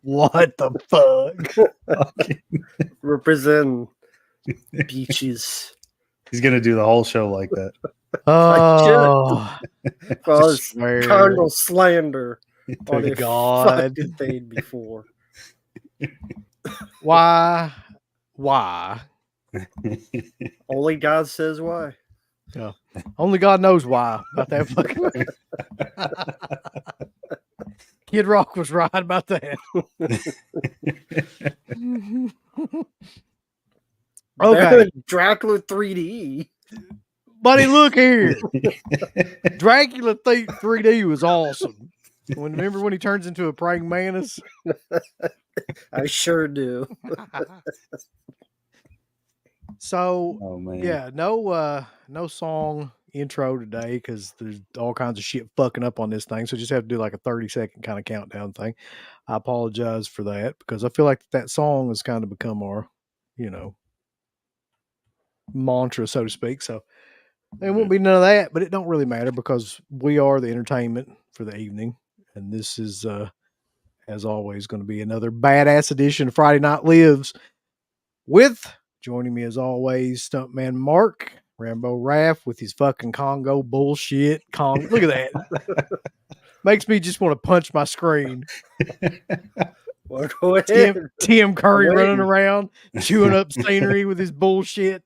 What the fuck? Represent beaches. He's gonna do the whole show like that. Oh, Because carnal slander on a God. fucking thing before. Why? Only God says why. Yeah. Only God knows why about that fucking. Kid Rock was right about that. Okay. Dracula 3D. Buddy, look here. Dracula 3D was awesome. Remember when he turns into a praying mantis? I sure do. So, man. yeah, no song intro today because there's all kinds of shit fucking up on this thing. So just have to do like a 30-second kind of countdown thing. I apologize for that because I feel like that song has kind of become our, mantra, so to speak. So there won't be none of that, but it don't really matter because we are the entertainment for the evening. And this is, as always, going to be another badass edition of Friday Night Lives with, joining me as always, Stuntman Mark, Rambo Raff with his fucking Congo bullshit. Look at that. Makes me just want to punch my screen. Well, go ahead. Tim Curry running around, chewing up scenery with his bullshit.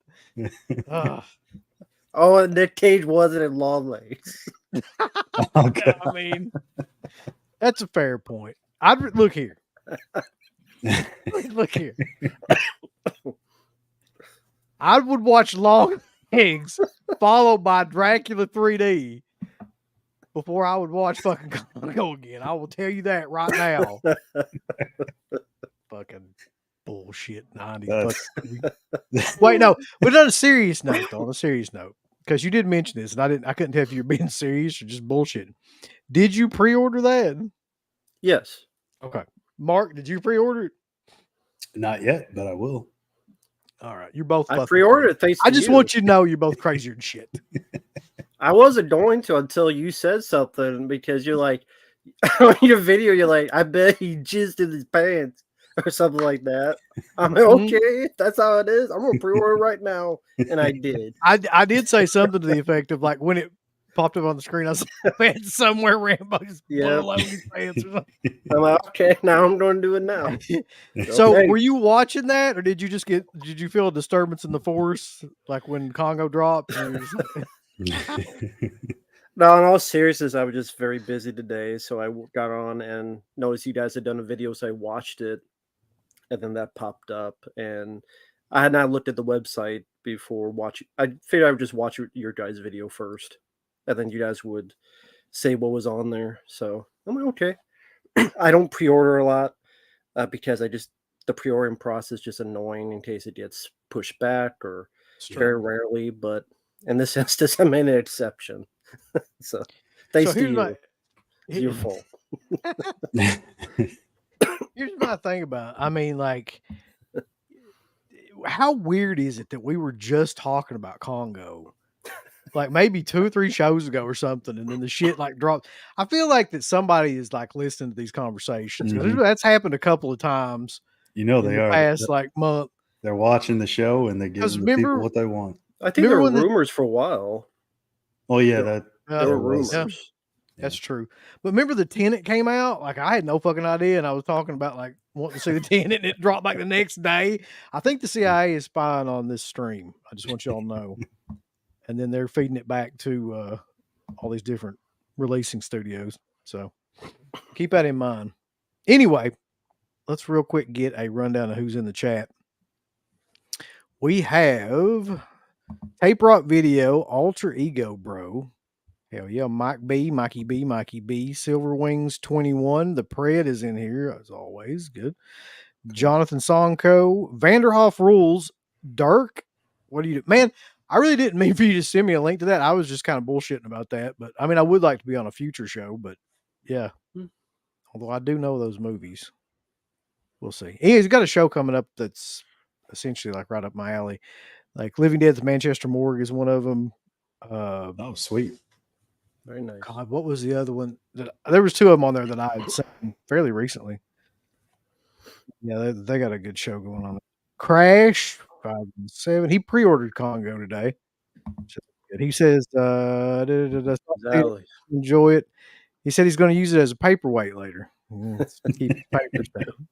Oh, and Nick Cage wasn't in long legs. Okay. I mean, that's a fair point. Look here. Look here. I would watch Long Legs followed by Dracula 3D before I would watch fucking Congo again. I will tell you that right now. Fucking bullshit 90s. Wait, no. But on a serious note, because you did mention this, and I couldn't tell if you were being serious or just bullshitting. Did you pre-order that? Yes. Okay. Mark, did you pre-order it? Not yet, but I will. All right. You're both. I pre-ordered it. Thanks. I just want you to know you're both crazier than shit. I wasn't going to until you said something because you're like, on your video, you're like, I bet he jizzed in his pants or something like that. I'm like, okay, that's how it is. I'm going to pre-order right now. And I did. I did say something to the effect of like when it popped up on the screen, I said, somewhere Rambo's blowing his pants or something. I'm like, okay, now I'm going to do it now. So were you watching that or did you feel a disturbance in the force like when Congo dropped? No, in all seriousness, I was just very busy today. So I got on and noticed you guys had done a video. So I watched it and then that popped up and I had not looked at the website before watching. I figured I would just watch your guys' video first. And then you guys would say what was on there. So I'm like, okay. I don't pre-order a lot because the pre-ordering process is just annoying in case it gets pushed back or very rarely. But in this instance, I made an exception. So thanks to you. It's your fault. Here's my thing about it. I mean, like, how weird is it that we were just talking about Congo? Like maybe 2 or 3 shows ago or something, and then the shit like dropped. I feel like that somebody is like listening to these conversations. That's happened a couple of times. They are past like month. They're watching the show and they're giving the people what they want. I think there were rumors for a while. Oh yeah, there were rumors. Yeah. That's true. But remember the Tenet came out? Like I had no fucking idea, and I was talking about like wanting to see the Tenet, and it dropped like the next day. I think the CIA is spying on this stream. I just want y'all to know. And then they're feeding it back to all these different releasing studios. So keep that in mind. Anyway, let's real quick get a rundown of who's in the chat. We have Tape Rock Video, Alter Ego Bro. Hell yeah, Mikey B, Silver Wings 21. The Pred is in here as always. Good. Jonathan Sonko, Vanderhoff Rules, Dirk. What do you do? Man, I really didn't mean for you to send me a link to that. I was just kind of bullshitting about that. But I mean, I would like to be on a future show, but yeah. Although I do know those movies. We'll see. He's got a show coming up that's essentially like right up my alley. Like Living Dead at the Manchester Morgue is one of them. Oh, sweet. Very nice. God, what was the other one? There was 2 of them on there that I had seen fairly recently. Yeah, they got a good show going on. Crash 5 and 7. He pre-ordered Congo today. He says, enjoy it. He said he's going to use it as a paperweight later. Keep papers down.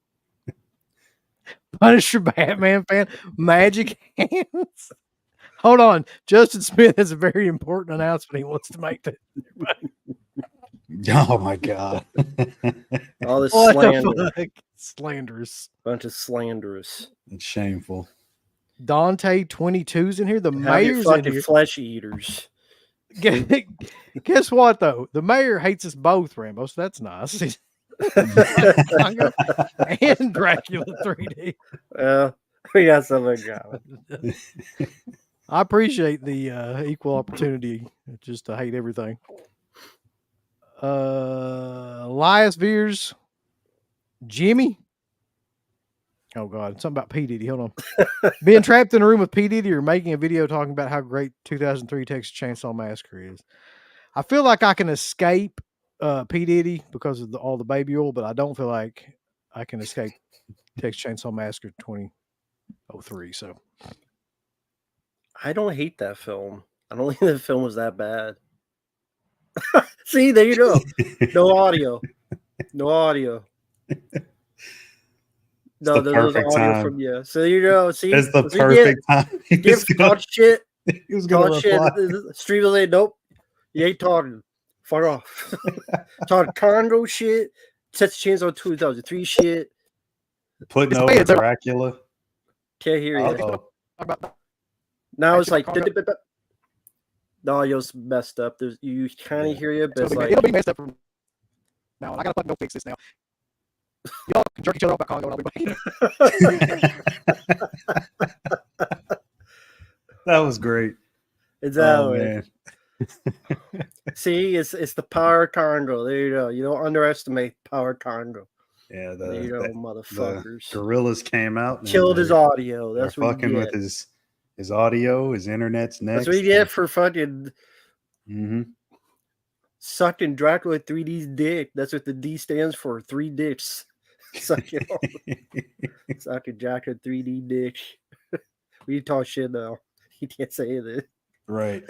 Punisher Batman fan, Magic Hands. Hold on, Justin Smith has a very important announcement he wants to make to everybody. Oh my God! All this slander, slanderous, bunch of slanderous. It's shameful. Dante 22's in here. The mayor's in here. Flesh eaters. Guess what though? The mayor hates us both, Rambo. So that's nice. And Dracula 3D. We got something going. I appreciate the equal opportunity just to hate everything. Elias Veers, Jimmy. Oh God, something about P. Diddy. Hold on. Being trapped in a room with P. Diddy or making a video talking about how great 2003 Texas Chainsaw Massacre is. I feel like I can escape P. Diddy because of all the baby oil, but I don't feel like I can escape Texas Chainsaw Massacre 2003. So I don't hate that film. I don't think the film was that bad. See, there you go. No audio. No audio. No, there's audio from you. So you know, see, it's the perfect time. Give talk shit. He was gonna shit. Stream will say, nope, you ain't talking. Fuck off. Talk Congo shit. Texas Chainsaw 2003 shit. Putting over Dracula. Can't hear you. Now it's like the audio's messed up. You kind of hear you, but it's like it'll be messed up from now. I gotta fucking go fix this now. Y'all can jerk each other off by Congo and I'll be That was great. Exactly. Oh, man. See, it's the power Congo. There you go. You don't underestimate power Congo. Yeah, there you go, motherfuckers. The gorillas came out and killed his audio. That's what fucking with his audio, his internet's next. That's what you get for fucking sucking Dracula 3D's dick. That's what the D stands for. 3 dicks. Sucking Dracula 3D dick. We talk shit now. He can't say that. Right.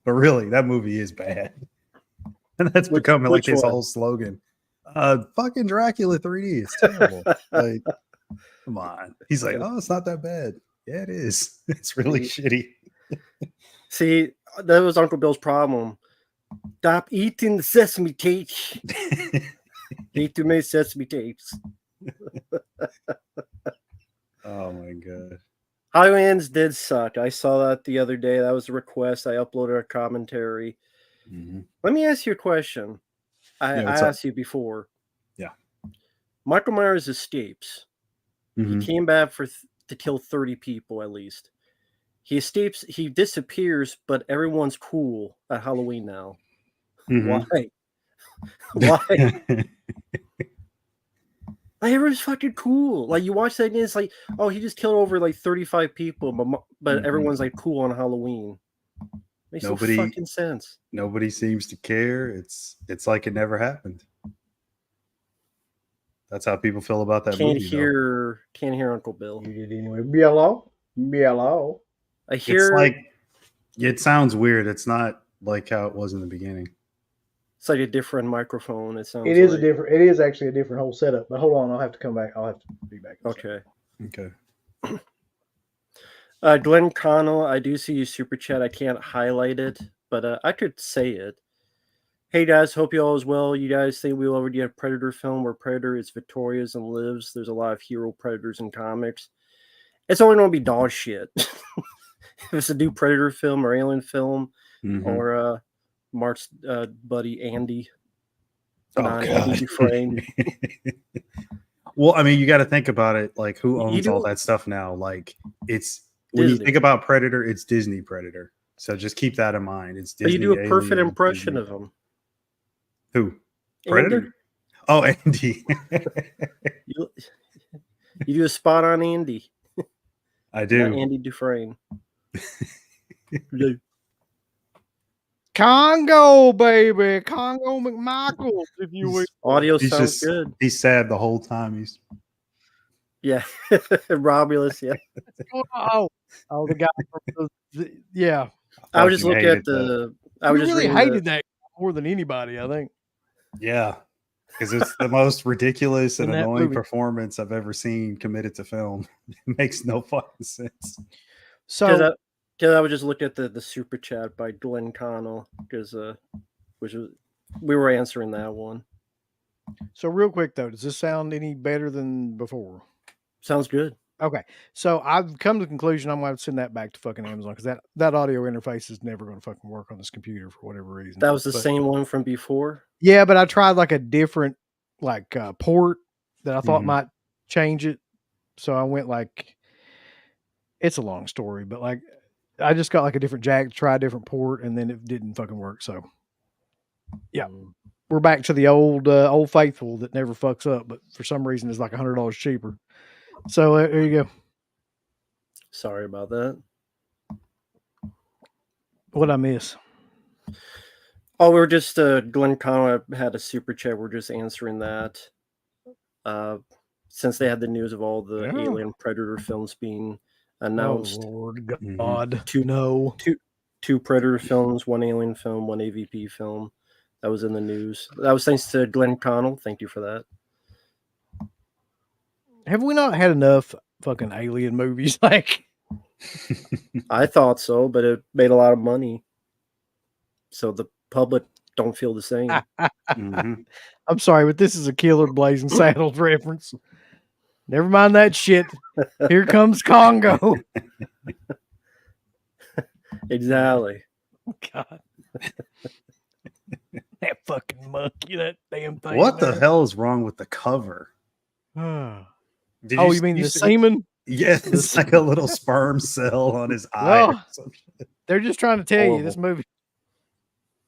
But really, that movie is bad. And that's becoming like his whole slogan. Fucking Dracula 3D. It's terrible. Like, come on. He's like, oh, it's not that bad. Yeah, it is. It's really shitty. See, that was Uncle Bill's problem. Stop eating the sesame tapes. Eat too many sesame tapes. Oh my God. Highlands did suck. I saw that the other day. That was a request. I uploaded a commentary. Let me ask you a question. I asked you before. Yeah. Michael Myers escapes. He came back to kill 30 people at least. He escapes. He disappears, but everyone's cool at Halloween now. Why? Why? Like, everyone's fucking cool. Like, you watch that and it's like, oh, he just killed over like 35 people, but everyone's like cool on Halloween. Makes no fucking sense. Nobody seems to care. It's like it never happened. That's how people feel about that movie. Can't hear Uncle Bill. You did anyway. Hello. I hear. It's like, it sounds weird. It's not like how it was in the beginning. It's like a different microphone. It sounds. It is actually a different whole setup. But hold on, I'll have to come back. I'll have to be back. Okay. Okay. Glenn Connell, I do see your super chat. I can't highlight it, but I could say it. Hey guys, hope you all is well. You guys think we will already have a Predator film where Predator is victorious and lives? There's a lot of hero Predators in comics. It's only going to be dog shit. If it's a new Predator film or Alien film or Mark's buddy Andy. Andy Dufresne. Well, I mean, you got to think about it. Like, who owns all that stuff now? Like, it's when you think about Predator, it's Disney Predator. So just keep that in mind. It's Disney. But you do a perfect impression of him. Who? Predator? Andy. Oh, Andy. you do a spot on Andy. I do. Not Andy Dufresne. Congo, baby. Congo McMichaels, if you will. Audio He's sounds just good. he's sad the whole time. He's Yeah, Romulus. Yeah, Oh, the guy from yeah. I was just fucking looking at hated that. I was You just really reading hated that more than anybody, I think, Yeah, because it's the most ridiculous and in that annoying movie. performance I've ever seen committed to film. It makes no fucking sense. So because I was just looking at the super chat by Glenn Connell because which was we were answering that one. So real quick though, does this sound any better than before? Sounds good. Okay. So I've come to the conclusion I'm gonna have to send that back to fucking Amazon because that audio interface is never gonna fucking work on this computer for whatever reason. That was the But same one from before. yeah, but I tried like a different port that I thought Mhm. might change it. So I went like it's a long story, but like I just got like a different jack to try a different port and then it didn't fucking work. So yeah. We're back to the old faithful that never fucks up, but for some reason it's like $100 cheaper. So there you go. Sorry about that. What'd I miss? Oh, we were just Glenn Connell had a super chat. We're just answering that. Since they had the news of all the Yeah. Alien Predator films being announced. Oh Lord God. Mhm. No. Two Predator films, one Alien film, one AVP film. That was in the news. That was thanks to Glenn Connell. Thank you for that. Have we not had enough fucking alien movies? Like I thought so, but it made a lot of money. So the public don't feel the same. Mhm. I'm sorry, but this is a Killer Blazing Saddles reference. Never mind that shit. Here comes Congo. Exactly. God. That fucking monkey, that damn thing. What the hell is wrong with the cover? hell? Did Oh, you mean the semen? Yeah, it's like a little sperm cell on his eye. Oh, or some shit. they're just trying to tell you this Horrible. movie.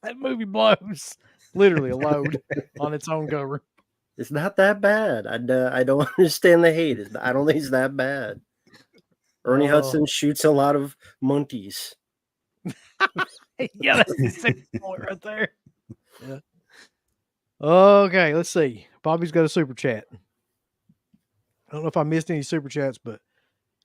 That movie blows. Literally a load on its own cover. It's not that bad. I don't understand the hate. I don't think it's that bad. Ernie Hudson shoots a lot of monkeys. Yeah, that's the same point right there. Yeah. Okay, let's see. Bobby's got a super chat. I don't know if I missed any super chats, but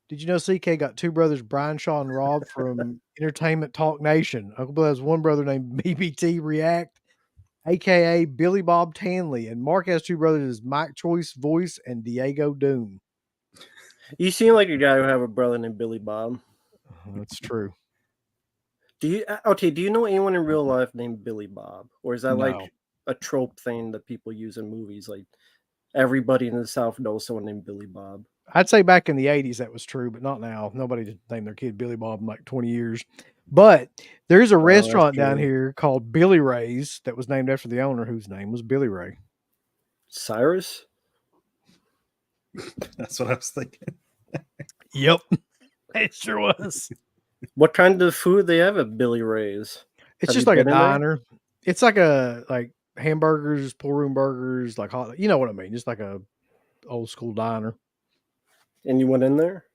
did you know CK got two brothers, Brian, Shaw, and Rob from Entertainment Talk Nation? Uncle Bill has one brother named BBT React, aka Billy Bob Tanley, and Mark has two brothers, Mike Choice Voice and Diego Doom. You seem like a guy who have a brother named Billy Bob. That's true. Do you know anyone in real life named Billy Bob? Or is that No. like a trope thing that people use in movies? Like everybody in the South knows someone named Billy Bob. I'd say back in the 80s that was true, but not now. Nobody named their kid Billy Bob in like 20 years. But there's a restaurant down here called Billy Ray's that was named after the owner whose name was Billy Ray. Cyrus? That's what I was thinking. Yep. It sure was. What kind of food they have at Billy Ray's? It's Have just you like a been in there? diner. It's like a hamburgers, pool room burgers, like hot, you know what I mean? Just like a old school diner. And you went in there?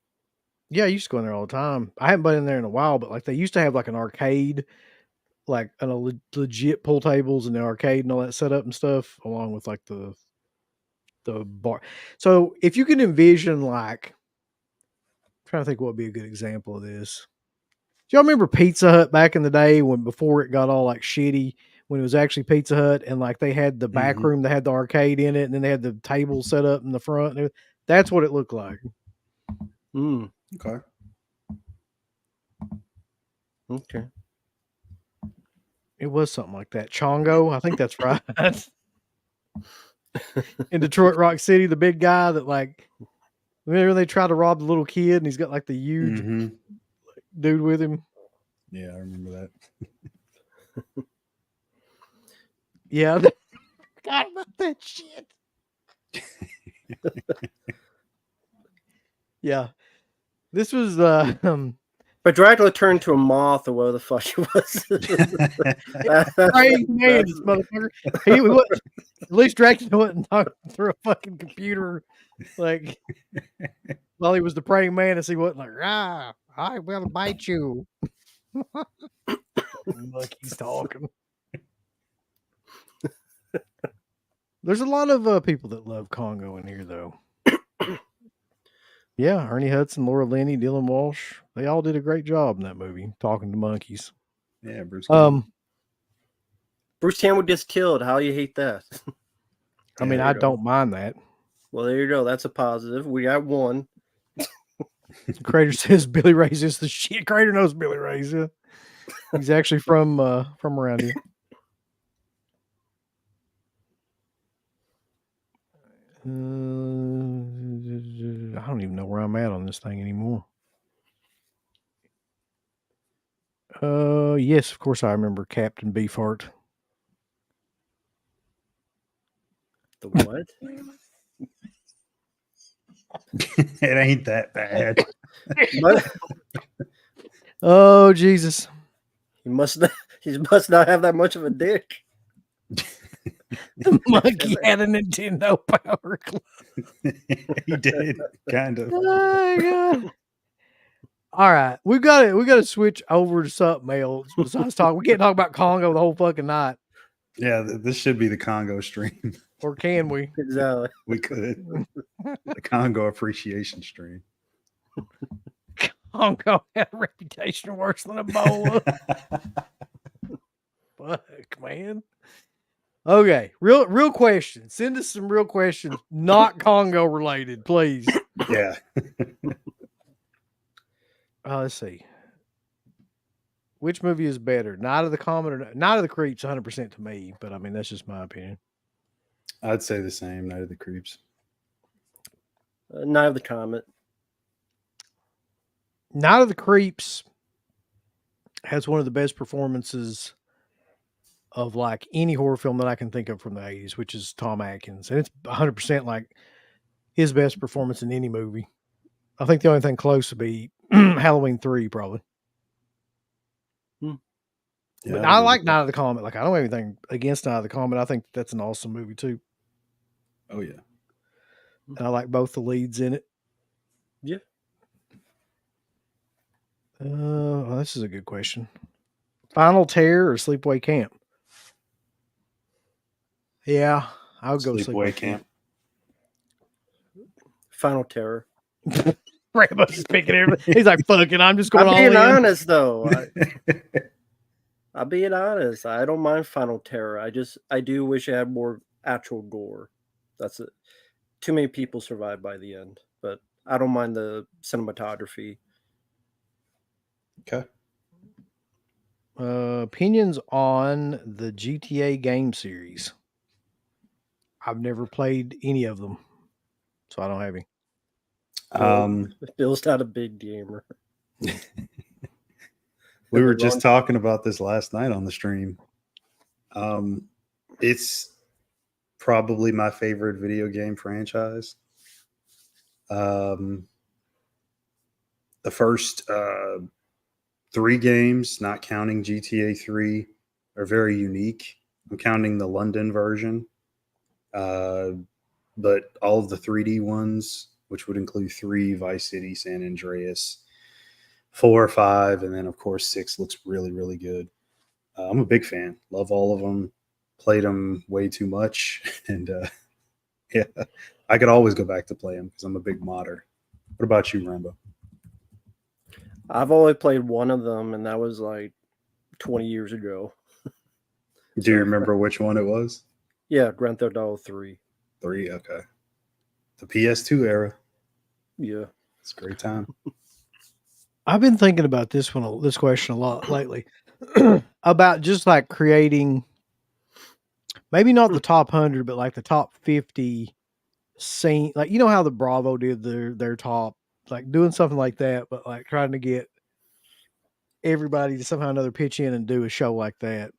Yeah, I used to go in there all the time. I haven't been in there in a while, but like they used to have like an arcade, like legit pool tables and the arcade and all that set up and stuff, along with like the bar. So if you can envision like, I'm trying to think what would be a good example of this. Do y'all remember Pizza Hut back in the day before it got all like shitty, when it was actually Pizza Hut and like they had the back room that had the arcade in it and then they had the table set up in the front? That's what it looked like. Okay. Okay. It was something like that. Chongo, I think that's right. In Detroit Rock City, the big guy that like, remember they tried to rob the little kid and he's got like the huge dude with him. Yeah, I remember that. Yeah, forgot about that shit. Yeah, this was but Dracula turned to a moth or whatever the fuck he was. Crazy man, this motherfucker. He was, at least Dracula wasn't talking through a fucking computer like while he was the praying mantis. He wasn't like, I will bite you. Monkeys talking. There's a lot of people that love Congo in here, though. Yeah, Ernie Hudson, Laura Linney, Dylan Walsh. They all did a great job in that movie, talking to monkeys. Yeah, Bruce Campbell. Bruce Campbell gets killed. How you hate that? I mean, I don't mind that. Well, there you go. That's a positive. We got one. Crater says Billy Ray's is the shit. Crater knows Billy Ray's. He's actually from around here. I don't even know where I'm at on this thing anymore. Yes, of course I remember Captain Beefheart. The what? It ain't that bad. Oh Jesus! He must not have that much of a dick. The monkey had a Nintendo Power Glove. He did, kind of. Oh my God. All right, we got to switch over to something else besides talk. We can't talk about Congo the whole fucking night. Yeah, this should be the Congo stream. Or can we? Exactly. We could. The Congo appreciation stream. Congo had a reputation worse than Ebola. Fuck, man. Okay, real questions. Send us some real questions, not Congo related, please. Yeah. Let's see. Which movie is better, Night of the Comet or Night of the Creeps? 100% to me, but I mean that's just my opinion. I'd say the same. Night of the Creeps. Night of the Comet. Night of the Creeps has one of the best performances of like any horror film that I can think of from the 80s, which is Tom Atkins. And it's 100% like his best performance in any movie. I think the only thing close would be Halloween 3, probably. Yeah, But I like Night of the Comet. Like, I don't have anything against Night of the Comet. I think that's an awesome movie, too. Oh, yeah. And I like both the leads in it. Yeah. Well, this is a good question. Final Terror or Sleepaway Camp? Yeah, I would go Sleepaway Camp. Final Terror. Rambo's just picking everything. He's like, fuck it, I'm just going I'm all being in. honest, though. I'm being honest. I don't mind Final Terror. I do wish it had more actual gore. That's it. Too many people survived by the end, but I don't mind the cinematography. Okay. Opinions on the GTA game series. I've never played any of them, so I don't have any. Bill's not a big gamer. We were just talking about this last night on the stream. It's probably my favorite video game franchise. The first 3 games, not counting GTA 3, are very unique. I'm counting the London version. But all of the 3D ones, which would include 3, Vice City, San Andreas, 4, 5, and then of course 6 looks really, really good. I'm a big fan. Love all of them. Played them way too much, and yeah, I could always go back to play them because I'm a big modder. What about you, Rambo? I've only played one of them, and that was like 20 years ago. Do you remember which one it was? Yeah, Grand Theft Auto 3. 3, okay. The PS2 era. Yeah, it's a great time. I've been thinking about this question a lot lately about just like creating maybe not the top 100, but like the top 50 scene. Like, you know how the Bravo did their top, like doing something like that, but like trying to get everybody to somehow or another pitch in and do a show like that.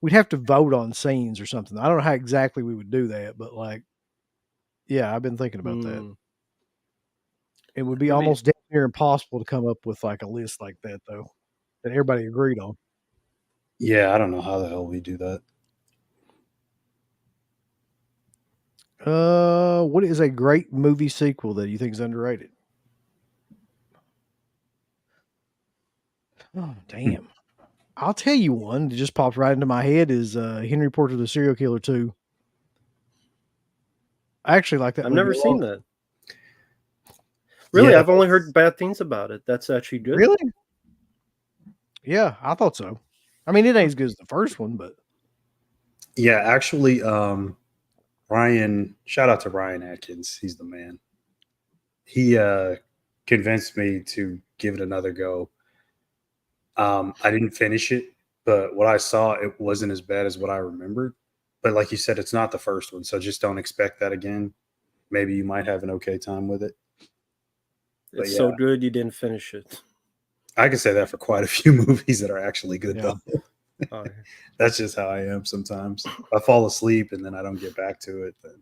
We'd have to vote on scenes or something. I don't know how exactly we would do that, but like, yeah, I've been thinking about that. It would be almost damn near impossible to come up with like a list like that, though, that everybody agreed on. Yeah, I don't know how the hell we do that. What is a great movie sequel that you think is underrated? Oh, damn. I'll tell you one that just popped right into my head is Henry Portrait of the Serial Killer 2. I actually like that I've movie never a seen lot. that. Really, Yeah, I've only heard bad things about it. That's actually good. Really? Yeah, I thought so. I mean, it ain't as good as the first one, but yeah. Actually, Ryan. Shout out to Ryan Atkins. He's the man. He convinced me to give it another go. I didn't finish it, but what I saw, it wasn't as bad as what I remembered. But like you said, it's not the first one, so just don't expect that again. Maybe you might have an okay time with it. But It's yeah, so good you didn't finish it. I can say that for quite a few movies that are actually good, Yeah. though. Oh, yeah. That's just how I am sometimes. If I fall asleep and then I don't get back to it, then,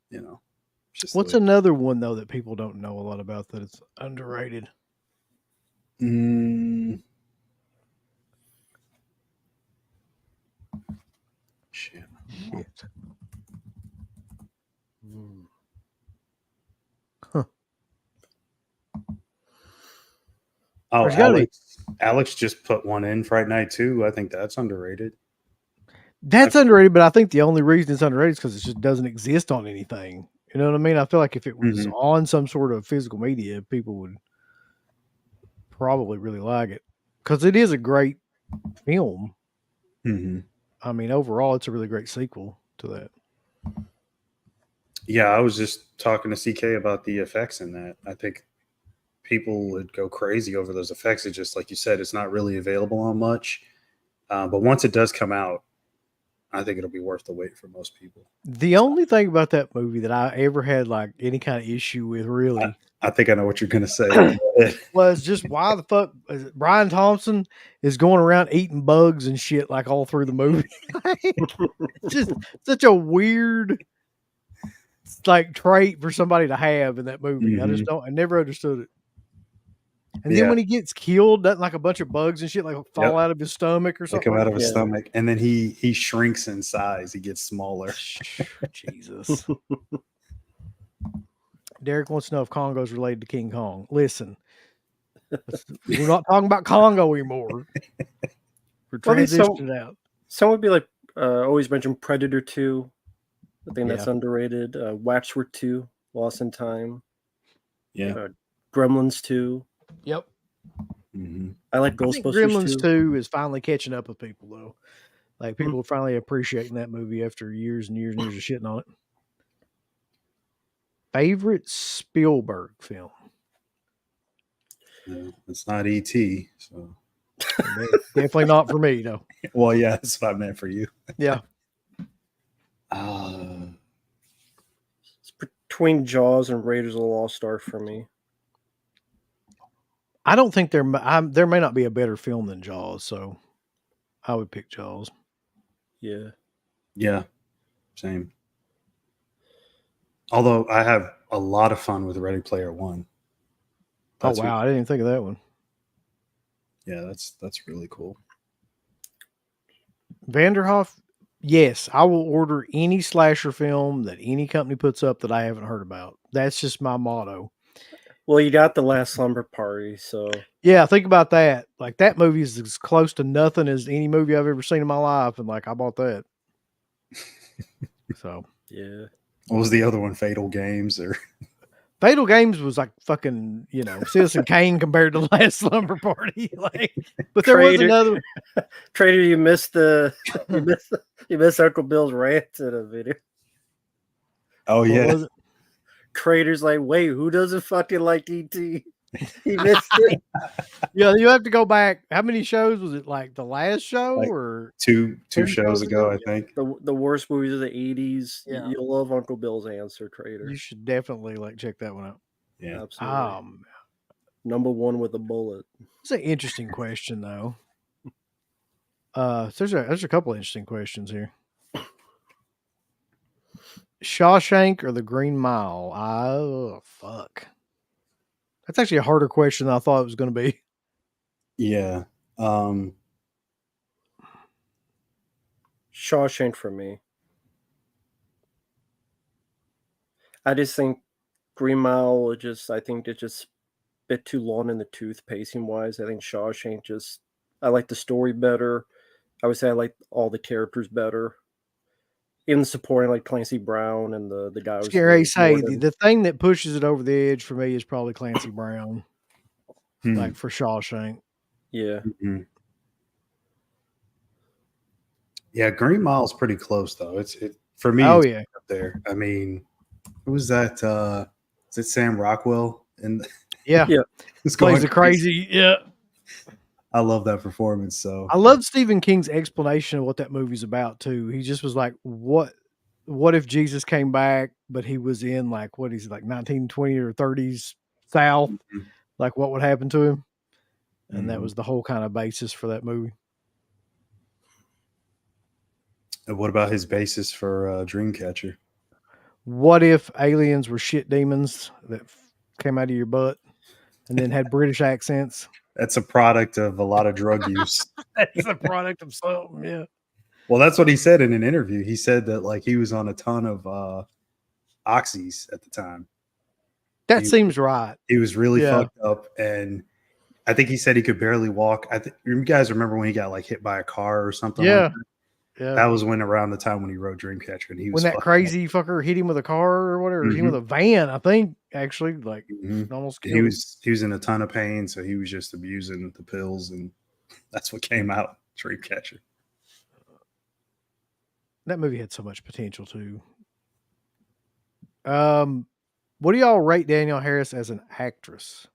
you know, it's just the what's way- another one though that people don't know a lot about that it's underrated? Shit. Shit. Mm. Oh, There's gotta be. Alex just put one in Fright Night 2. I think that's underrated. That's underrated, but I think the only reason it's underrated is because it just doesn't exist on anything. You know what I mean? I feel like if it was Mhm. on some sort of physical media, people would probably really like it because it is a great film. Mm-hmm. I mean, overall, it's a really great sequel to that. Yeah, I was just talking to CK about the effects in that. I think people would go crazy over those effects. It's just like you said, it's not really available on much. But once it does come out, I think it'll be worth the wait for most people. The only thing about that movie that I ever had like any kind of issue with really I think I know what you're going to say. was just why the fuck is it Brian Thompson is going around eating bugs and shit like all through the movie. It's just such a weird like trait for somebody to have in that movie. I just don't. I never understood it. And then Yeah. when he gets killed, doesn't like a bunch of bugs and shit like fall Yep. out of his stomach or They something come out of his Yeah. stomach, and then he shrinks in size. He gets smaller. Jesus. Derek wants to know if Congo is related to King Kong. Listen, we're not talking about Congo anymore. We're Well, there's transitioning out. some would be like always mention Predator 2. I think that's Yeah. underrated. Waxwork 2, Lost in Time. Yeah. Gremlins 2. Yep. Mm-hmm. I like I think Ghostbusters Gremlins 2. 2 is finally catching up with people though. Like people are finally appreciating that movie after years and years and years of shitting on it. Favorite Spielberg film? No, it's not ET. So, Definitely not for me, though. well, yeah, that's what I meant for you. Yeah. It's between Jaws and Raiders of the Lost Ark for me. I don't think there may not be a better film than Jaws, so I would pick Jaws. Yeah. Yeah, same. Although I have a lot of fun with Ready Player One. Oh wow, I didn't even think of that one. Yeah, that's really cool. Vanderhoff, yes, I will order any slasher film that any company puts up that I haven't heard about. That's just my motto. Well, you got The Last Slumber Party, so Yeah, think about that. Like that movie is as close to nothing as any movie I've ever seen in my life, and like I bought that. So yeah. What was the other one? Fatal Games or Fatal Games was like fucking, Citizen Kane compared to Last Slumber Party. Like, but there was Trader- another. Trader, you missed you missed Uncle Bill's rant in a video. oh What yeah, was it? Crater's like, wait, who doesn't fucking like ET? He missed it. Yeah, you have to go back. How many shows was it? Like the last show Like or two two shows ago, I think. The worst movies of the 80s. Yeah. You'll love Uncle Bill's answer, Trader. you should definitely check that one out. Yeah. Absolutely. Number one with a bullet. It's an interesting question though. So there's a couple of interesting questions here. Shawshank or the Green Mile? Oh fuck. That's actually a harder question than I thought it was going to be. Yeah. Shawshank for me. I just think Green Mile I think it's just a bit too long in the tooth pacing wise. I think Shawshank just I like the story better. I would say I like all the characters better. Even the supporting, like Clancy Brown and the guy who's Scary say warden. the thing that pushes it over the edge for me is probably Clancy Brown, Hmm. like for Shawshank. Yeah. Mhm. Yeah, Green Mile's pretty close though. It for me. Oh It's yeah, up there. I mean, who was that? Is it Sam Rockwell? And yeah. Yeah. it's Plays going the crazy. Yeah, I love that performance. So I love Stephen King's explanation of what that movie's about too. He just was like, what if Jesus came back, but he was in like what is it, like 1920 or 30s South? Mhm. Like what would happen to him? And that Mhm. was the whole kind of basis for that movie. And what about his basis for Dreamcatcher? What if aliens were shit demons that came out of your butt and then had British accents? That's a product of a lot of drug use. That's the product of something, yeah. Well, that's what he said in an interview. He said that like he was on a ton of oxys at the time. That seems right. He was really Yeah. fucked up, and I think he said he could barely walk. You guys remember when he got like hit by a car or something? Yeah. Like that? Yeah. That was around the time when he wrote Dreamcatcher, and he was When that fucked up. crazy fucker hit him with a car or whatever, hit him with a van, I think, actually, like almost killed He him. was in a ton of pain, so he was just abusing the pills, and that's what came out. Dreamcatcher. That movie had so much potential too. What do y'all rate Danielle Harris as an actress?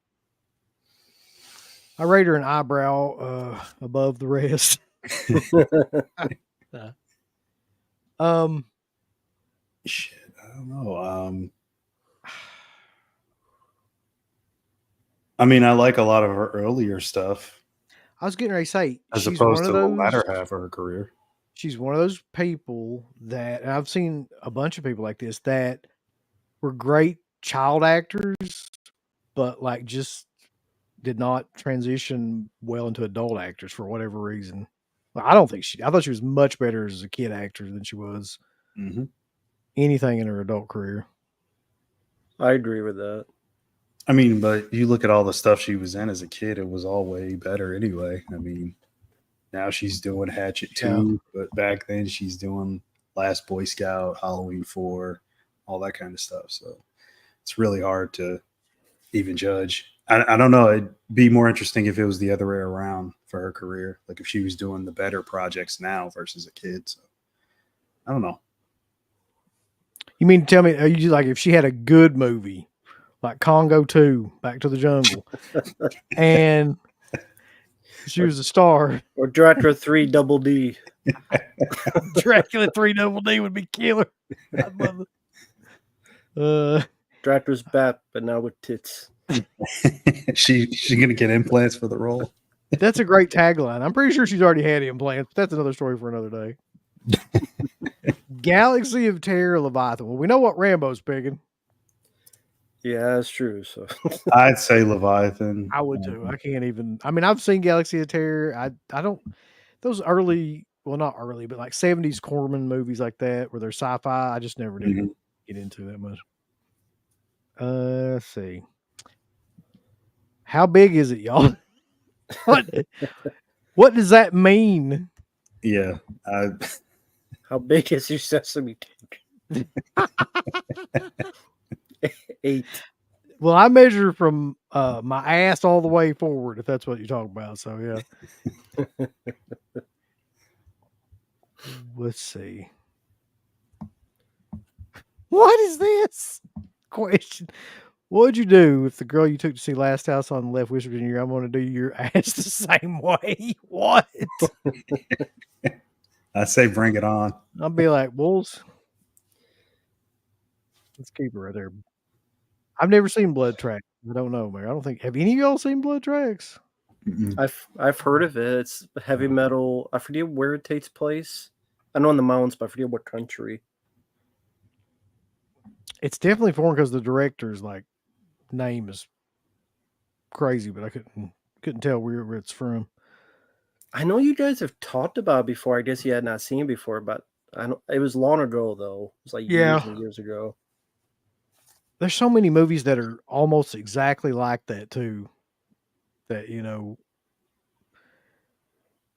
I rate her an eyebrow above the rest. Shit, I don't know. I mean, I like a lot of her earlier stuff, I was getting ready to say as she's opposed one to of the those. latter half of her career. She's one of those people that, and I've seen a bunch of people like this that were great child actors, but like just did not transition well into adult actors for whatever reason. Like, I thought she was much better as a kid actor than she was anything in her adult career. I agree with that. I mean, but you look at all the stuff she was in as a kid, it was all way better anyway. I mean, now she's doing Hatchet 2, but back then she's doing Last Boy Scout, Halloween 4, all that kind of stuff. So it's really hard to even judge. I don't know. It'd be more interesting if it was the other way around for her career. Like if she was doing the better projects now versus a kid. So I don't know. You mean to tell me, are you like if she had a good movie like Congo 2, Back to the Jungle, and she was a star? Or Dracula 3 Double D. Dracula 3 Double D would be killer. I'd love it. Dracula's back, but now with tits. she gonna get implants for the role. That's a great tagline. I'm pretty sure she's already had implants, but that's another story for another day. Galaxy of Terror, Leviathan. Well, we know what Rambo's picking. Yeah, that's true. So I'd say Leviathan. I would too. I can't even. I mean, I've seen Galaxy of Terror. I don't. Those early, well, not early, but like 70s Corman movies like that where they're sci-fi. I just never did get into that much. Let's see. How big is it, y'all? What does that mean? Yeah. how big is your sesame cake? 8. Well, I measure from my ass all the way forward, if that's what you're talking about. So yeah. Let's see. What is this question? What would you do if the girl you took to see Last House on the Left whispered in your ear, "I'm going to do your ass the same way"? What? I say bring it on. I'll be like, "Wolves." Let's keep it right there. I've never seen Blood Tracks. I don't know, man. I don't think. Have any of y'all seen Blood Tracks? I've heard of it. It's heavy metal. I forget where it takes place. I know in the mountains, but I forget what country. It's definitely foreign because the director's like name is crazy, but I couldn't tell where it's from. I know you guys have talked about it before. I guess you had not seen it before, but I know it was long ago though. It was like years and years ago. There's so many movies that are almost exactly like that too. That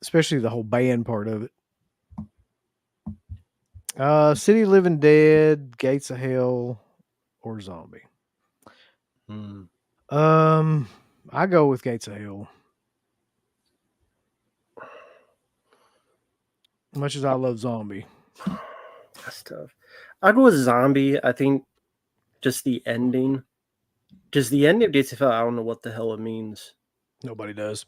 especially the whole band part of it. City of Living Dead, Gates of Hell, or Zombie. I go with Gates of Hell. As much as I love Zombie. That's tough. I go with Zombie. I think just the ending. Just the ending of Gates of Hell, I don't know what the hell it means. Nobody does.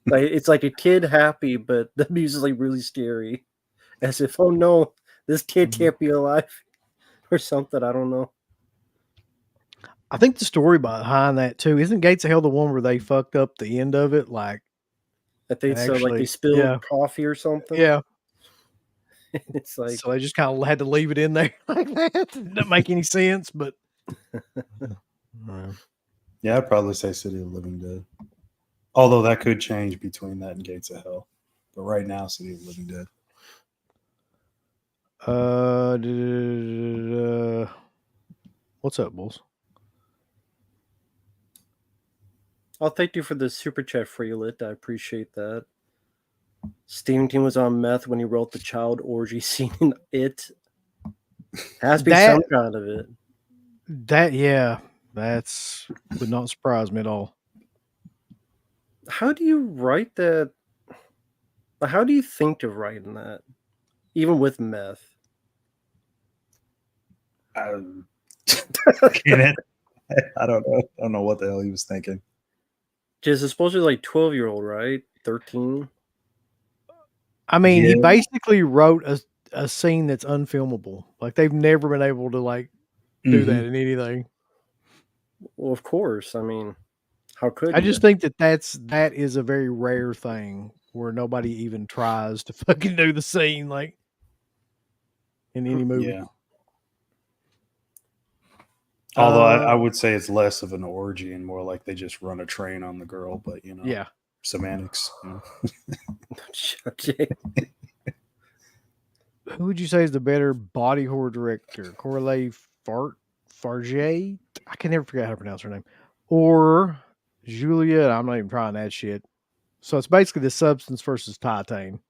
Like it's like a kid happy, but the music's like really scary. As if, oh no, this kid can't be alive. Or something. I don't know. I think the story behind that too, isn't Gates of Hell the one where they fucked up the end of it? Like, I think so. Like they actually, spilled yeah. coffee or something. Yeah. It's like So they just kind of had to leave it in there like that. It doesn't make any sense, but yeah, I'd probably say City of the Living Dead. Although that could change between that and Gates of Hell. But right now, City of the Living Dead. What's up, Bulls? I'll thank you for the super chat, Freelit. I appreciate that. Stephen King was on meth when he wrote the child orgy scene in It. Has to be some kind of it. That's would not surprise me at all. How do you write that? How do you think of writing that? Even with meth? I don't know. I don't know what the hell he was thinking. Just it's supposed to be like 12-year-old, right? 13. I mean, he basically wrote a scene that's unfilmable. Like they've never been able to like do that in anything. Well, of course. I mean, how could I just think that is a very rare thing where nobody even tries to fucking do the scene like in any movie. Yeah. Although I would say it's less of an orgy and more like they just run a train on the girl, but you know, yeah, semantics. You know? Okay. Who would you say is the better body horror director? Corley Farge? I can never forget how to pronounce her name. Or Julia? I'm not even trying that shit. So it's basically The Substance versus Titan.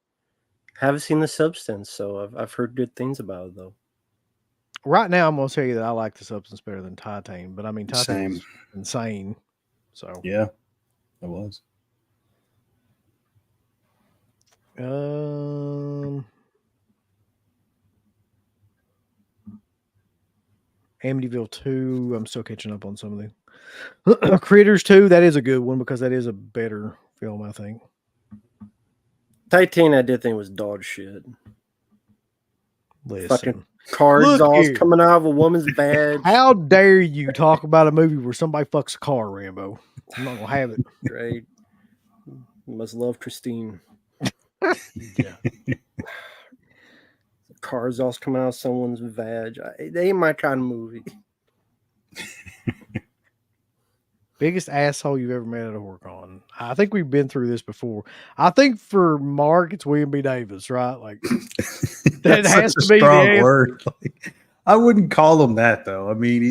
Haven't seen The Substance, so I've heard good things about it though. Right now, I'm going to tell you that I like The Substance better than Titan, but I mean, Titan is insane. So yeah, it was. Amityville 2, I'm still catching up on some of the Critters 2. That is a good one because that is a better film, I think. Titan, I did think was dog shit. Listen. Fucking cars all coming out of a woman's badge. How dare you talk about a movie where somebody fucks a car, Rambo? I'm not gonna have it. Right. You must love Christine. Yeah. Cars all coming out of someone's vag. They ain't my kind of movie. Biggest asshole you've ever met at a horror con. I think we've been through this before. I think for Mark, it's William B. Davis, right? Like that has to be the word. Like, I wouldn't call him that though. I mean,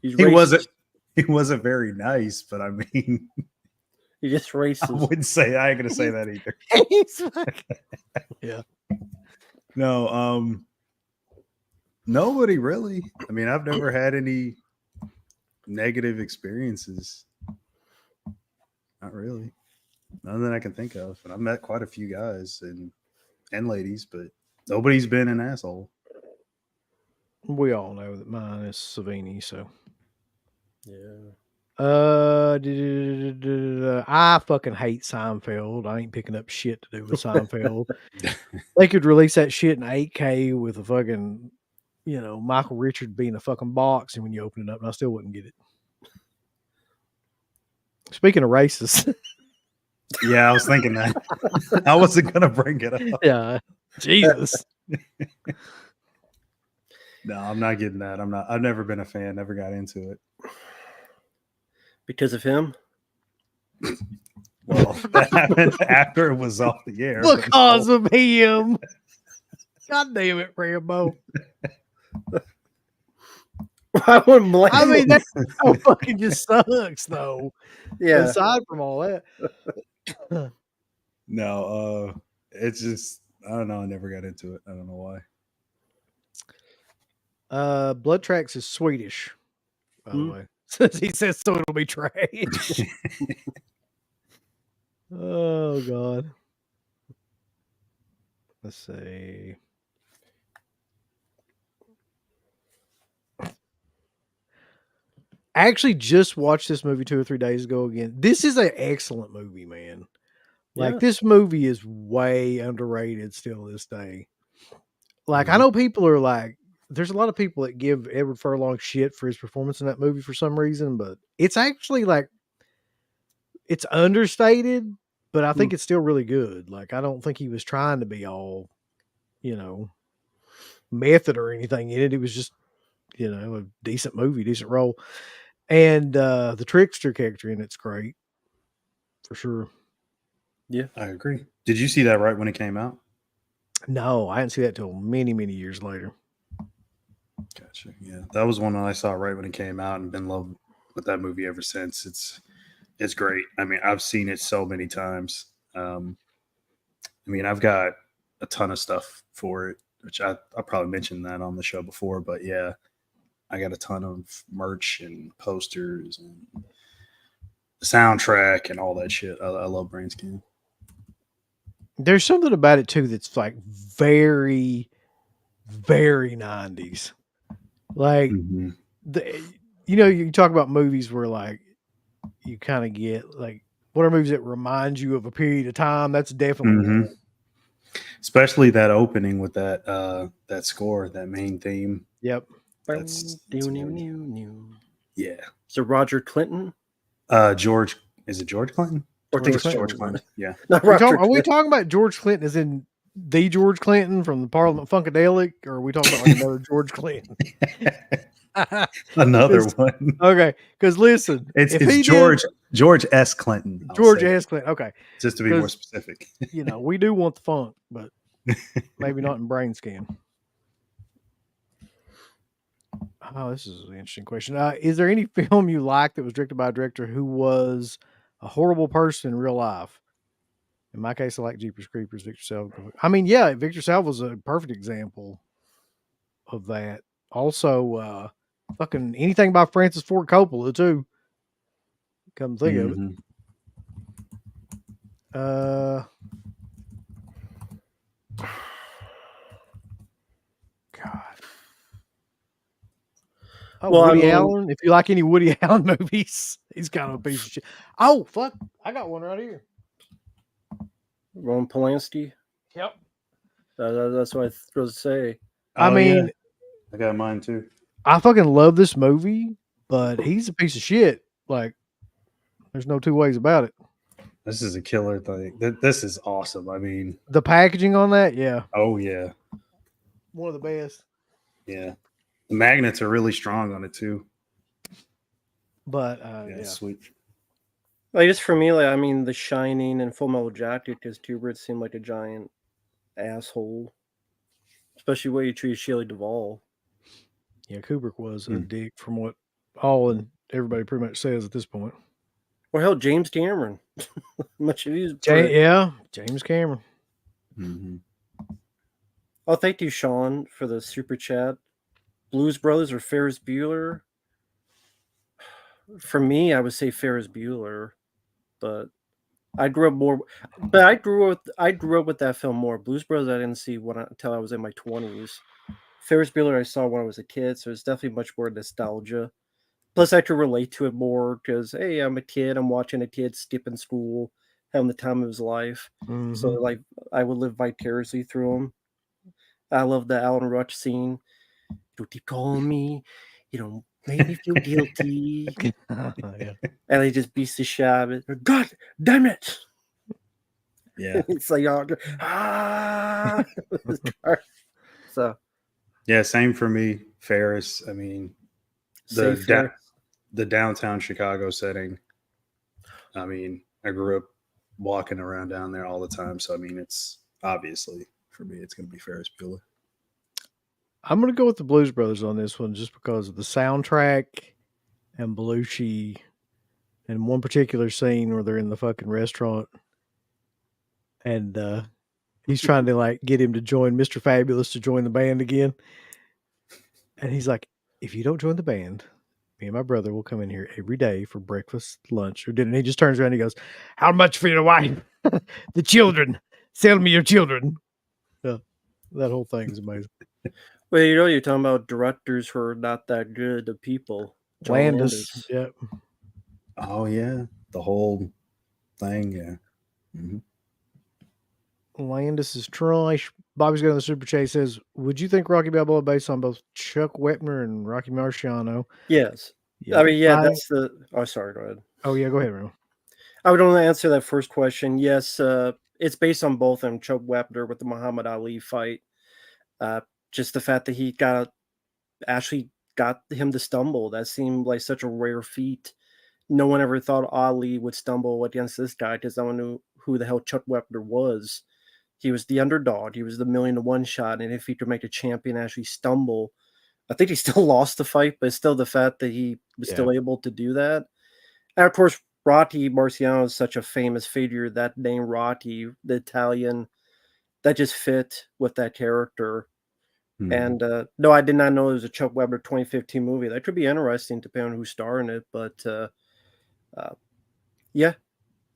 he wasn't very nice, but I mean, he just racist. I wouldn't say. I ain't gonna say that either. Yeah. No. Nobody really. I mean, I've never had any negative experiences. Not really. None that I can think of. And I've met quite a few guys and ladies, but nobody's been an asshole. We all know that mine is Savini, so yeah. I fucking hate Seinfeld. I ain't picking up shit to do with Seinfeld. They could release that shit in 8K with a fucking, Michael Richard being a fucking box, and when you open it up, and I still wouldn't get it. Speaking of racist. Yeah, I was thinking that. I wasn't gonna bring it up. Yeah. Jesus. No, I'm not getting that. I've never been a fan, never got into it. Because of him? Well, that happened after it was off the air. Because of him. God damn it, Rambo. I wouldn't blame I mean, him. that fucking just sucks, though. Yeah. Aside from all that. No, it's just I don't know. I never got into it. I don't know why. Blood Tracks is Swedish, by the Hmm. way. He says so it'll be trash. Oh God. Let's see. I actually just watched this movie 2 or 3 days ago again. This is an excellent movie, man. Like Yeah. this movie is way underrated still this day. Like I Mhm. know people are like, there's a lot of people that give Edward Furlong shit for his performance in that movie for some reason, but it's actually like it's understated, but I Hmm. think it's still really good. Like I don't think he was trying to be all, you know, method or anything in it. It was just, you know, a decent movie, decent role. And the trickster character in it's great. For sure. Yeah. I agree. Did you see that right when it came out? No, I didn't see that till many, many years later. Gotcha. Yeah, that was one that I saw right when it came out, and been in love with that movie ever since. It's great. I mean, I've seen it so many times. I mean, I've got a ton of stuff for it, which I probably mentioned that on the show before, but yeah, I got a ton of merch and posters and the soundtrack and all that shit. I love Brain Scan. There's something about it too that's like very, very 90s. Like Mm-hmm. you talk about movies where like you kind of get like what are movies that remind you of a period of time? That's definitely Mm-hmm. one. Especially that opening with that score, that main theme. Yep. That's amazing. Yeah. So Roger Clinton George, is it George Clinton? or I think George it's Clinton? George Clinton. Yeah. Not Are we, Roger are we Clinton. talking about George Clinton as in the George Clinton from the Parliament Funkadelic, or are we talking about like another George Clinton? Another 'Cause- one. Okay, because listen, It's if it's he George S. Clinton. I'll George say, S. Clinton, okay, just to be more 'cause- specific. we do want the funk, but maybe not in Brain Scan. Oh, this is an interesting question. Is there any film you like that was directed by a director who was a horrible person in real life? In my case, I like Jeepers Creepers, Victor Salva. I mean, yeah, Victor Salva was a perfect example of that. Also, fucking anything by Francis Ford Coppola too. Come think of it. Mhm. God. Oh, Well, I Woody mean- Allen. If you like any Woody Allen movies, he's kind of a piece of shit. Oh, fuck. I got one right here. Roman Polanski. Yep. That's what I was going to say. I Oh, yeah. mean, I got mine too. I fucking love this movie, but he's a piece of shit. Like, there's no two ways about it. This is a killer thing. This is awesome. I mean, The packaging on that, yeah, oh yeah, one of the best. yeah. The magnets are really strong on it too. But Yeah, sweet. Like just for me, like I mean, The Shining and Full Metal Jacket, because Kubrick seemed like a giant asshole, especially the way he treated Shelley Duvall. yeah, Kubrick was a dick from what all and everybody pretty much says at this point. Or hell, James Cameron. Much of these. James Cameron. Mm-hmm. Oh, thank you, Sean, for the super chat. Blues Brothers or Ferris Bueller? For me, I would say Ferris Bueller, but I grew up more. But I grew up with that film more. Blues Brothers I didn't see until I was in my 20s. Ferris Bueller I saw when I was a kid, so it's definitely much more nostalgia. Plus, I could relate to it more because hey, I'm a kid. I'm watching a kid skipping school, having the time of his life. Mm-hmm. So like, I would live vicariously through him. I love the Alan Rutsch scene. Don't keep calling me. You know, make me feel guilty. Yeah. And he just beats the shit out of it. God damn it! Yeah, It's like So yeah. Same for me, Ferris. I mean, the downtown Chicago setting. I mean, I grew up walking around down there all the time, so I mean, it's obviously for me, it's going to be Ferris Bueller. I'm going to go with the Blues Brothers on this one just because of the soundtrack and Belushi and one particular scene where they're in the fucking restaurant and he's trying to like get him to join Mr. Fabulous to join the band again. And he's like, if you don't join the band, me and my brother will come in here every day for breakfast, lunch, or dinner. And he just turns around and he goes, how much for your wife? The children. Sell me your children. Yeah, that whole thing is amazing. Well, you know, you're talking about directors who are not that good of people. John Landis. Yeah. Oh yeah, the whole thing. Yeah. Mm-hmm. Landis is trash. Bobby's got on the super chat says, would you think Rocky Balboa based on both Chuck Wepner and Rocky Marciano? Yes. Yeah. I mean, yeah, that's the. Oh, sorry. Go ahead. Oh yeah, go ahead, Ron. I would only answer that first question. Yes, it's based on both of them. Chuck Wepner with the Muhammad Ali fight. Just the fact that he actually got him to stumble. That seemed like such a rare feat. No one ever thought Ali would stumble against this guy because no one knew who the hell Chuck Wepner was. He was the underdog. He was the 1,000,000-to-1 shot. And if he could make a champion actually stumble, I think he still lost the fight, but still the fact that he was still able to do that. And of course, Rocky Marciano is such a famous figure. That name Rocky, the Italian, that just fit with that character. Mm-hmm. And no, I did not know it was a Chuck Wepner 2015 movie. That could be interesting depending on who's starring it. But yeah,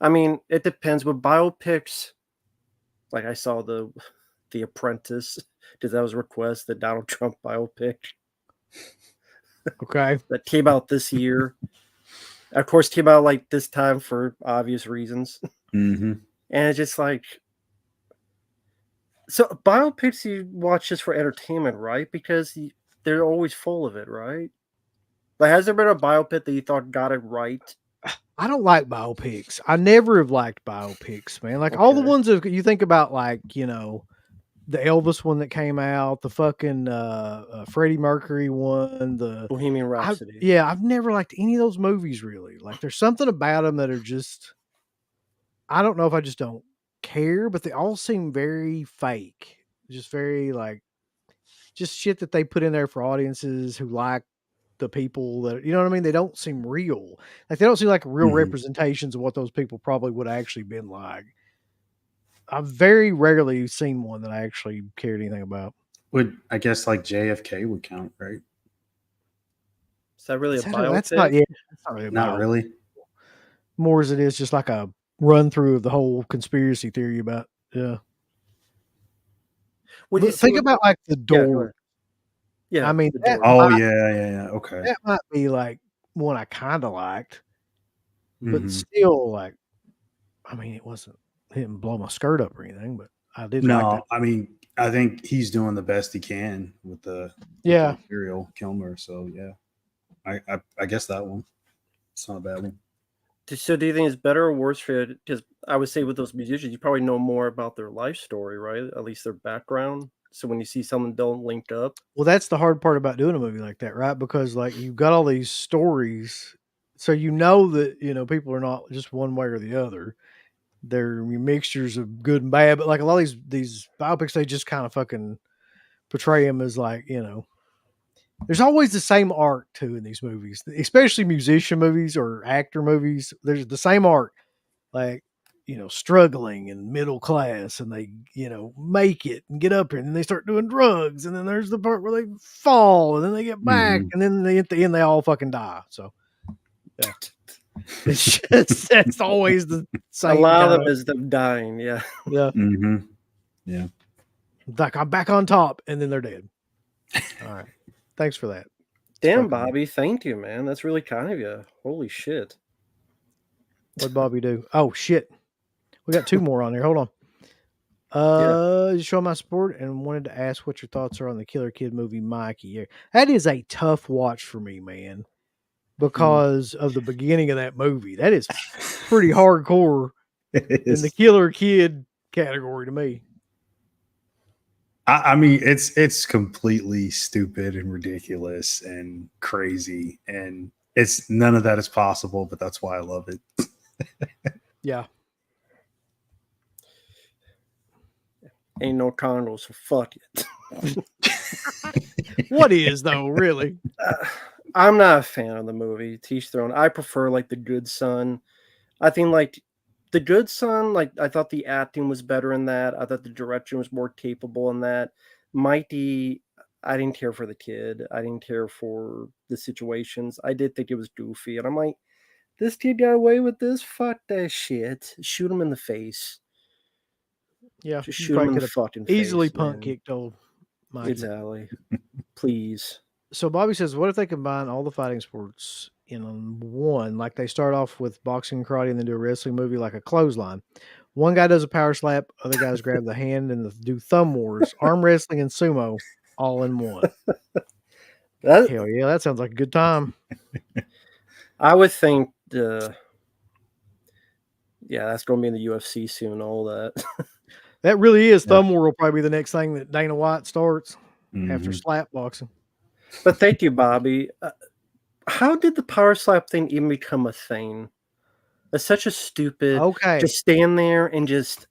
I mean, it depends. With biopics, like I saw the Apprentice, because that was a request, the Donald Trump biopic. Okay. That came out this year. Of course, came out like this time for obvious reasons. Mm-hmm. And it's just like, so biopics you watch just for entertainment, right? Because they're always full of it, right? Like, has there been a biopic that you thought got it right? I don't like biopics. I never have liked biopics, man. Like all the ones that you think about, like, you know, the Elvis one that came out, the fucking Freddie Mercury one, the Bohemian Rhapsody. I've never liked any of those movies really. Like there's something about them that are just, I don't know if I just don't care, but they all seem very fake. Just very like, just shit that they put in there for audiences who like the people that, you know what I mean? They don't seem real. Like they don't seem like real representations of what those people probably would have actually been like. I've very rarely seen one that I actually cared anything about. Would I guess like JFK would count, right? Is that really a biopic? That's not, yeah, that's not really a Not biopic. really. More as it is just like a run through of the whole conspiracy theory about, yeah. Think about like The Door. Yeah, I mean, yeah. Okay. That might be like one I kind of liked, but still, like, I mean, it didn't blow my skirt up or anything, but I did. No, I mean, I think he's doing the best he can with the material, Kilmer. So yeah, I guess that one. It's not a bad one. So do you think it's better or worse for it? Because I would say with those musicians, you probably know more about their life story, right? At least their background. So when you see someone don't link up. Well, that's the hard part about doing a movie like that, right? Because like you've got all these stories, so you know that, you know, people are not just one way or the other. They're mixtures of good and bad, but like a lot of these biopics, they just kind of fucking portray them as like, you know, there's always the same arc too in these movies, especially musician movies or actor movies. There's the same arc, like, you know, struggling and middle class, and they, you know, make it and get up here, and then they start doing drugs, and then there's the part where they fall, and then they get back, and then at the end they all fucking die. So, yeah, it's just that's always the same. A lot of them is them dying. Yeah, yeah, yeah. Like I'm back on top, and then they're dead. All right. Thanks for that. Damn, Bobby. Thank you, man. That's really kind of you. Holy shit. What'd Bobby do? Oh, shit. We got two more on there. Hold on. Just show my support and wanted to ask what your thoughts are on the Killer Kid movie, Mikey. Yeah. That is a tough watch for me, man, because of the beginning of that movie. That is pretty hardcore in the Killer Kid category to me. I mean, it's completely stupid and ridiculous and crazy, and it's none of that is possible, but that's why I love it. Yeah. Ain't no Congo, so fuck it. What is though, really? I'm not a fan of the movie. Teach their own. I prefer like The Good Son. I think like The Good Son, like I thought the acting was better in that. I thought the direction was more capable in that. Mighty, I didn't care for the kid. I didn't care for the situations. I did think it was goofy, and I'm like, this kid got away with this. Fuck that shit. Shoot him in the face. Yeah, Just you shoot him probably in the could have fucking easily face, punk man. kicked old Mikey. Exactly. Please. So Bobby says, what if they combine all the fighting sports in one? Like they start off with boxing and karate and then do a wrestling movie like a clothesline. One guy does a power slap, other guys grab the hand and do thumb wars, arm wrestling and sumo all in one. That, Hell yeah, that sounds like a good time. I would think that's going to be in the UFC soon, all that. That really is. Thumb war will probably be the next thing that Dana White starts after Mhm. slap boxing. But thank you, Bobby. How did the power slap thing even become a thing? It's such a stupid. Okay. Just stand there and just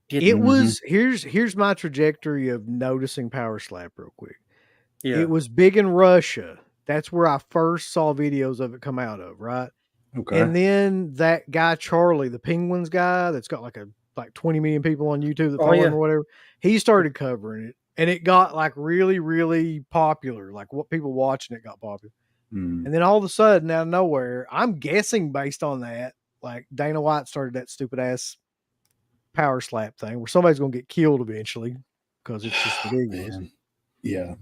get. It was here's my trajectory of noticing power slap real quick. Yeah. It was big in Russia. That's where I first saw videos of it come out of, right? Okay. And then that guy Charlie, the Penguins guy, that's got like 20 million people on YouTube that follow him or whatever. He started covering it, and it got like really, really popular. Like what people watching it got popular. Mm. And then all of a sudden, out of nowhere, I'm guessing based on that, like Dana White started that stupid ass power slap thing where somebody's gonna get killed eventually because it's just ridiculous. Man. Yeah.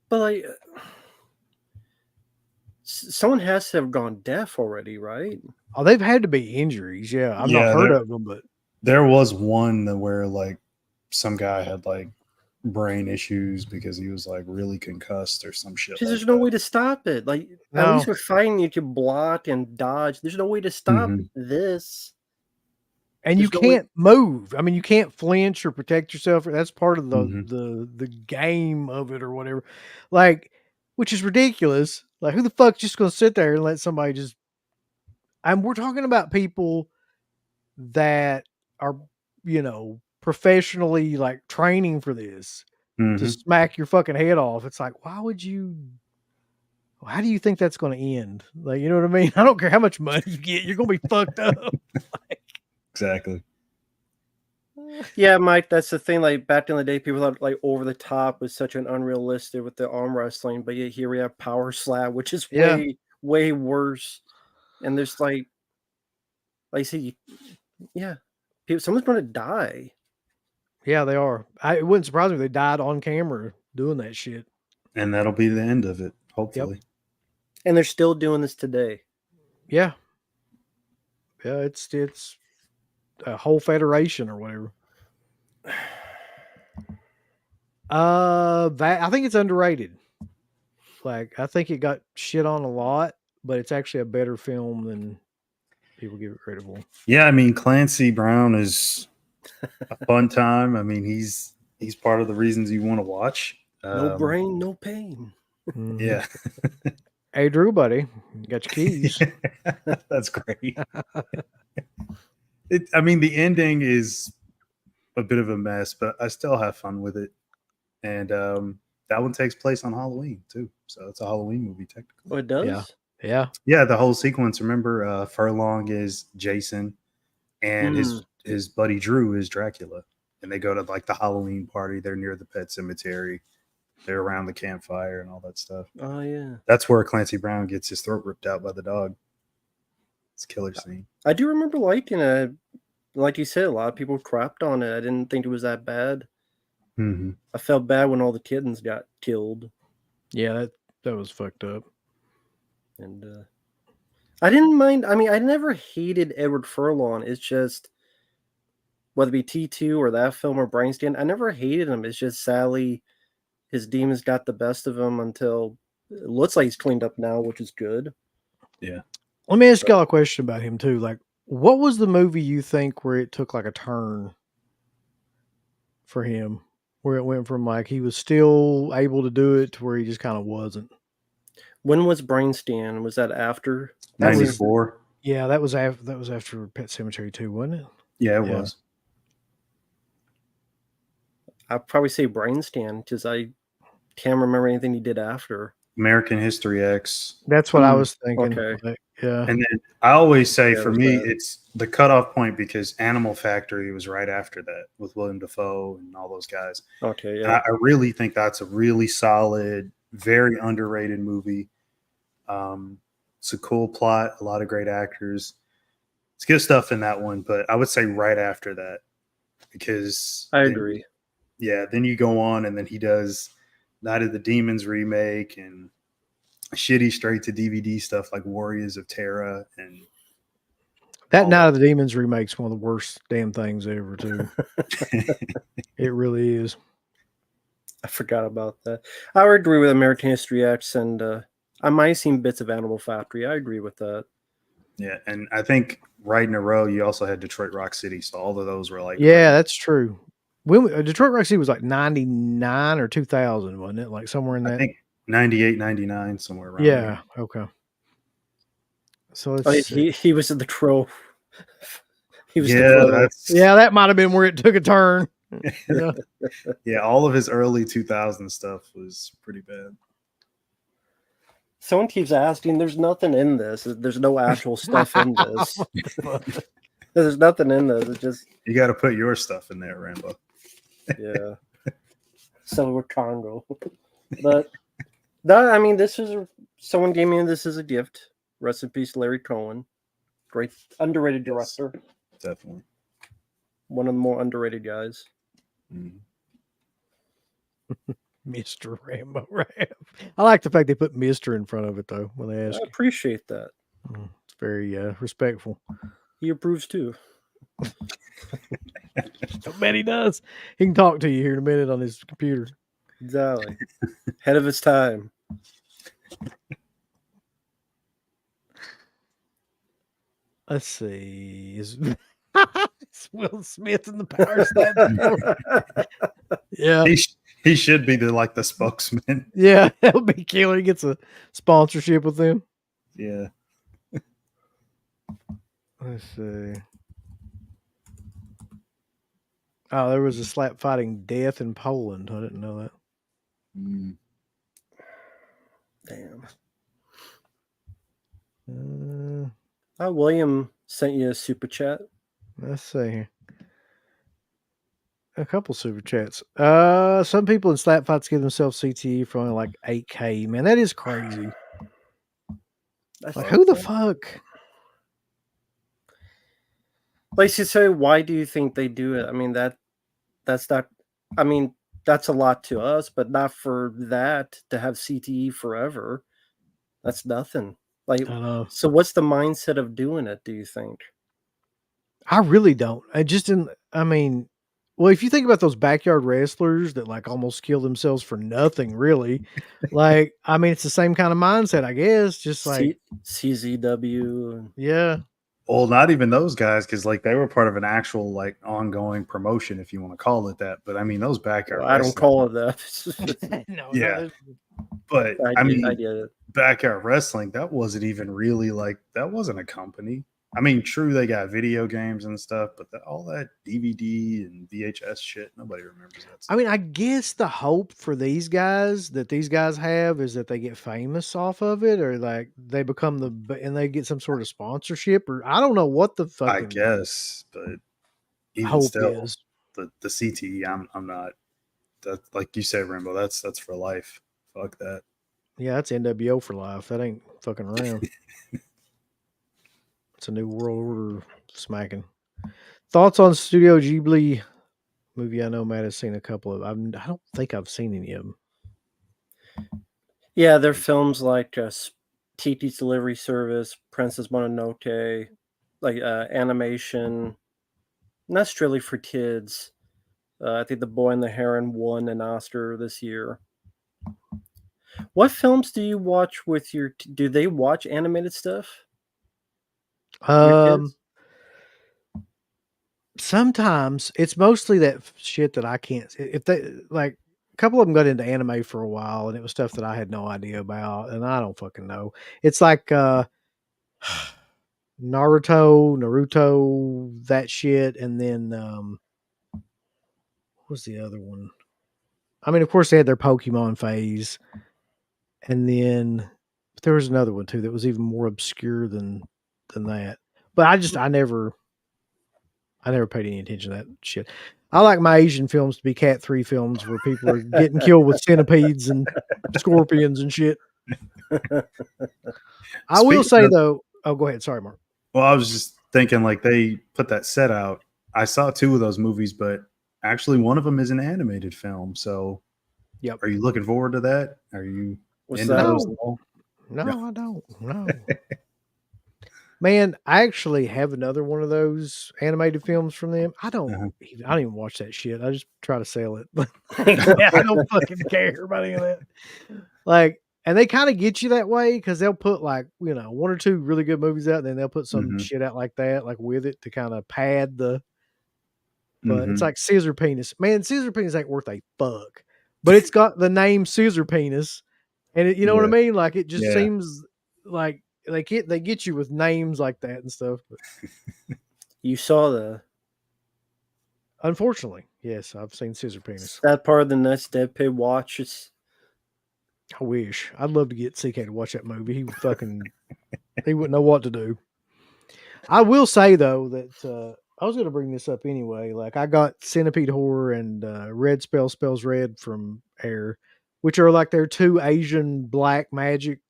But like, someone has to have gone deaf already, right? Oh, they've had to be injuries. Yeah, I've not heard of them, but there was one where like some guy had like brain issues because he was like really concussed or some shit. There's no way to stop it. Like at least with fighting, you can block and dodge. There's no way to stop this. And you can't move. I mean, you can't flinch or protect yourself. That's part of the game of it or whatever. Like, which is ridiculous. Like, who the fuck's just going to sit there and let somebody just? And we're talking about people that are, professionally like training for this to smack your fucking head off. It's like, why would you? How do you think that's going to end? Like, you know what I mean? I don't care how much money you get, you're going to be fucked up. Exactly. Yeah, Mike, that's the thing. Like back in the day, people thought like Over the Top was such an unrealistic with the arm wrestling, but yet here we have Power Slap, which is way worse. And there's like I see, someone's going to die. Yeah, they are. It wouldn't surprise me if they died on camera doing that shit. And that'll be the end of it, hopefully. Yep. And they're still doing this today. Yeah. Yeah, it's a whole federation or whatever. I think it's underrated. Like, I think it got shit on a lot, but it's actually a better film than people give it credit for. Yeah, I mean, Clancy Brown is a fun time. I mean, he's part of the reasons you want to watch. No brain, no pain. Yeah. Hey, Drew, buddy, you got your keys. That's great. I mean, the ending is a bit of a mess, but I still have fun with it. And that one takes place on Halloween too, so it's a Halloween movie technically. Oh, it does. Yeah. The whole sequence. Remember, Furlong is Jason, and his buddy Drew is Dracula, and they go to like the Halloween party. They're near the pet cemetery. They're around the campfire and all that stuff. Oh yeah, that's where Clancy Brown gets his throat ripped out by the dog. It's a killer scene. I do remember liking it. Like you said, a lot of people crapped on it. I didn't think it was that bad. I felt bad when all the kittens got killed. Yeah, that was fucked up. And I didn't mind. I mean, I never hated Edward Furlong. It's just whether it be T2 or that film or Brainscan, I never hated him. It's just sadly his demons got the best of him until it looks like he's cleaned up now, which is good. Yeah. Let me ask y'all a question about him too. Like, what was the movie you think where it took like a turn for him? Where it went from like he was still able to do it to where he just kind of wasn't. When was Brainscan? Was that after 94? Yeah, that was after Pet Cemetery 2, wasn't it? Yeah, it was. I'd probably say Brainscan because I can't remember anything he did after. American History X. That's what I was thinking. Okay. Like, yeah. And then I always say Yeah, for it was me, bad. it's the cutoff point because Animal Factory was right after that with William Dafoe and all those guys. Okay, And yeah. I really think that's a really solid, very underrated movie. It's a cool plot, a lot of great actors. It's good stuff in that one, but I would say right after that because I then, agree. yeah, then you go on and then he does Night of the Demons remake and shitty straight to DVD stuff like Warriors of Terra and That all Night that. of the Demons remake's one of the worst damn things ever, too. It really is. I forgot about that. I would agree with American History X, and I might have seen bits of Animal Factory. I agree with that. Yeah, and I think right in a row you also had Detroit Rock City, so all of those were like Yeah, that's true. When Detroit Rock City was like 99 or 2000, wasn't it? Like somewhere in I that. think 98, 99, somewhere around Yeah. there. Okay. So Oh, let's see. he was in the Crow. He was the Yeah, Crow. that's Yeah, that might have been where it took a turn. Yeah. yeah, all of his early 2000 stuff was pretty bad. Someone keeps asking. There's nothing in this. There's no actual stuff in this. There's nothing in this. It's just You got to put your stuff in there, Rambo. yeah. So we're Congo, but no, I mean this is someone gave me this as a gift. Rest in peace, Larry Cohen. Great underrated director. Definitely. One of the more underrated guys. Mhm. Mr. Rambo Rap. I like the fact they put Mr. in front of it, though, when they ask I you. appreciate that. It's very respectful. He approves too. I bet he does. He can talk to you here in a minute on his computer. Exactly. Ahead of his time. Let's see. Is Will Smith in the Power Stab? Yeah. He should be the spokesman. Yeah, that would be killer. He gets a sponsorship with them. Yeah. Let's see. Oh, there was a slap fighting death in Poland. I didn't know that. Mm. Damn. Uh, William sent you a super chat. let's see here. A couple super chats. Some people in slap fights give themselves CTE for only like 8K. Man, that is crazy. That's Like, who the fuck? Like you say, why do you think they do it? I mean that's not. I mean that's a lot to us, but not for that to have CTE forever. That's nothing. Like, I know. so what's the mindset of doing it? Do you think? I really don't. I just didn't. I mean, well, if you think about those backyard wrestlers that like almost kill themselves for nothing, really, like, I mean, it's the same kind of mindset, I guess. Just like, CZW. yeah, Well, not even those guys, because they were part of an actual ongoing promotion, if you want to call it that. But I mean, those backyard Well, I don't wrestling, call it that. no, Yeah. no, but I mean, get it. backyard wrestling, that wasn't even really that wasn't a company. I mean, true, they got video games and stuff, but all that DVD and VHS shit, nobody remembers that stuff. I mean, I guess the hope for these guys have is that they get famous off of it, or like they become and they get some sort of sponsorship, or I don't know what the I fucking guess, but even hope still, is. the CTE, I'm not. That, like you said, Rambo, that's for life. Fuck that. Yeah, that's NWO for life. That ain't fucking around. It's a new world order smacking. Thoughts on Studio Ghibli movie? I know Matt has seen a couple of. I don't think I've seen any of them. Yeah, they're films like Tiki's Delivery Service, Princess Mononoke, like animation. And that's really for kids. I think The Boy and the Heron won an Oscar this year. What films do you watch with your? Do they watch animated stuff? Your kids? Sometimes it's mostly that shit that I can't. If they like, a couple of them got into anime for a while, and it was stuff that I had no idea about, and I don't fucking know. It's like Naruto, that shit, and then what was the other one? I mean, of course, they had their Pokemon phase. and then there was another one too that was even more obscure than that. But I never paid any attention to that shit. I like my Asian films to be Cat 3 films where people are getting killed with centipedes and scorpions and shit. I will say though. Oh, go ahead. Sorry, Mark. Well, I was just thinking, like, they put that set out. I saw 2 of those movies, but actually one of them is an animated film. So, Yep. Are you looking forward to that? Are you What's into that? those at all? No, I don't. No. Man, I actually have another one of those animated films from them. I don't even watch that shit. I just try to sell it. I don't fucking care about any of that. Like, and they kind of get you that way because they'll put like, 1 or 2 really good movies out, and then they'll put some shit out like that, like with it to kind of pad the. But it's like Scissor Penis. Man, Scissor Penis ain't worth a fuck. But it's got the name Scissor Penis. And you know what I mean? Like it just seems like they get you with names like that and stuff. But You saw the unfortunately, yes, I've seen Scissor Penis. that part of the next Deadpan watch. I wish. I'd love to get CK to watch that movie. He wouldn't know what to do. I will say though that I was going to bring this up anyway. Like I got Centipede Horror and Red Spells Red from Air, which are like their 2 Asian black magic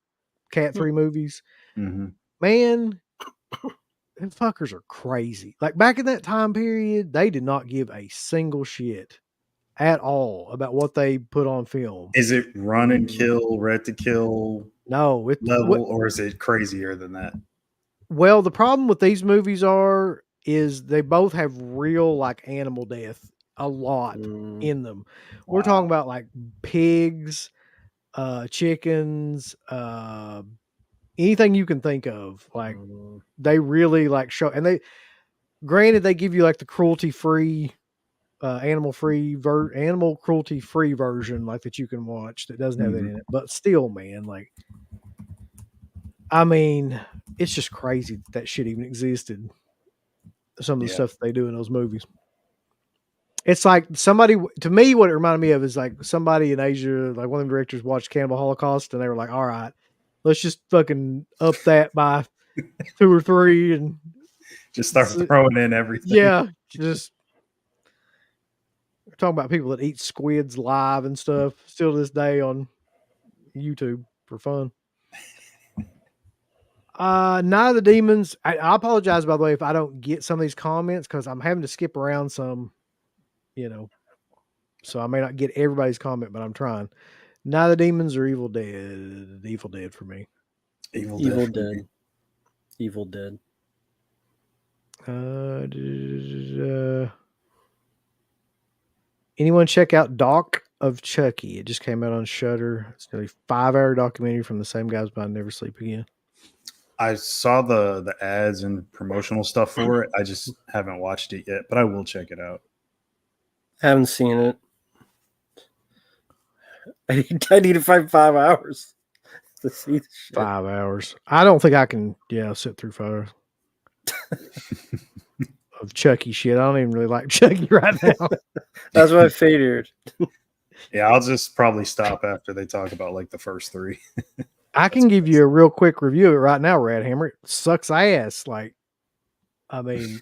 Cat 3 movies. Man, them fuckers are crazy. Like back in that time period, they did not give a single shit at all about what they put on film. Is it Run and Kill, Red to Kill? No, level, or is it crazier than that? Well, the problem with these movies is they both have real like animal death a lot in them. Wow. We're talking about like pigs, chickens, anything you can think of. Like they really like show, and they granted they give you like the cruelty free, animal cruelty free version like that you can watch that doesn't have that in it. But still, man, like I mean, it's just crazy that shit even existed. Some of the stuff they do in those movies. It's like somebody, to me, what it reminded me of is like somebody in Asia, like one of the directors watched Cannibal Holocaust and they were like, all right, let's just fucking up that by 2 or 3 and just start throwing in everything. Yeah. Just we're talking about people that eat squids live and stuff still to this day on YouTube for fun. Night of the Demons. I apologize, by the way, if I don't get some of these comments because I'm having to skip around some, so I may not get everybody's comment, but I'm trying. Night of the Demons or Evil Dead? Evil Dead for me. Evil Dead. Evil Dead. Anyone check out Doc of Chucky? It just came out on Shudder. It's a 5-hour documentary from the same guys behind Never Sleep Again. I saw the ads and promotional stuff for it. I just haven't watched it yet, but I will check it out. Haven't seen it. I need to find 5 hours to see the shit. 5 hours. I don't think I can, sit through 5 hours of Chucky shit. I don't even really like Chucky right now. That's what I figured. Yeah, I'll just probably stop after they talk about like the first 3. I can give you a real quick review of it right now, Red Hammer. It sucks ass. Like, I mean,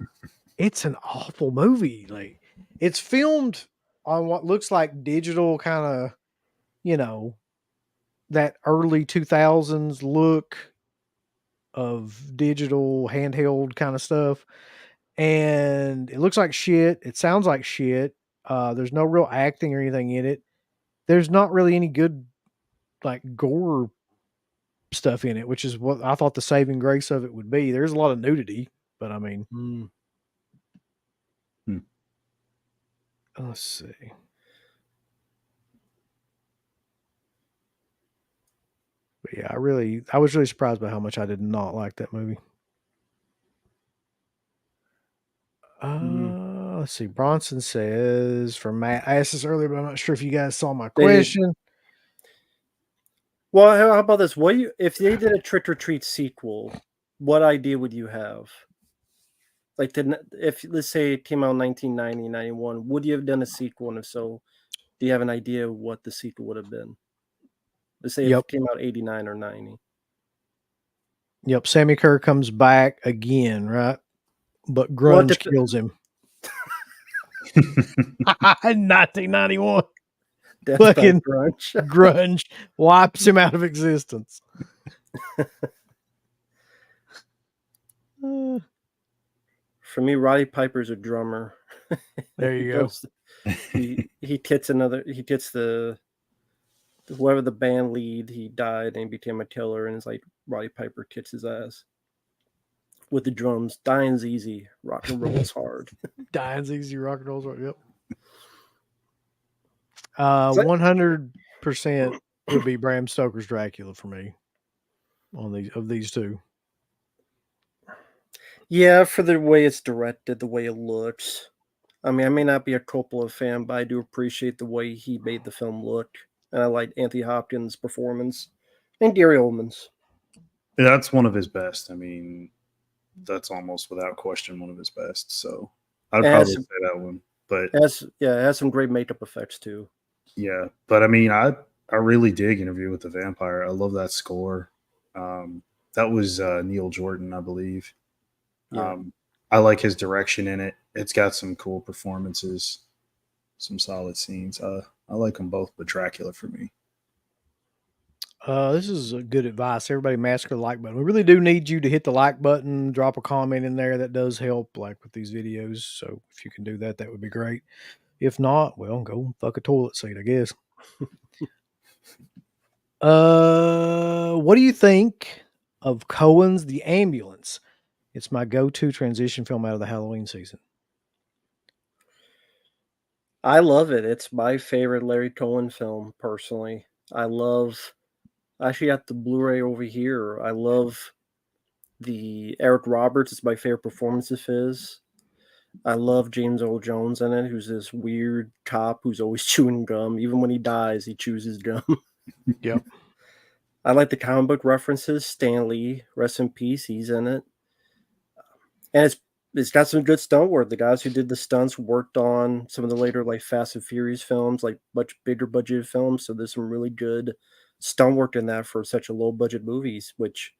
it's an awful movie. Like, it's filmed on what looks like digital kind of, that early 2000s look of digital handheld kind of stuff. And it looks like shit. It sounds like shit. There's no real acting or anything in it. There's not really any good, like, gore stuff in it, which is what I thought the saving grace of it would be. There's a lot of nudity, but I mean, let's see. But yeah, I was really surprised by how much I did not like that movie. Let's see. Bronson says from Matt. I asked this earlier, but I'm not sure if you guys saw my question. Well, how about this? If they did a Trick or Treat sequel, what idea would you have? Like, if let's say it came out in 1990, 91, would you have done a sequel? And if so, do you have an idea of what the sequel would have been? They say Yep. it came out 89 or 90. Yep. Sammy Kerr comes back again, right? But Well, grunge kills him. 1991. Death by Fucking grunge. grunge wipes him out of existence. For me, Roddy Piper's a drummer. There you go. He tits the whoever the band lead. He died and became a killer, and it's like Roddy Piper kicks his ass with the drums. Dying's easy, rock and roll is hard. Dying's easy, rock and roll's hard. Yep. 100% would be Bram Stoker's Dracula for me of these two. Yeah, for the way it's directed, the way it looks. I mean, I may not be a Coppola fan, but I do appreciate the way he made the film look. And I like Anthony Hopkins' performance and Gary Oldman's. That's one of his best. I mean, that's almost without question one of his best. So I'd probably say that one. But it has some great makeup effects too. Yeah, but I mean, I really dig Interview with the Vampire. I love that score. That was Neil Jordan, I believe. Yeah. I like his direction in it. It's got some cool performances, some solid scenes. I like them both, but Dracula for me. This is a good advice. Everybody massacre the like button. We really do need you to hit the like button, drop a comment in there. That does help, like with these videos. So if you can do that, that would be great. If not, well, go fuck a toilet seat, I guess. What do you think of Cohen's The Ambulance? It's my go-to transition film out of the Halloween season. I love it. It's my favorite Larry Cohen film, personally. I actually got the Blu-ray over here. I love the Eric Roberts. It's my favorite performance of his. I love James Earl Jones in it, who's this weird cop who's always chewing gum. Even when he dies, he chews his gum. Yep. I like the comic book references. Stan Lee, rest in peace, he's in it. And it's got some good stunt work. The guys who did the stunts worked on some of the later like Fast and Furious films, like much bigger budget films. So there's some really good stunt work in that for such a low budget movies, which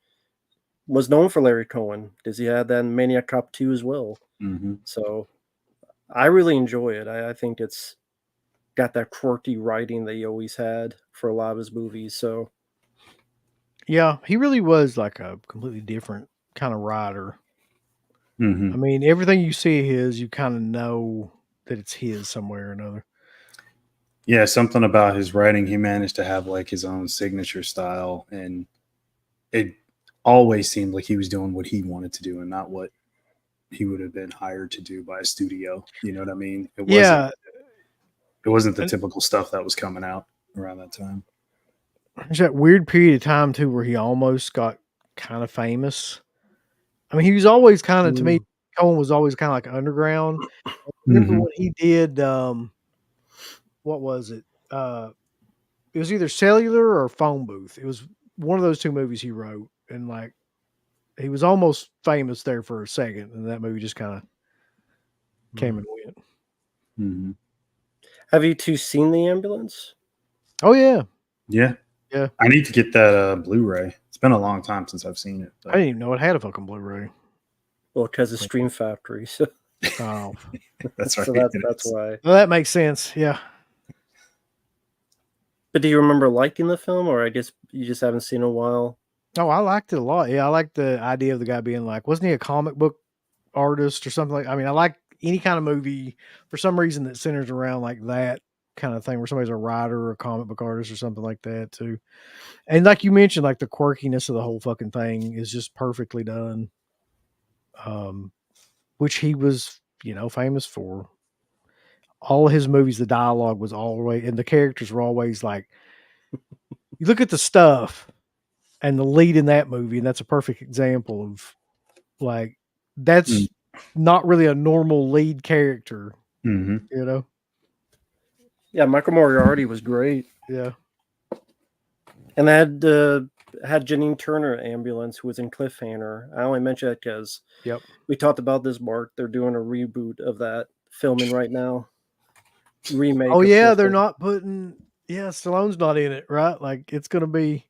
was known for Larry Cohen because he had that in Maniac Cop 2 as well. Mm-hmm. So I really enjoy it. I think it's got that quirky writing that he always had for a lot of his movies. So yeah, he really was like a completely different kind of writer. Mm-hmm. I mean, everything you see his, you kind of know that it's his somewhere or another. Yeah, something about his writing, he managed to have like his own signature style, and it always seemed like he was doing what he wanted to do and not what he would have been hired to do by a studio. You know what I mean? It wasn't the typical stuff that was coming out around that time. There's that weird period of time too where he almost got kind of famous. I mean, he was always kind of, to me, Cohen was always kind of like underground. I remember when he did, what was it? It was either Cellular or Phone Booth. It was one of those two movies he wrote. And like, he was almost famous there for a second. And that movie just kind of came and went. Mm-hmm. have you two seen The Ambulance? Oh, yeah. Yeah. Yeah. I need to get that Blu-ray. It's been a long time since I've seen it. I didn't even know it had a fucking Blu-ray. Well, because of Stream Factory. So Oh, that's right. so that's why. well, that makes sense. Yeah. But do you remember liking the film, or I guess you just haven't seen it in a while? Oh, I liked it a lot. Yeah, I liked the idea of the guy being like, wasn't he a comic book artist or something like? I mean, I like any kind of movie for some reason that centers around like that kind of thing, where somebody's a writer or a comic book artist or something like that too. And like you mentioned, like the quirkiness of the whole fucking thing is just perfectly done. Which he was, famous for. All of his movies, the dialogue was always, and the characters were always like, you look at the stuff and the lead in that movie, and that's a perfect example of like, that's not really a normal lead character, Mm-hmm. Yeah, Michael Moriarty was great. Yeah. And they had Janine Turner Ambulance, who was in Cliffhanger. I only mention that because we talked about this, Mark. They're doing a reboot of that, filming right now. Remake. Oh yeah, they're not putting. Yeah, Stallone's not in it, right? Like it's gonna be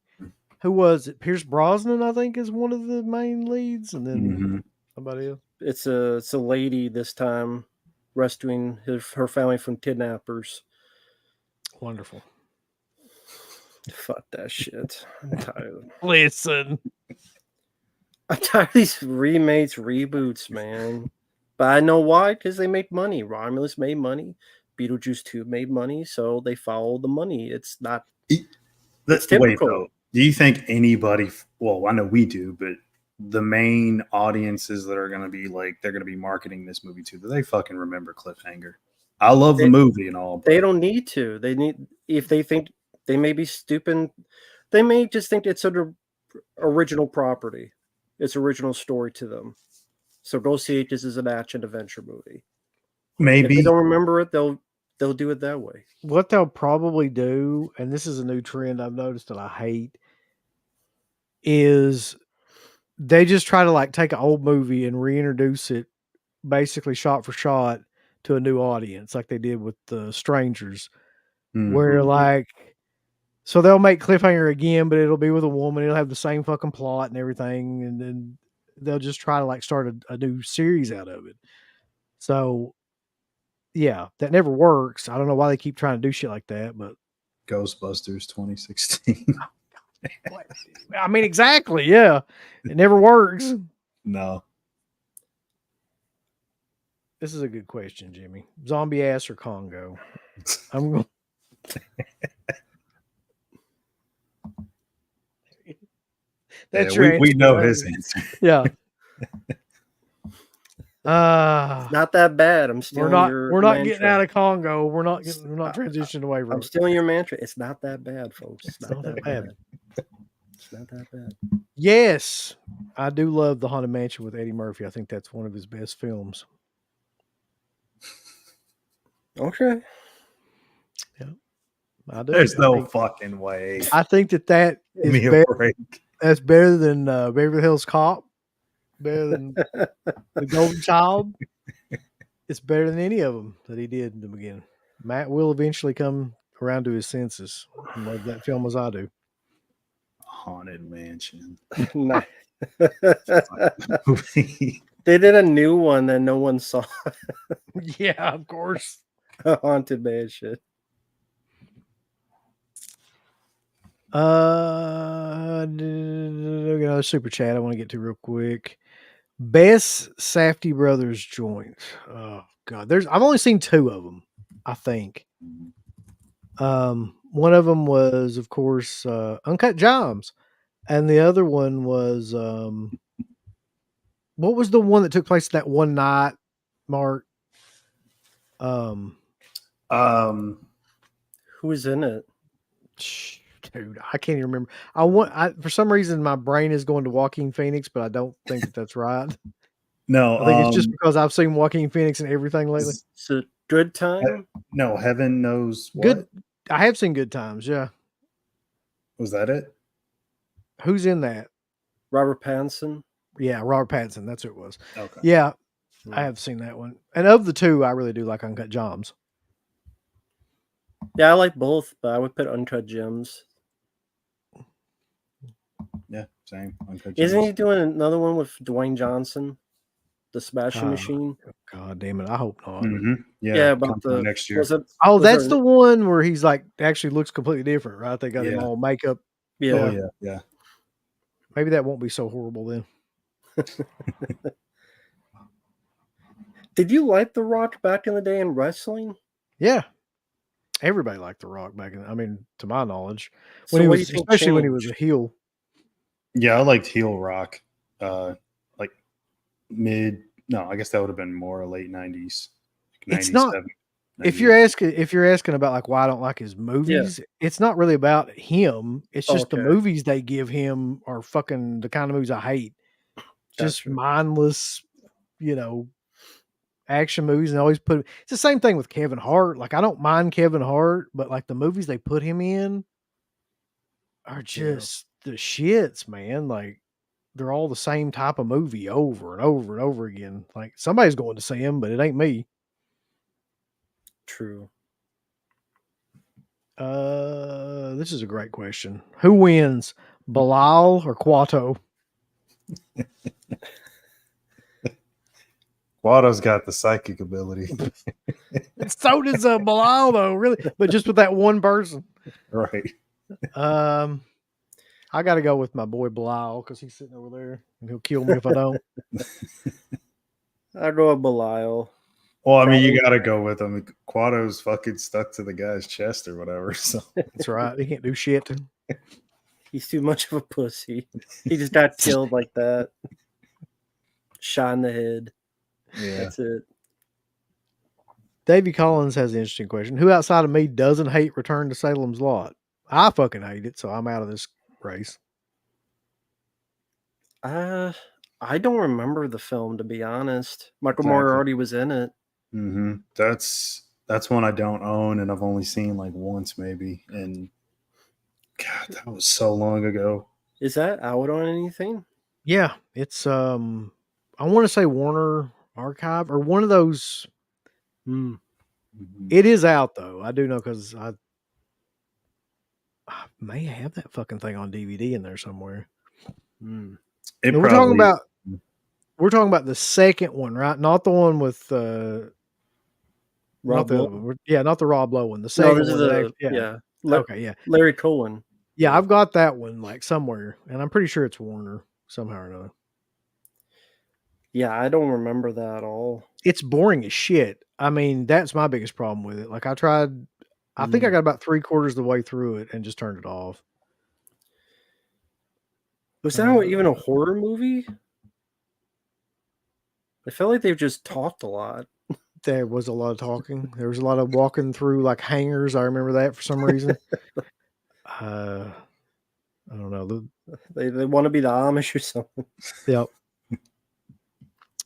who was it? Pierce Brosnan, I think, is one of the main leads, and then Mhm. somebody else. It's a lady this time rescuing her family from kidnappers. Wonderful. Fuck that shit. I'm tired. Listen, I'm tired of these remakes, reboots, man. But I know why, because they make money. Romulus made money. Beetlejuice 2 made money, so they follow the money. It's not. It's Wait, typical. though. Do you think anybody? Well, I know we do, but the main audiences that are going to be like they're going to be marketing this movie to, do they fucking remember Cliffhanger? I love the movie and all. But They don't need to. They need if they think they may be stupid. They may just think it's an original property. It's original story to them. So go see it. This is an action adventure movie. If maybe they don't remember it, they'll do it that way. what they'll probably do, and this is a new trend I've noticed that I hate, is they just try to like take an old movie and reintroduce it basically shot for shot to a new audience, like they did with the Strangers, where like so they'll make Cliffhanger again, but it'll be with a woman. It'll have the same fucking plot and everything, and then they'll just try to like start a new series out of it. So yeah, that never works. I don't know why they keep trying to do shit like that, but Ghostbusters 2016. I mean, exactly. Yeah, it never works. No. This is a good question, Jimmy. Zombie ass or Congo? I'm going. That's yeah, your we answer, know right? his answer. Yeah. Not that bad. I'm stealing your we're not mantra. getting out of Congo. We're not transitioning away from I'm it. stealing your mantra. It's not that bad, folks. It's not that bad. It's not that bad. Yes, I do love The Haunted Mansion with Eddie Murphy. I think that's one of his best films. Okay. Yeah, I do. There's no fucking way. I think that Give is me a better. break. That's better than Beverly Hills Cop. Better than The Golden Child. It's better than any of them that he did in the beginning. Matt will eventually come around to his senses and love that film as I do. Haunted Mansion. Nice. Movie. They did a new one that no one saw. Yeah, of course. Haunted Mansion. Another super chat I want to get to real quick. Best Safdie Brothers joint. Oh God, I've only seen 2 of them, I think. One of them was, of course, Uncut Gems, and the other one was what was the one that took place that one night, Mark? Who was in it? Dude, I can't even remember. For some reason my brain is going to Joaquin Phoenix, but I don't think that's right. No, I think it's just because I've seen Joaquin Phoenix and everything lately. It's a Good Time. No, Heaven Knows What. Good. I have seen Good Times. Yeah. Was that it? Who's in that? Robert Pattinson. Yeah, Robert Pattinson. That's who it was. Okay. Yeah, I have seen that one. And of the 2, I really do like Uncut Gems. Yeah, I like both, but I would put Uncut Gems. Yeah, same. Uncut Isn't Gems. he doing another one with Dwayne Johnson, the Smashing Machine? God damn it! I hope not. Mm-hmm. Yeah, about the next year. That's the one where he's like actually looks completely different, right? They got him all makeup. Yeah. Oh, yeah. Maybe that won't be so horrible then. Did you like The Rock back in the day in wrestling? Yeah. Everybody liked The Rock back in. I mean, to my knowledge, So what do you especially think when he was a heel. Yeah, I liked heel rock. Like I guess that would have been more late 90s. Like It's not. 97, If you're asking about like why I don't like his movies, it's not really about him. It's just the movies they give him are fucking the kind of movies I hate. Just mindless, action movies, and always it's the same thing with Kevin Hart. Like I don't mind Kevin Hart, but like the movies they put him in are just the shits, man. Like they're all the same type of movie over and over and over again. Like somebody's going to see him, but it ain't me. True. This is a great question. Who wins, Bilal or Quato? Watto's got the psychic ability. So does Bilal, though, really, but just with that one person. Right. I got to go with my boy Bilal because he's sitting over there and he'll kill me if I don't. I'll go with Belial. Well, I mean, you got to go with him. Quato's fucking stuck to the guy's chest or whatever. So That's right. He can't do shit. He's too much of a pussy. He just got killed like that. Shot in the head. yeah. That's it. Davey Collins has an interesting question. Who outside of me doesn't hate Return to Salem's Lot? I fucking hate it, so I'm out of this race. I don't remember the film, to be honest. Michael Exactly. Moriarty was in it. Mm-hmm. That's one I don't own, and I've only seen like once maybe. And God, that was so long ago. Is that out on anything? Yeah, it's I want to say Warner Archive or one of those. Hmm. Mhm. It is out though. I do know because I may have that fucking thing on DVD in there somewhere. Hmm. It And probably, we're talking about the second one, right? Not the one with not Rob the Lowe? not the Rob Lowe one. The No, second this is one. that a actually- yeah. Okay, yeah. Larry Cohen. Yeah, I've got that one like somewhere, and I'm pretty sure it's Warner somehow or another. Yeah, I don't remember that at all. It's boring as shit. I mean, that's my biggest problem with it. Like I tried, I think I got about 3/4 of the way through it and just turned it off. Was that even a horror movie? I felt like they've just talked a lot. There was a lot of talking. There was a lot of walking through like hangars. I remember that for some reason. I don't know. They want to be the Amish or something. Yep.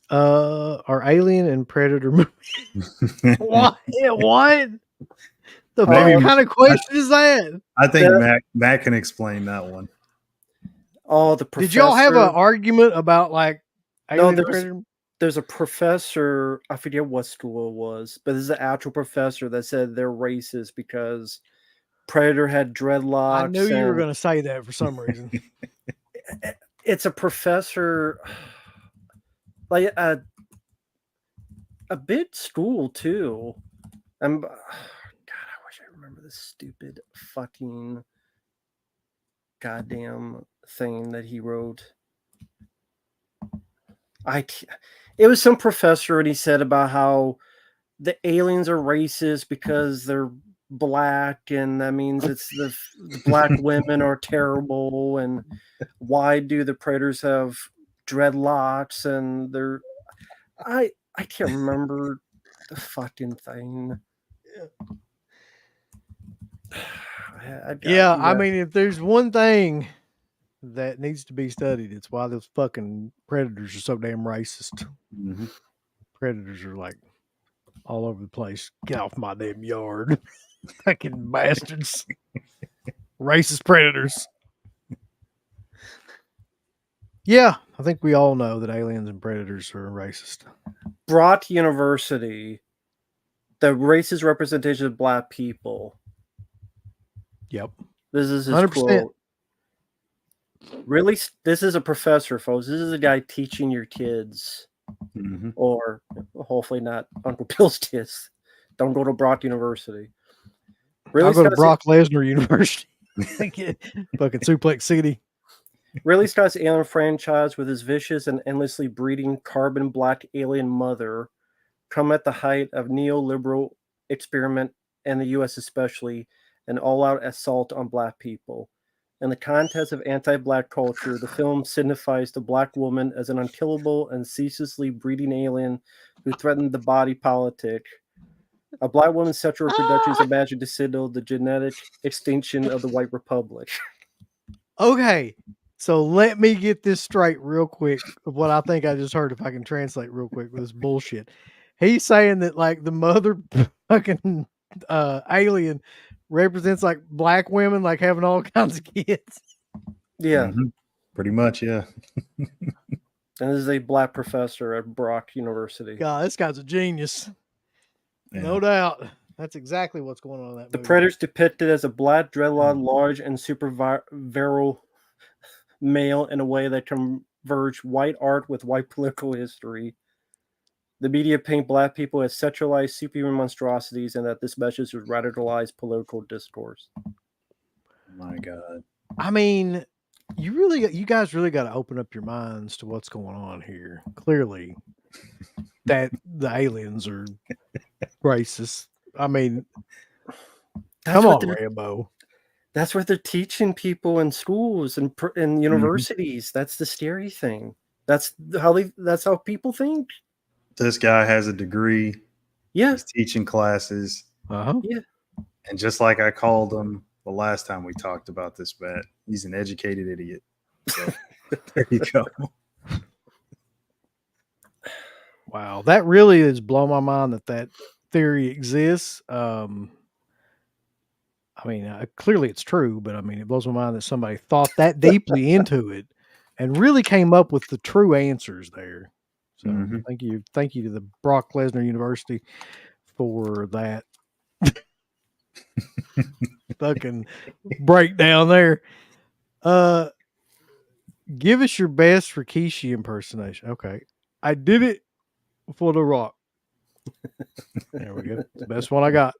Are Alien and Predator movies? What? What? The Maybe- fuck kind of question is that? I think That- Matt can explain that one. Oh, the professor. Did y'all have an argument about like No, Alien and there was- Predator? There's a professor, I forget what school it was, but this is an actual professor that said they're racist because Predator had dreadlocks. I knew you were and- going to say that for some reason. It's a professor, like a bit school too. God, I wish I remember this stupid fucking goddamn thing that he wrote. It was some professor, and he said about how the aliens are racist because they're black, and that means it's the black women are terrible, and why do the predators have dreadlocks? And they're I can't remember the fucking thing. Yeah, I mean, if there's one thing that needs to be studied, it's why those fucking predators are so damn racist. Mhm. Predators are like all over the place. Get off my damn yard. Fucking bastards. Racist predators. Yeah, I think we all know that aliens and predators are racist. Brock University, the racist representation of black people. Yep. This is his 100%. quote. Really, this is a professor, folks. This is a guy teaching your kids, Mhm. or hopefully not Uncle Bill's kids. Don't go to Brock University. I'll go to Scott's- Brock Lesnar University. Fucking Suplex City. Ridley Scott's Alien franchise, with his vicious and endlessly breeding carbon black alien mother, come at the height of neoliberal experiment, and the U.S. especially, an all-out assault on black people. In the context of anti-black culture, the film signifies the black woman as an unkillable and ceaselessly breeding alien who threatened the body politic. A black woman's sexual reproduction is imagined to signal the genetic extinction of the white republic. Okay, so let me get this straight real quick of what I think I just heard, if I can translate real quick with this bullshit. He's saying that like the mother fucking alien represents like black women like having all kinds of kids. Yeah, Mhm. Pretty much, yeah. and this is a black professor at Brock University. God, this guy's a genius. Yeah. No doubt. That's exactly what's going on in that The movie. Predator's depicted as a black, dreadlocked, large, and super virile male in a way that converge white art with white political history. The media paint black people as sexualized superhuman monstrosities, and that this message would radicalize political discourse. My God. I mean, you guys really got to open up your minds to what's going on here. Clearly, that the aliens are racist. I mean, come on, Rambo. That's what they're teaching people in schools and universities. That's the scary thing. That's how people think. This guy has a degree. Yeah. He's teaching classes. Yeah. And just like I called him the last time we talked about this, Matt, he's an educated idiot. So there you go. Wow, that really is blown my mind that theory exists. I mean, clearly it's true, but I mean, it blows my mind that somebody thought that deeply into it and really came up with the true answers there. So thank you to the Brock Lesnar University for that fucking breakdown there. Give us your best Rikishi impersonation. Okay, I did it for The Rock. There we go. It's the best one I got.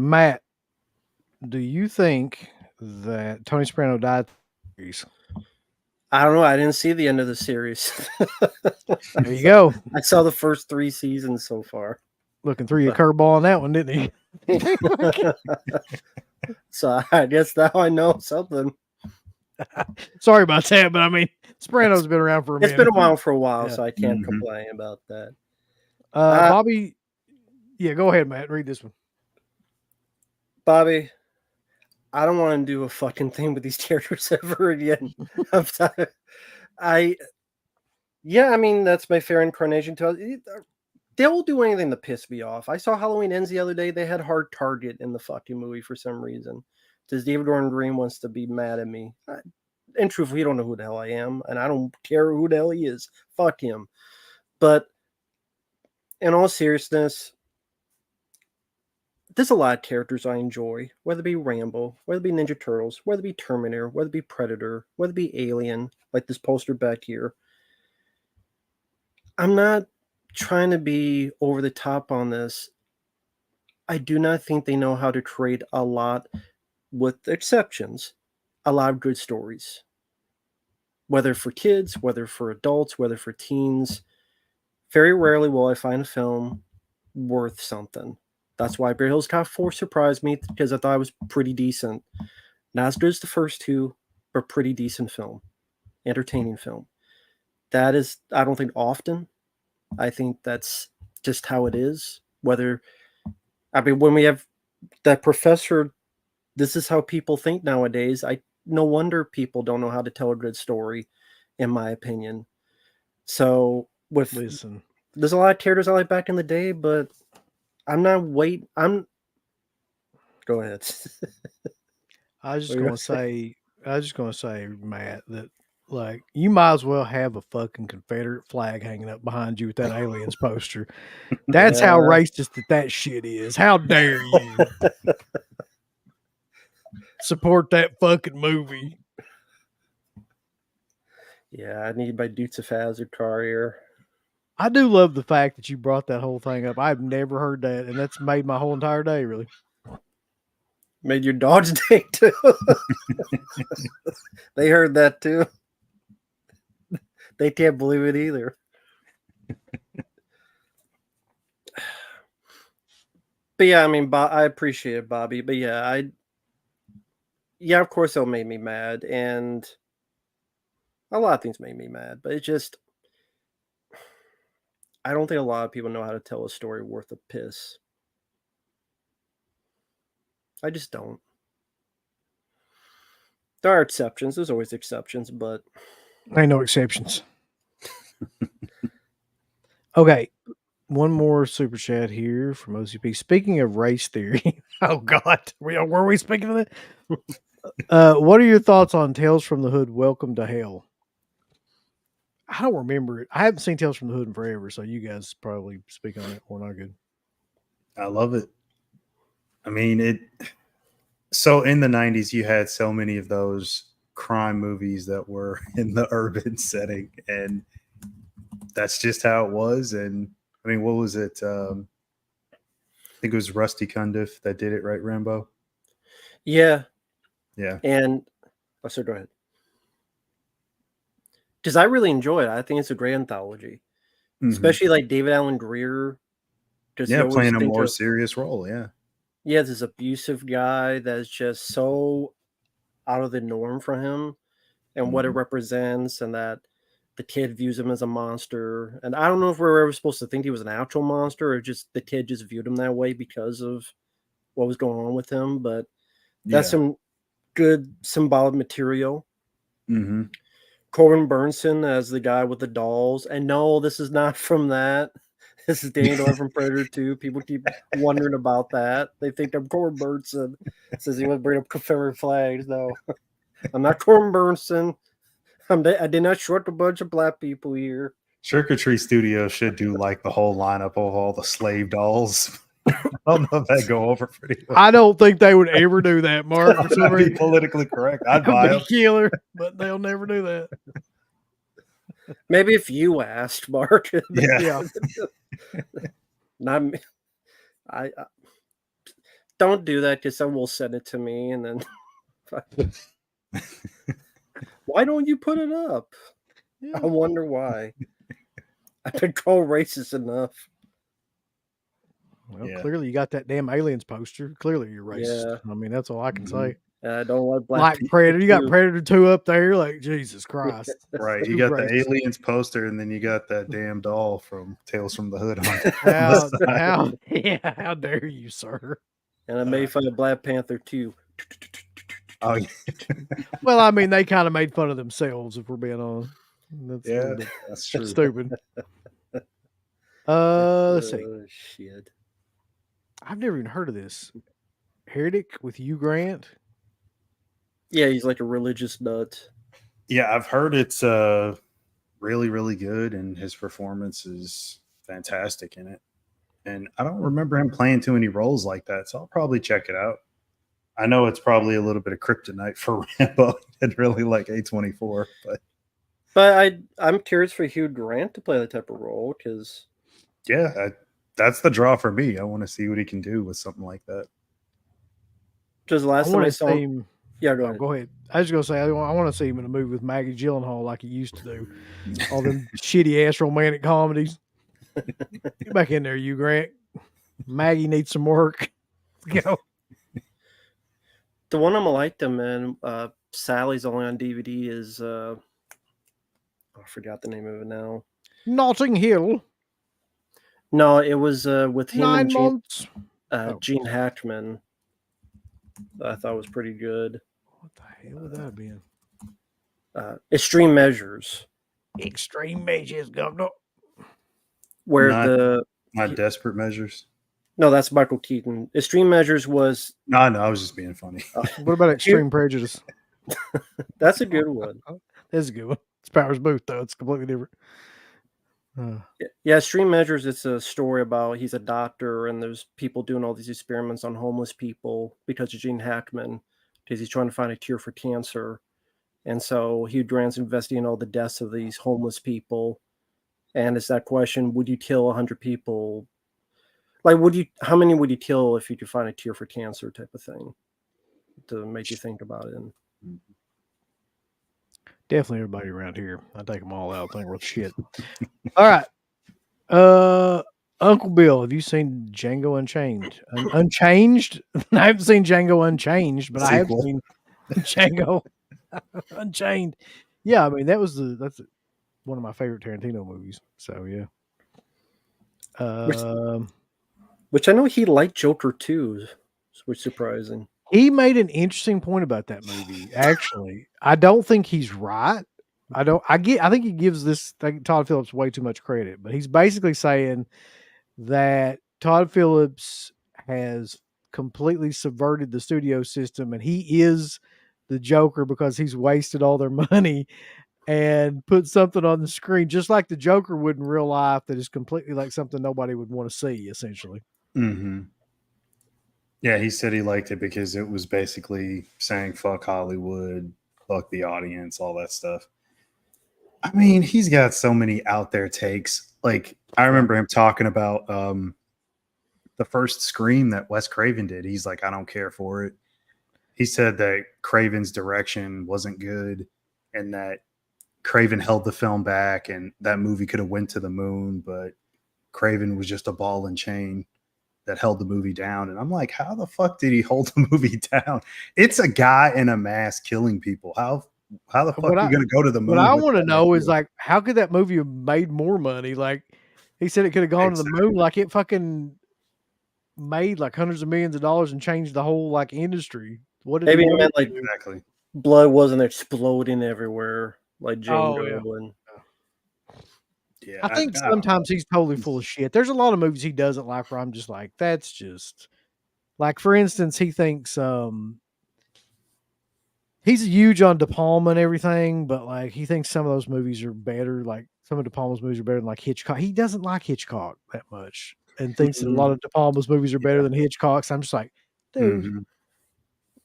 Matt, do you think that Tony Soprano died? I don't know. I didn't see the end of the series. There you go. I saw the first 3 seasons so far. Looking through your curveball on that one, didn't he? So I guess now I know something. Sorry about that, but I mean, Soprano's been around for a minute. It's been for a while, Yeah. so I can't complain about that. Bobby, yeah, go ahead, Matt. Read this one. Bobby, I don't want to do a fucking thing with these characters ever again. I mean, that's my fair incarnation to they'll do anything to piss me off. I saw Halloween Ends the other day. They had Hard Target in the fucking movie for some reason. Because David Gordon Green wants to be mad at me. In truth, we don't know who the hell I am, and I don't care who the hell he is. Fuck him. But in all seriousness, there's a lot of characters I enjoy, whether it be Rambo, whether it be Ninja Turtles, whether it be Terminator, whether it be Predator, whether it be Alien, like this poster back here. I'm not trying to be over the top on this. I do not think they know how to create a lot, with exceptions, a lot of good stories. Whether for kids, whether for adults, whether for teens. Very rarely will I find a film worth something. That's why Bear Hills Cop 4 surprised me, because I thought it was pretty decent. Not as good as the first two, but pretty decent film. Entertaining film. That is, I don't think often. I think that's just how it is. When we have that professor, this is how people think nowadays. No wonder people don't know how to tell a good story, in my opinion. So there's a lot of characters I like back in the day, but go ahead. I was just gonna say, Matt, that like you might as well have a fucking Confederate flag hanging up behind you with that aliens poster. That's how racist that shit is. How dare you support that fucking movie? Yeah, I need my Dukes of Hazzard car here. I do love the fact that you brought that whole thing up. I've never heard that, and that's made my whole entire day, really. Made your dog's day, too. They heard that, too. They can't believe it either. But yeah, I mean, I appreciate it, Bobby. But yeah, of course it'll make me mad. And a lot of things make me mad. But it's just, I don't think a lot of people know how to tell a story worth a piss. I just don't. There are exceptions. There's always exceptions, but ain't no exceptions. Okay. One more super chat here from OCP. Speaking of race theory, oh God, were we speaking of that? What are your thoughts on Tales from the Hood? Welcome to Hell. I don't remember it. I haven't seen Tales from the Hood in forever, so you guys probably speak on it more than I could. I love it. I mean, it. So in the 90s, you had so many of those crime movies that were in the urban setting, and that's just how it was. And I mean, what was it? I think it was Rusty Cundiff that did it, right, Rambo? Yeah. Yeah. And so go ahead. Because I really enjoy it. I think it's a great anthology, especially like David Alan Grier. Yeah, playing a more serious role. Yeah. Yeah, this abusive guy that's just so out of the norm for him and what it represents, and that the kid views him as a monster. And I don't know if we were ever supposed to think he was an actual monster or just the kid just viewed him that way because of what was going on with him. But that's some good symbolic material. Corbin Burnson as the guy with the dolls. And no, this is not from that. This is Danny Doyle from Predator 2. People keep wondering about that. They think I'm Corbin Burnson. Says he would bring up Confederate flags. No, I'm not Corbin Burnson. I did not short a bunch of black people here. Trick or Treat Studios should do like the whole lineup of all the slave dolls. I don't know if that'd go over pretty well. I don't think they would ever do that, Mark. That'd be politically correct. I'd buy them. Killer, but they'll never do that. Maybe if you asked, Mark. Yeah. Not me. I don't do that because someone will send it to me, and then why don't you put it up? Yeah. I wonder why. I've been called racist enough. Well, clearly you got that damn aliens poster. Clearly you're racist. I mean, that's all I can say. I don't like black people Predator. You got Predator 2 up there. Like, Jesus Christ. Right. You got the aliens poster, and then you got that damn doll from Tales from the Hood. How dare you, sir? And I made fun of Black Panther too. Oh, yeah. Well, I mean, they kind of made fun of themselves, if we're being honest. That's true. That's stupid. Let's see. Shit. I've never even heard of this. Heretic with Hugh Grant. Yeah, he's like a religious nut. Yeah, I've heard it's really, really good, and his performance is fantastic in it. And I don't remember him playing too many roles like that, so I'll probably check it out. I know it's probably a little bit of kryptonite for Rambo and really like A24, but I'm curious for Hugh Grant to play that type of role because that's the draw for me. I want to see what he can do with something like that. Because last time I saw him, go ahead. Go ahead. I was gonna say I want to see him in a movie with Maggie Gyllenhaal like he used to do. All them shitty ass romantic comedies. Get back in there, Hugh Grant. Maggie needs some work. Let's go. The one I'm like them, man. Sally's only on DVD is I forgot the name of it now. Notting Hill. No, it was with him 9 and months. Gene Hackman. I thought was pretty good. What the hell would that have been? Extreme Measures. Extreme Measures, Governor. Where not Desperate Measures. No, that's Michael Keaton. Extreme Measures was no, I was just being funny. What about Extreme Prejudice? That's a good one. That's a good one. It's Powers Booth, though. It's completely different. Yeah, Extreme Measures, it's a story about he's a doctor and there's people doing all these experiments on homeless people because of Gene Hackman, because he's trying to find a cure for cancer. And so Hugh Grant's investigating all the deaths of these homeless people. And it's that question, would you kill 100 people? Like, how many would you kill if you could find a cure for cancer type of thing to make you think about it? Definitely everybody around here. I take them all out. I think we're shit. All right. Uncle Bill, have you seen Django Unchained? Unchanged? I haven't seen Django Unchanged, but I have seen Django Unchained. Yeah, I mean that's one of my favorite Tarantino movies. So yeah. Which I know he liked Joker too, which is surprising. He made an interesting point about that movie. Actually, I don't think he's right. I think he gives Todd Phillips way too much credit, but he's basically saying that Todd Phillips has completely subverted the studio system and he is the Joker because he's wasted all their money. and put something on the screen, just like the Joker would in real life, that is completely like something nobody would want to see, essentially. Mm-hmm. Yeah, he said he liked it because it was basically saying fuck Hollywood, fuck the audience, all that stuff. I mean, he's got so many out there takes. Like, I remember him talking about the first Scream that Wes Craven did. He's like, I don't care for it. He said that Craven's direction wasn't good and that Craven held the film back and that movie could have went to the moon, but Craven was just a ball and chain that held the movie down. And I'm like, how the fuck did he hold the movie down? It's a guy in a mask killing people. How the fuck are you going to go to the moon? What I want to know is like, how could that movie have made more money? Like, he said it could have gone to the moon. Like, it fucking made like hundreds of millions of dollars and changed the whole like industry. What did Maybe he it meant like exactly blood wasn't exploding everywhere like Django. Yeah, I think sometimes he's totally full of shit. There's a lot of movies he doesn't like where I'm just like, that's just like, for instance, he thinks he's huge on De Palma and everything, but like he thinks some of those movies are better. Like some of De Palma's movies are better than like Hitchcock. He doesn't like Hitchcock that much and thinks that a lot of De Palma's movies are better than Hitchcock's. I'm just like, dude. Mm-hmm.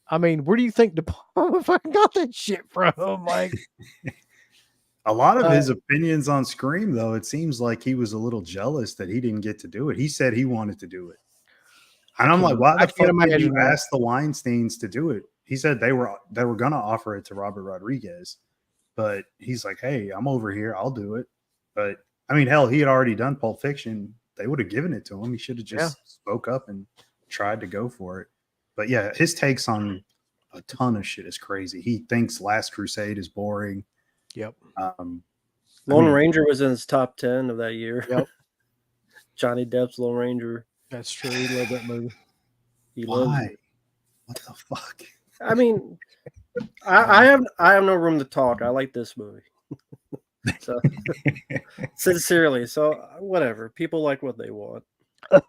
I mean, where do you think De Palma fucking got that shit from? Like, a lot of his opinions on Scream, though, it seems like he was a little jealous that he didn't get to do it. He said he wanted to do it. And I'm like, why the fuck did you ask the Weinsteins to do it? He said they were gonna offer it to Robert Rodriguez, but he's like, hey, I'm over here, I'll do it. But I mean, hell, he had already done Pulp Fiction. They would have given it to him. He should have just spoke up and tried to go for it. But yeah, his takes on a ton of shit is crazy. He thinks Last Crusade is boring. Yep. Lone Ranger was in his top 10 of that year. Yep. Johnny Depp's Lone Ranger. That's true. He loved that movie. He loves it. What the fuck? I mean, I have no room to talk. I like this movie. So sincerely, so whatever. People like what they want.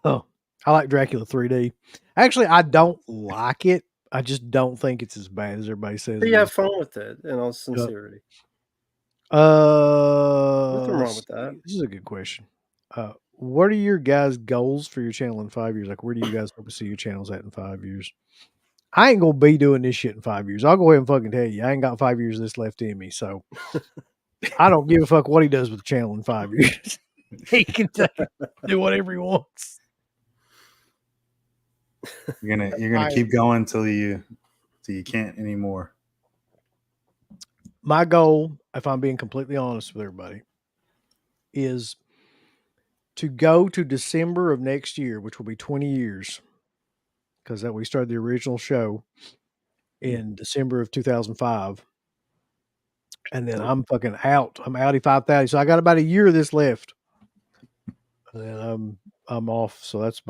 Oh, I like Dracula 3D. Actually, I don't like it. I just don't think it's as bad as everybody says. But you have fun with it, in all sincerity. Nothing wrong with that. This is a good question. What are your guys' goals for your channel in 5 years? Like, where do you guys hope to see your channels at in 5 years? I ain't gonna be doing this shit in 5 years. I'll go ahead and fucking tell you, I ain't got 5 years of this left in me. So I don't give a fuck what he does with the channel in 5 years. He can do whatever he wants. You're gonna keep going till you can't anymore. My goal, if I'm being completely honest with everybody, is to go to December of next year, which will be 20 years, because that we started the original show in December of 2005. And then I'm fucking out. I'm outie 5,000. So I got about a year of this left. And then I'm off. So that's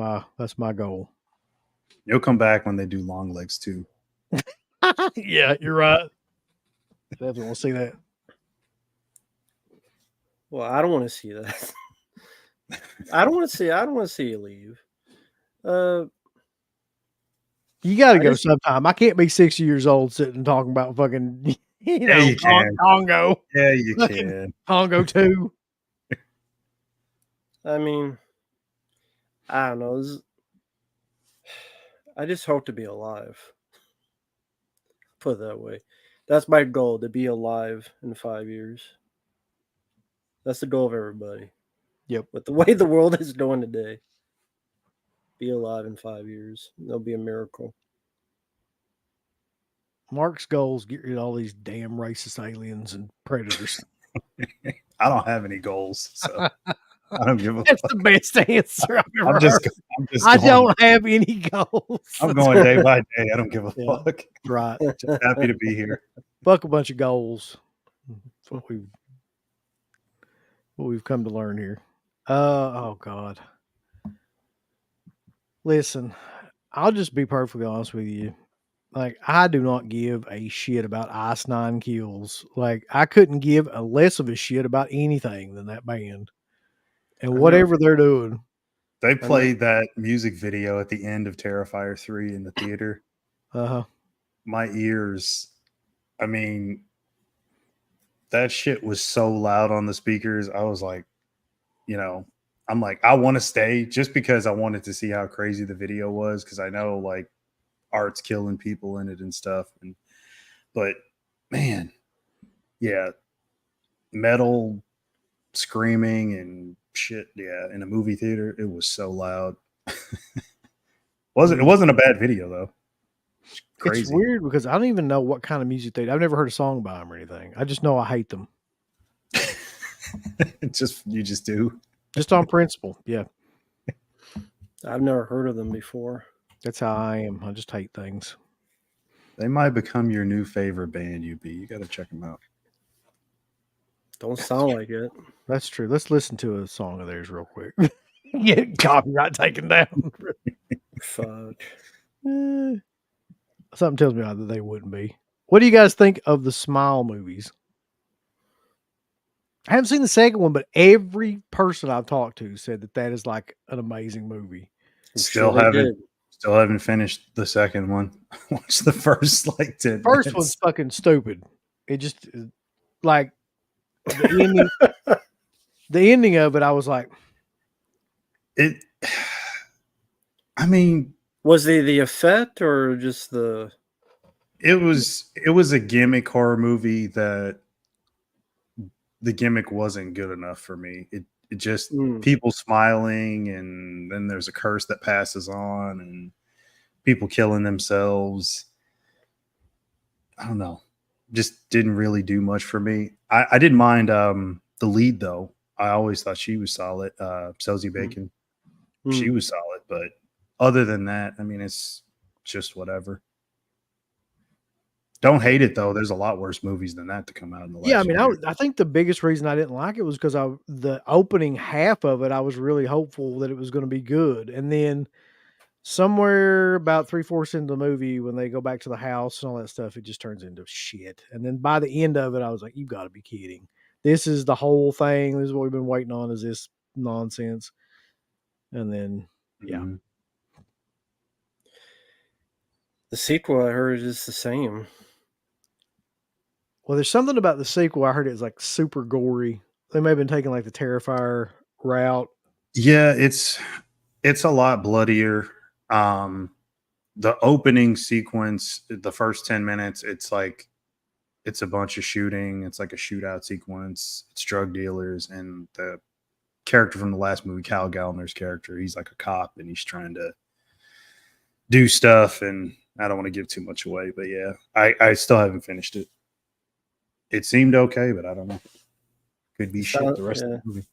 my goal. You'll come back when they do long legs too. Yeah, you're right. Definitely want to see that. Well, I don't want to see that. I don't want to see you leave. You got to go sometime. I can't be 60 years old sitting talking about fucking, you can. Congo. Yeah, you can. Congo 2. I mean, I don't know. I just hope to be alive. Put it that way. That's my goal, to be alive in 5 years. That's the goal of everybody. Yep. With the way the world is going today, be alive in 5 years. It'll be a miracle. Mark's goal is get rid of all these damn racist aliens and predators. I don't have any goals, so I don't give a That's fuck. the best answer I've ever I'm just heard. I don't have any goals. I'm going day by day. I don't give a fuck. Right. Just happy to be here. Fuck a bunch of goals. That's what we've come to learn here. Oh God. Listen, I'll just be perfectly honest with you. Like, I do not give a shit about Ice Nine Kills. Like, I couldn't give a less of a shit about anything than that band and whatever they're doing. They played that music video at the end of Terrifier 3 in the theater. Uh-huh. My ears, I mean, that shit was so loud on the speakers. I was like, you know, I'm like, I want to stay just because I wanted to see how crazy the video was, because I know like art's killing people in it and stuff. But man, yeah, metal screaming and shit. Yeah, in a movie theater, it was so loud. It wasn't a bad video though. Crazy. It's weird because I don't even know what kind of music they. I've never heard a song by them or anything. I just know I hate them. You just do. Just on principle. Yeah. I've never heard of them before. That's how I am. I just hate things. They might become your new favorite band, UB. You got to check them out. Don't sound like it. That's true. Let's listen to a song of theirs real quick. Get copyright taken down. Fuck. Something tells me that they wouldn't be. What do you guys think of the Smile movies? I haven't seen the second one, but every person I've talked to said that is like an amazing movie. Still haven't finished the second one. Watched the first like 10 First minutes. one's fucking stupid. It just like the ending. The ending of it, I was like, I mean, was the effect or just the? It was a gimmick horror movie that the gimmick wasn't good enough for me. It just people smiling, and then there's a curse that passes on, and people killing themselves. I don't know. Just didn't really do much for me. I didn't mind the lead though. I always thought she was solid. Safdie Bacon. She was solid, but other than that, I mean, it's just whatever. Don't hate it though. There's a lot worse movies than that to come out in the last. Yeah, I mean, I think the biggest reason I didn't like it was because the opening half of it, I was really hopeful that it was going to be good, and then somewhere about 3/4 into the movie, when they go back to the house and all that stuff, it just turns into shit. And then by the end of it, I was like, "You've got to be kidding! This is the whole thing. This is what we've been waiting on. Is this nonsense?" And then, yeah. The sequel I heard is the same. Well, there's something about the sequel. I heard it was like super gory. They may have been taking like the Terrifier route. Yeah, it's a lot bloodier. The opening sequence, the first 10 minutes, it's like it's a bunch of shooting. It's like a shootout sequence. It's drug dealers, and the character from the last movie, Kyle Gallner's character, he's like a cop and he's trying to do stuff, and I don't want to give too much away, but yeah, I still haven't finished it. It seemed okay, but I don't know. Could be shit the rest of the movie.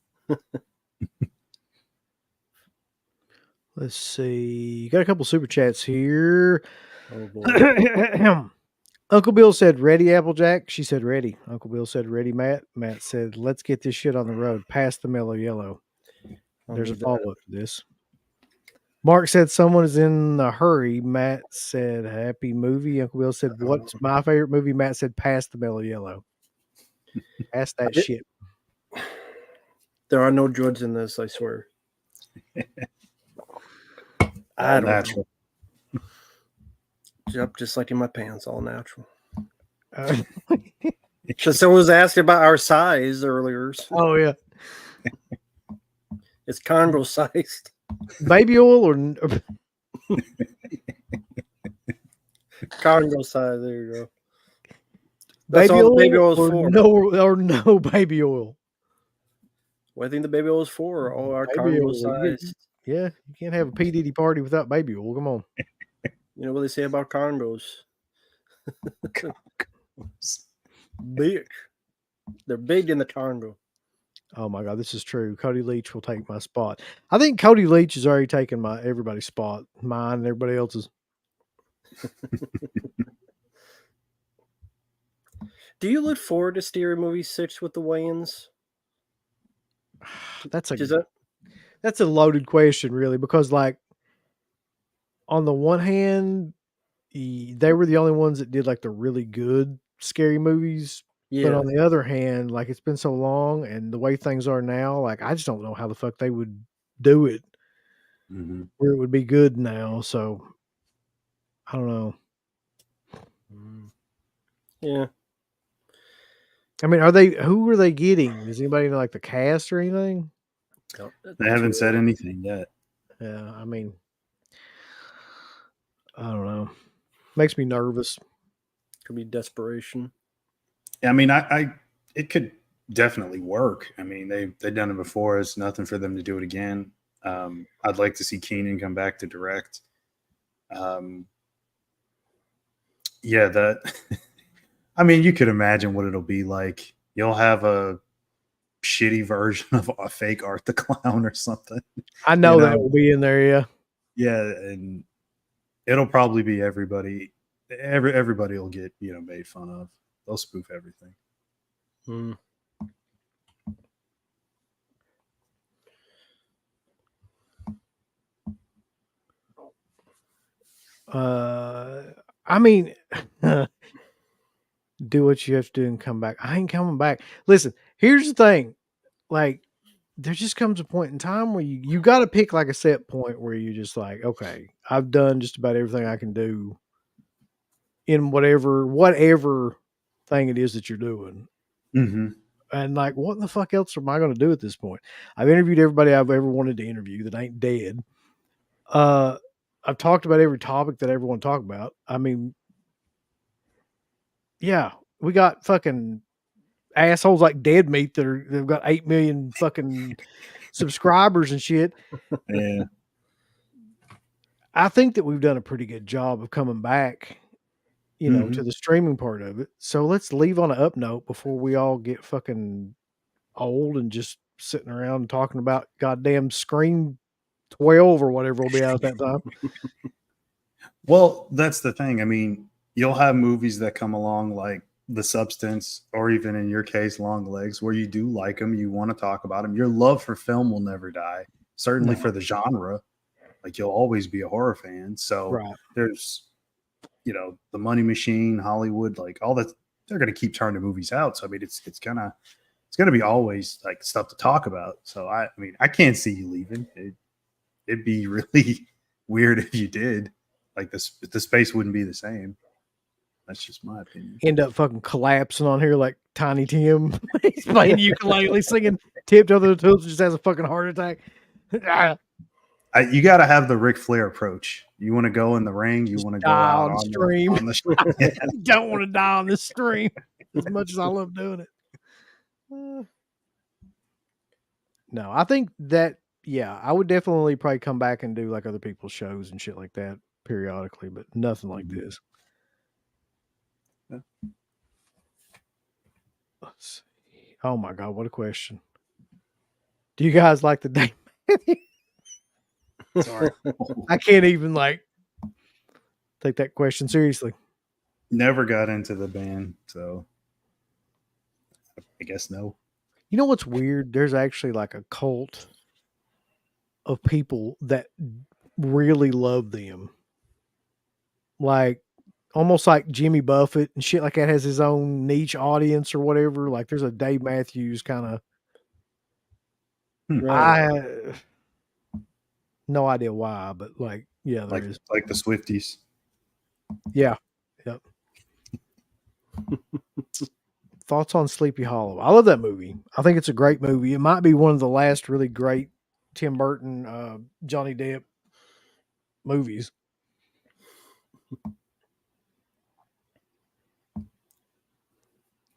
Let's see. Got a couple super chats here. Oh boy. Uncle Bill said, "Ready, Applejack?" She said, "Ready." Uncle Bill said, "Ready, Matt?" Matt said, "Let's get this shit on the road. Past the mellow yellow." There's a follow-up to this. Mark said, "Someone is in a hurry." Matt said, "Happy movie." Uncle Bill said, "What's my favorite movie?" Matt said, "Past the mellow yellow." Ask that shit. There are no drugs in this, I swear. I don't natural. Yep, just like in my pants, all natural. Because someone was asking about our size earlier. Oh yeah, it's Congo sized. Baby oil or Congo size. There you go. That's baby all oil, baby oil is for. No baby oil. What do you think the baby oil is for? All our Congo size. Yeah, you can't have a P. Diddy party without baby oil. Come on. You know what they say about Congos? Big. They're big in the Congo. Oh my God, this is true. Cody Leach will take my spot. I think Cody Leach has already taken everybody's spot, mine and everybody else's. Do you look forward to Scary Movie 6 with the Wayans? That's a loaded question, really, because like on the one hand, they were the only ones that did like the really good scary movies. Yeah. But on the other hand, like it's been so long, and the way things are now, like I just don't know how the fuck they would do it where it would be good now. So I don't know. Yeah. I mean, who are they getting? Does anybody know like the cast or anything? No, They haven't said anything yet. Yeah, I mean, I don't know. Makes me nervous. Could be desperation. I mean, it could definitely work. I mean, they've done it before. It's nothing for them to do it again. I'd like to see Keenan come back to direct. Yeah, that. I mean, you could imagine what it'll be like. You'll have a shitty version of a fake Art the Clown or something. I know that will be in there. Yeah. Yeah, and it'll probably be everybody. Everybody will get made fun of. They'll spoof everything. Hmm. I mean, do what you have to do and come back. I ain't coming back. Listen, here's the thing. Like, there just comes a point in time where you got to pick like a set point where you're just like, okay, I've done just about everything I can do in whatever thing it is that you're doing. Mm-hmm. And like, what the fuck else am I going to do at this point? I've interviewed everybody I've ever wanted to interview that ain't dead. I've talked about every topic that everyone talk about. I mean, yeah, we got fucking assholes like Dead Meat they've got 8 million fucking subscribers and shit. Yeah. I think that we've done a pretty good job of coming back, to the streaming part of it. So let's leave on an up note before we all get fucking old and just sitting around talking about goddamn Scream 12 or whatever will be out at that time. Well, that's the thing. I mean, you'll have movies that come along like The Substance, or even in your case, Long Legs, where you do like them, you want to talk about them. Your love for film will never die. Certainly for the genre, like you'll always be a horror fan. So there's, the Money Machine, Hollywood, like all that. They're going to keep turning movies out. So I mean, it's going to be always like stuff to talk about. So I mean, I can't see you leaving. It'd be really weird if you did. Like the space wouldn't be the same. That's just my opinion. End up fucking collapsing on here like Tiny Tim. He's playing ukulele, singing "Tiptoe Through the Tulips," just has a fucking heart attack. You got to have the Ric Flair approach. You want to go in the ring. You want to go out on stream. on the yeah. Don't want to die on this stream as much as I love doing it. No, I think that, yeah, I would definitely probably come back and do like other people's shows and shit like that periodically, but nothing like this. Yeah. Let's see. Oh my God, what a question. Do you guys like the Dave Matthews? Sorry. I can't even like take that question seriously. Never got into the band, so I guess no. You know what's weird? There's actually like a cult of people that really love them. Like almost like Jimmy Buffett and shit like that has his own niche audience or whatever. Like there's a Dave Matthews kind of. Right. No idea why, but like, yeah, there is. Like the Swifties. Yeah. Yep. Thoughts on Sleepy Hollow? I love that movie. I think it's a great movie. It might be one of the last really great Tim Burton, Johnny Depp movies.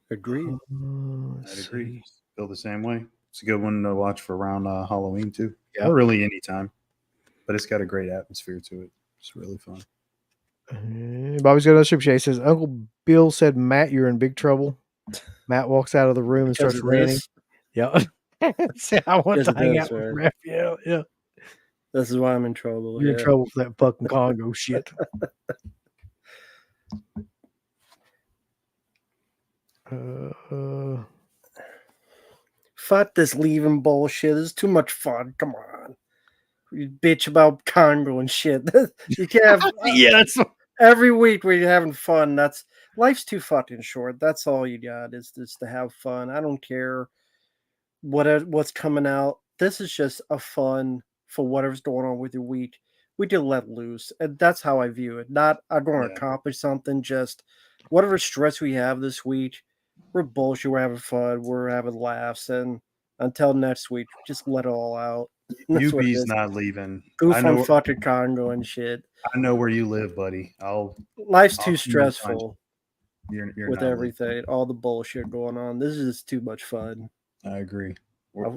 Agreed. I'd agree. Feel the same way. It's a good one to watch for around Halloween too. Yeah. Or really anytime. But it's got a great atmosphere to it. It's really fun. Bobby's got another super chat. He says, Uncle Bill said, Matt, you're in big trouble. Matt walks out of the room and starts ranting. Yeah. I want to hang out with Raphael. Yeah. This is why I'm in trouble. You're in trouble for that fucking Congo shit. Fuck this leaving bullshit. This is too much fun. Come on. You bitch about Congo and shit. You can't have that's every week where you're having fun. That's life's too fucking short. That's all you got is just to have fun. I don't care what's coming out. This is just a fun for whatever's going on with your week. We just let loose. And that's how I view it. Not I'm going to accomplish something, just whatever stress we have this week, we're bullshit. We're having fun. We're having laughs, and until next week, just let it all out. That's what it UB's is. not leaving. Goof I on know. fucking Congo and shit. I know where you live, buddy. Life's I'll too come and find stressful You're with not everything, all the bullshit going on. This is just too much fun. leaving. I agree.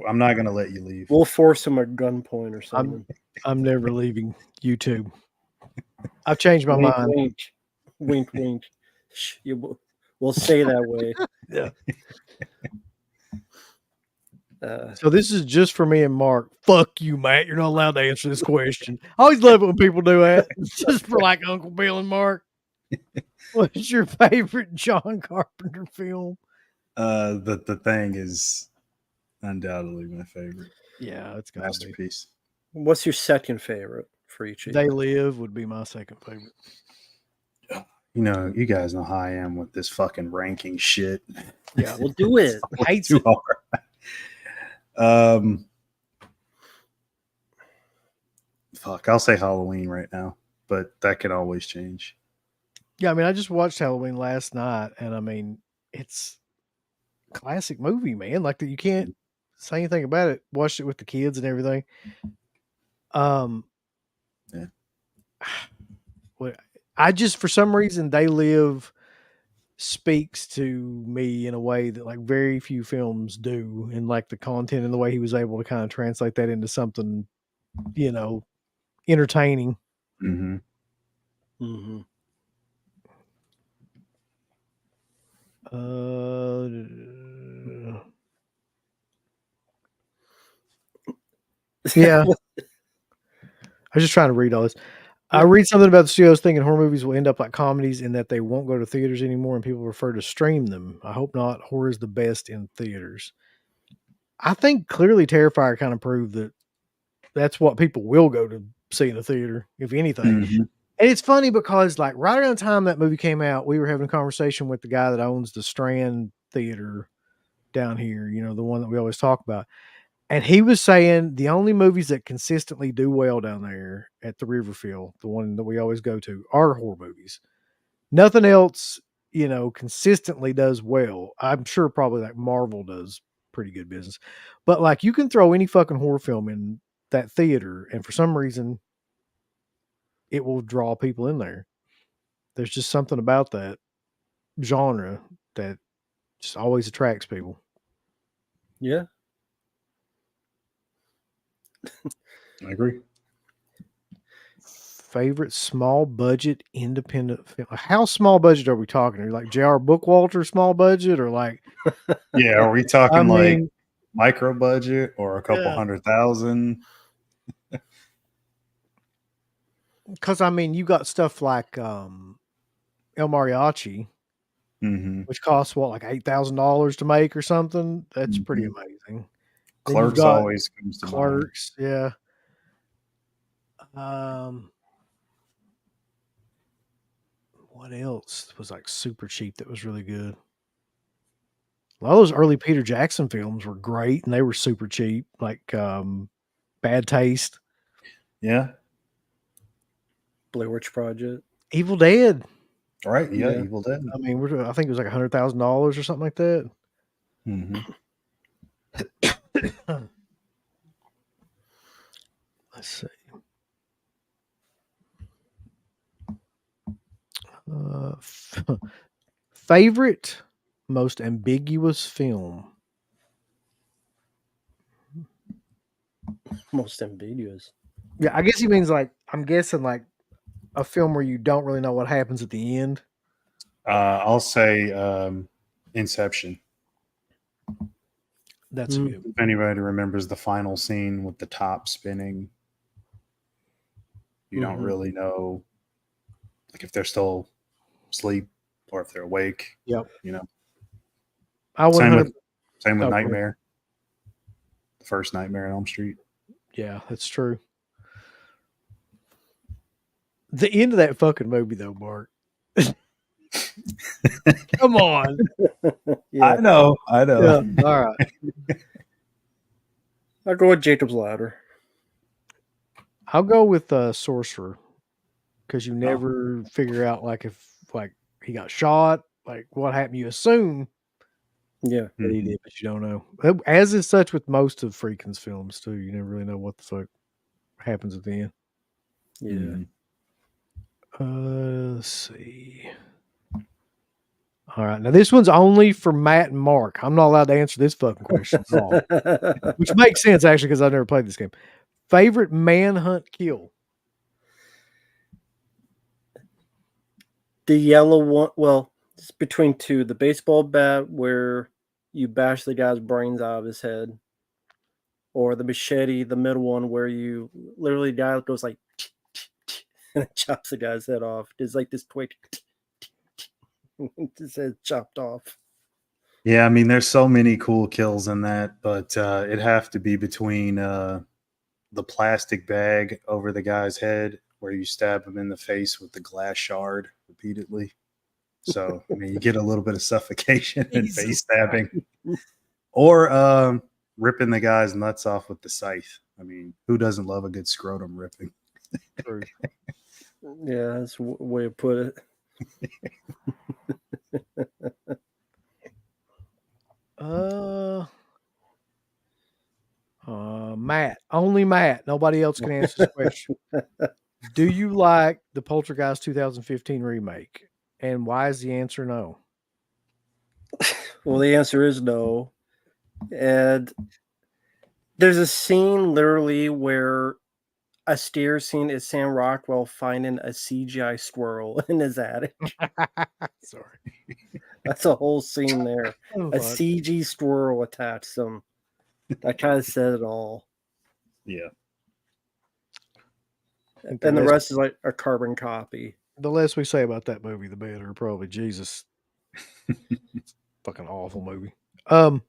I'm not gonna let you leave. We'll force him at gunpoint or something. I'm never leaving YouTube. I've changed my Wink, mind. wink, wink, wink. We'll say that way. Yeah. Uh, So this is just for me and Mark. Fuck you, Matt. You're not allowed to answer this question. I always love it when people do that. It's just for like Uncle Bill and Mark. What's your favorite John Carpenter film? The Thing is undoubtedly my favorite Yeah, it's got to be. masterpiece. what's your second favorite for each of They you? Live would be my second favorite. You know, you guys know how I am with this fucking ranking shit. Yeah, we'll do it. Hates Too it. hard. Fuck, I'll say Halloween right now, but that can always change. Yeah, I mean, I just watched Halloween last night, and I mean, it's a classic movie, man. Like that, you can't say anything about it. Watched it with the kids and everything. Yeah. I just, for some reason, They Live speaks to me in a way that like very few films do, and like the content and the way he was able to kind of translate that into something, you know, entertaining. Mm-hmm. Mm-hmm. Yeah. I was just trying to read all this. I read something about the studios thinking horror movies will end up like comedies in that they won't go to theaters anymore and people prefer to stream them. I hope not. Horror is the best in theaters. I think clearly Terrifier kind of proved that that's what people will go to see in a theater, if anything. Mm-hmm. And it's funny because like right around the time that movie came out, we were having a conversation with the guy that owns the Strand Theater down here, you know, the one that we always talk about. And he was saying the only movies that consistently do well down there at the Riverfield, the one that we always go to, are horror movies. Nothing else, you know, consistently does well. I'm sure probably like Marvel does pretty good business. But like you can throw any fucking horror film in that theater, and for some reason it will draw people in there. There's just something about that genre that just always attracts people. Yeah. I agree. Favorite small budget independent film. How small budget are we talking? Are you like J.R. Bookwalter small budget or like? Yeah, are we talking I like mean, micro budget or a couple Yeah. 100,000? because I mean, you got stuff like El Mariachi, Mm-hmm. which costs what, like $8,000 to make or something. That's pretty amazing. Then you've Clerks got always comes to mind. Clerks, yeah. What else was like super cheap that was really good? A lot of those early Peter Jackson films were great and they were super cheap, like Bad Taste, Yeah. Blair Witch Project. Evil Dead. Right. Yeah. Yeah. Evil Dead. I mean, I think it was like $100,000 or something like that. Mm-hmm. Let's see. Favorite, most ambiguous film. Most ambiguous. Yeah, I guess he means like, I'm guessing like a film where you don't really know what happens at the end. I'll say Inception. That's good. If anybody remembers the final scene with the top spinning, you don't really know, like if they're still asleep or if they're awake. Yep. You know. I Same 100. with Same with Oh, go ahead. Nightmare. The first Nightmare on Elm Street. Yeah, that's true. The end of that fucking movie, though, Mark. Come on. Yeah. I know. Yeah. All right. I'll go with Jacob's Ladder. I'll go with Sorcerer because you never figure out like if like he got shot, like what happened. You assume Yeah. that he did, but you don't know. As is such with most of Friedkin's films too. You never really know what the fuck happens at the end. Yeah. Let's see. All right, now this one's only for Matt and Mark. I'm not allowed to answer this fucking question at all, which makes sense actually because I've never played this game. Favorite manhunt kill? The yellow one. Well, it's between two. The baseball bat where you bash the guy's brains out of his head, or the machete, the middle one where you literally the guy goes like and it chops the guy's head off. It's like this twig. His head chopped off. Yeah, I mean, there's so many cool kills in that, but it'd have to be between the plastic bag over the guy's head where you stab him in the face with the glass shard repeatedly. So, I mean, you get a little bit of suffocation and face stabbing. Or ripping the guy's nuts off with the scythe. I mean, who doesn't love a good scrotum ripping? True. Yeah, that's a way to put it. Matt. Only Matt. Nobody else can answer this question. Do you like the Poltergeist 2015 remake? And why is the answer no? Well, the answer is no. And there's a scene literally where a steer scene is Sam Rockwell finding a CGI squirrel in his attic. Sorry. That's a whole scene there. Oh, A fuck. CG squirrel attached to him. That kind of said it all. Yeah. And the rest is like a carbon copy. The less we say about that movie, the better. Probably. Jesus. Fucking awful movie. I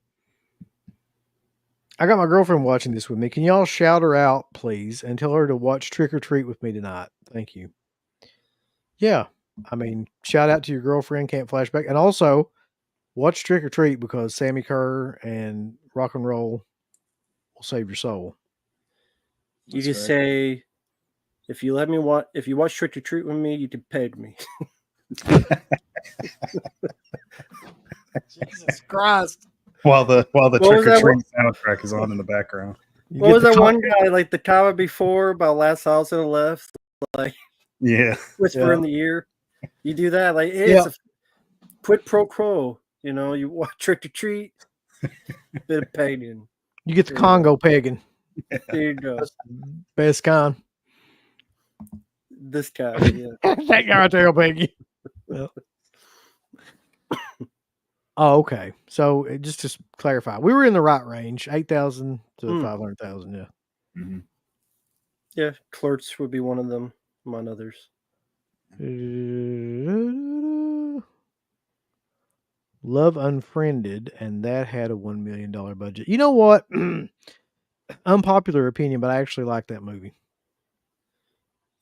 got my girlfriend watching this with me. Can y'all shout her out, please, and tell her to watch Trick or Treat with me tonight? Thank you. Yeah. I mean, shout out to your girlfriend, Can't Flashback. And also, watch Trick or Treat because Sammy Kerr and rock and roll will save your soul. You just say, if you let me watch, if you watch Trick or Treat with me, you can peg me. Jesus Christ. While the What Trick was or that Treat soundtrack is on in the background. You What get was the that con- one guy, like the comment before about Last House on the Left? Like, Yeah. whisper Yeah. in the ear. You do that, like, hey, Yeah. it's a quid pro quo. You know, you watch Trick or Treat, bit of pagan. You get the Yeah. Congo pegging. There you go. Best kind. This guy, yeah. That guy right there will peg you. Yeah. Oh, okay. So just to clarify, we were in the right range, 8,000 to 500,000. Yeah. Mm-hmm. Yeah, Clerks would be one of them, among others. Love Unfriended, and that had a $1 million budget. You know what? Unpopular opinion, but I actually like that movie.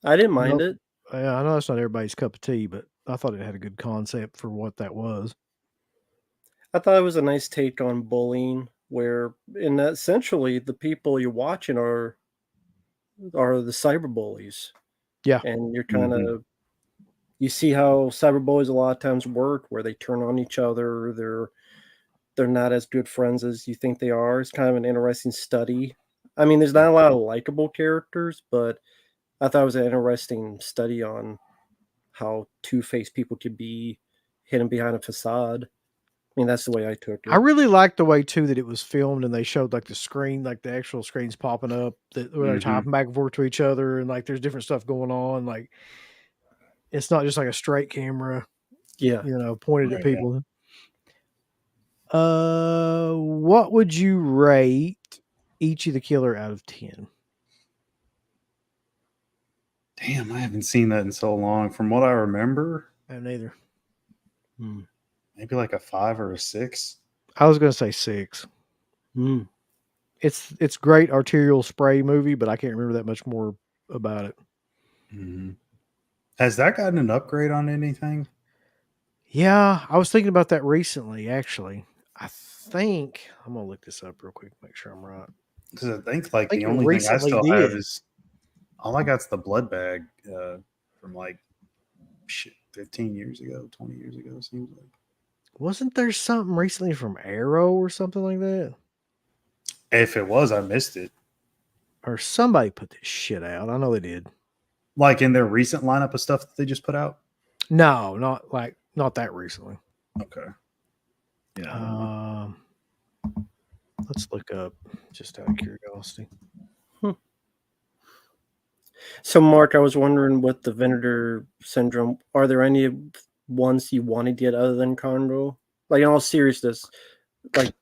I didn't mind it. Yeah, I know that's not everybody's cup of tea, but I thought it had a good concept for what that was. I thought it was a nice take on bullying, where in that essentially the people you're watching are the cyberbullies. Yeah. And you're kind of you see how cyberbullies a lot of times work, where they turn on each other, they're not as good friends as you think they are. It's kind of an interesting study. I mean, there's not a lot of likable characters, but I thought it was an interesting study on how two-faced people could be hidden behind a facade. I mean, that's the way I took it. I really liked the way too that it was filmed, and they showed like the screen, like the actual screens popping up that where they're typing back and forth to each other, and like there's different stuff going on. Like it's not just like a straight camera, Yeah, pointed at people. What would you rate Ichi the Killer out of 10? Damn, I haven't seen that in so long. From what I remember, I haven't either. Maybe like a 5 or a 6. I was gonna say 6. It's great arterial spray movie, but I can't remember that much more about it. Has that gotten an upgrade on anything? Yeah, I was thinking about that recently, actually. I think I'm gonna look this up real quick, make sure I'm right. Because I think like the it only thing I recently still have did. is all I got's the blood bag from like 15 years ago, 20 years ago, it seems like. Wasn't there something recently from Arrow or something like that? If it was, I missed it. Or somebody put this shit out. I know they did. Like in their recent lineup of stuff that they just put out. No, not that recently. Okay. Yeah. Let's look up just out of curiosity. So, Mark, I was wondering with the Venator syndrome, are there any ones you wanted to get other than Congo? Like, in all seriousness, like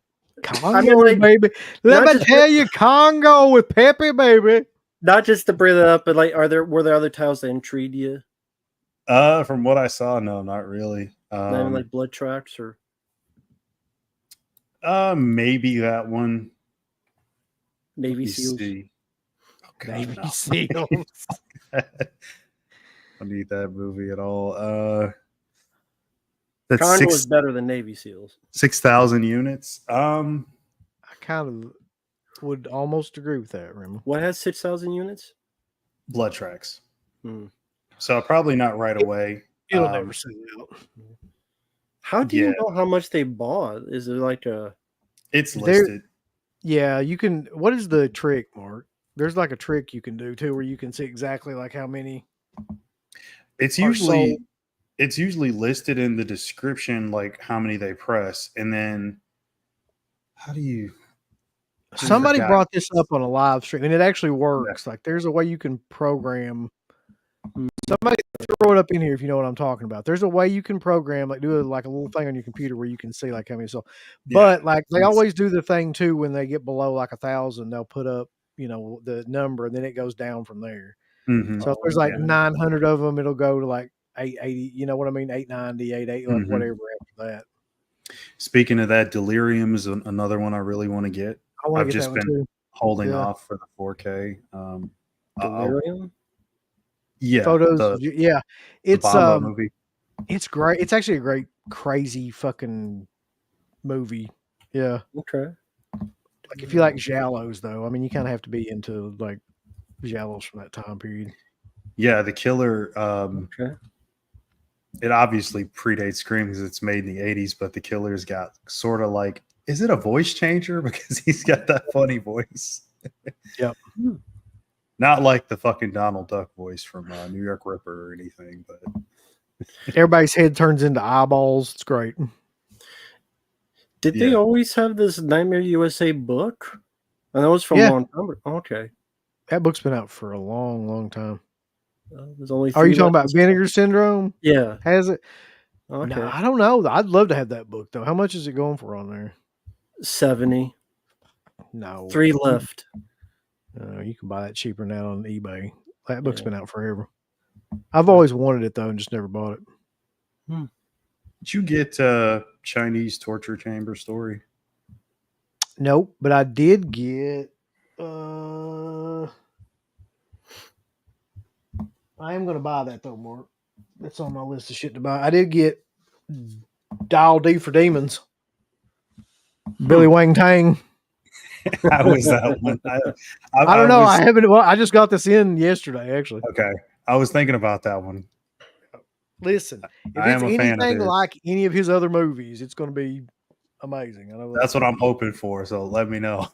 Congo, like, baby. Let not me just tell you, Congo with Pepe, baby. not just to bring that up, but like, were there other titles that intrigued you? From what I saw, no, not really. Not even like Blood Tracks or maybe that one. Navy SEALs. Oh, Navy no. SEALs. I don't need that movie at all. That's Congo is better than Navy SEAls. 6,000 units. I kind of would almost agree with that, Remy. What has 6,000 units? Blood Tracks. Hmm. So probably not right away. It'll never sell out. How do you know how much they bought? Is it like a? It's listed. Yeah, you can. What is the trick, Mark? There's like a trick you can do too, where you can see exactly like how many. It's usually listed in the description, like how many they press, and then how do you? Somebody brought this up on a live stream, and it actually works. Yeah. Like, there's a way you can program. Somebody throw it up in here if you know what I'm talking about. There's a way you can program, like, do a little thing on your computer where you can see like how many. But like they always do the thing too when they get below like 1,000, they'll put up the number, and then it goes down from there. Mm-hmm. So if there's like 900 of them, it'll go to like 880. You know what I mean? 890, 880, like whatever after that. Speaking of that, Delirium is another one I really want to get. I've just been holding off for the 4K. Delirium? Yeah. Photos. It's the movie. It's great. It's actually a great, crazy fucking movie. Yeah. Okay. Like if you like giallos though, I mean you kinda have to be into like giallos from that time period. Yeah, The Killer, it obviously predates Scream because it's made in the 80s, but The Killer's got sort of like, is it a voice changer? Because he's got that funny voice. Yep. Not like the fucking Donald Duck voice from New York Ripper or anything, but everybody's head turns into eyeballs. It's great. Did they always have this Nightmare USA book? I know it's from a long time. Okay. That book's been out for a long, long time. There's only. Are you talking about Vinegar Syndrome? Yeah. Has it? Okay. No, I don't know. I'd love to have that book though. How much is it going for on there? 70. No. 3 left. You can buy that cheaper now on eBay. That book's been out forever. I've always wanted it though and just never bought it. Did you get Chinese torture chamber story? Nope, but I did get I am going to buy that though, Mark. That's on my list of shit to buy. I did get Dial D for Demons. Billy Wang Tang. How was that one? I don't know. I haven't. Well, I just got this in yesterday, actually. Okay, I was thinking about that one. Listen, if it's anything like any of his other movies, it's going to be amazing. I know that's what I'm hoping for. So let me know.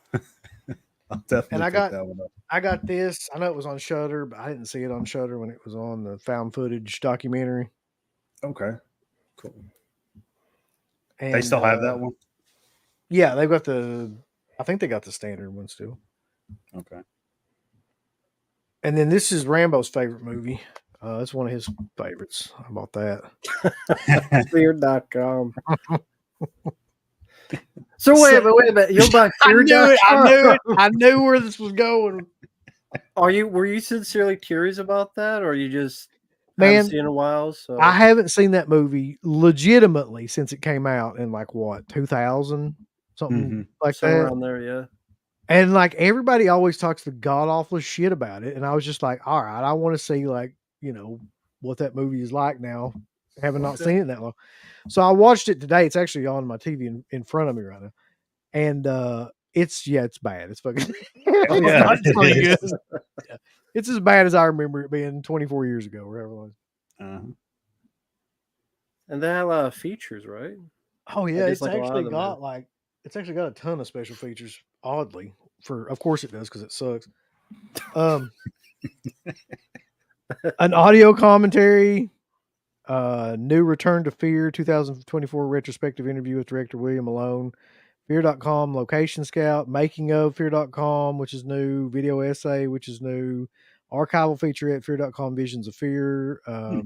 I'll definitely pick that one up. I got this. I know it was on Shudder, but I didn't see it on Shudder when it was on the found footage documentary. Okay, cool. And, they still have that one? Yeah, they've got I think they got the standard one still. Okay. And then this is Rambo's favorite movie. It's one of his favorites. I bought that. Fear.com. So wait a minute. You'll buy Fear.com. I knew where this was going. Were you sincerely curious about that, or you just haven't seen it in a while? So I haven't seen that movie legitimately since it came out in like what 2000 something like somewhere that. Around there, yeah. And like everybody always talks the god awful shit about it, and I was just like, all right, I want to see like what that movie is like now, having not seen it that long. So I watched it today. It's actually on my TV in front of me right now, and it's bad. It's fucking it's really good. Yeah. It's as bad as I remember it being 24 years ago, wherever it was. And they have a lot of features, right? Oh yeah, just like a lot of them have. it's actually got a ton of special features. Oddly, of course it does because it sucks. Um, an audio commentary, new Return to Fear 2024 retrospective interview with director William Malone, Fear.com location scout, making of Fear.com, which is new, video essay, which is new, archival feature at Fear.com, Visions of Fear. There's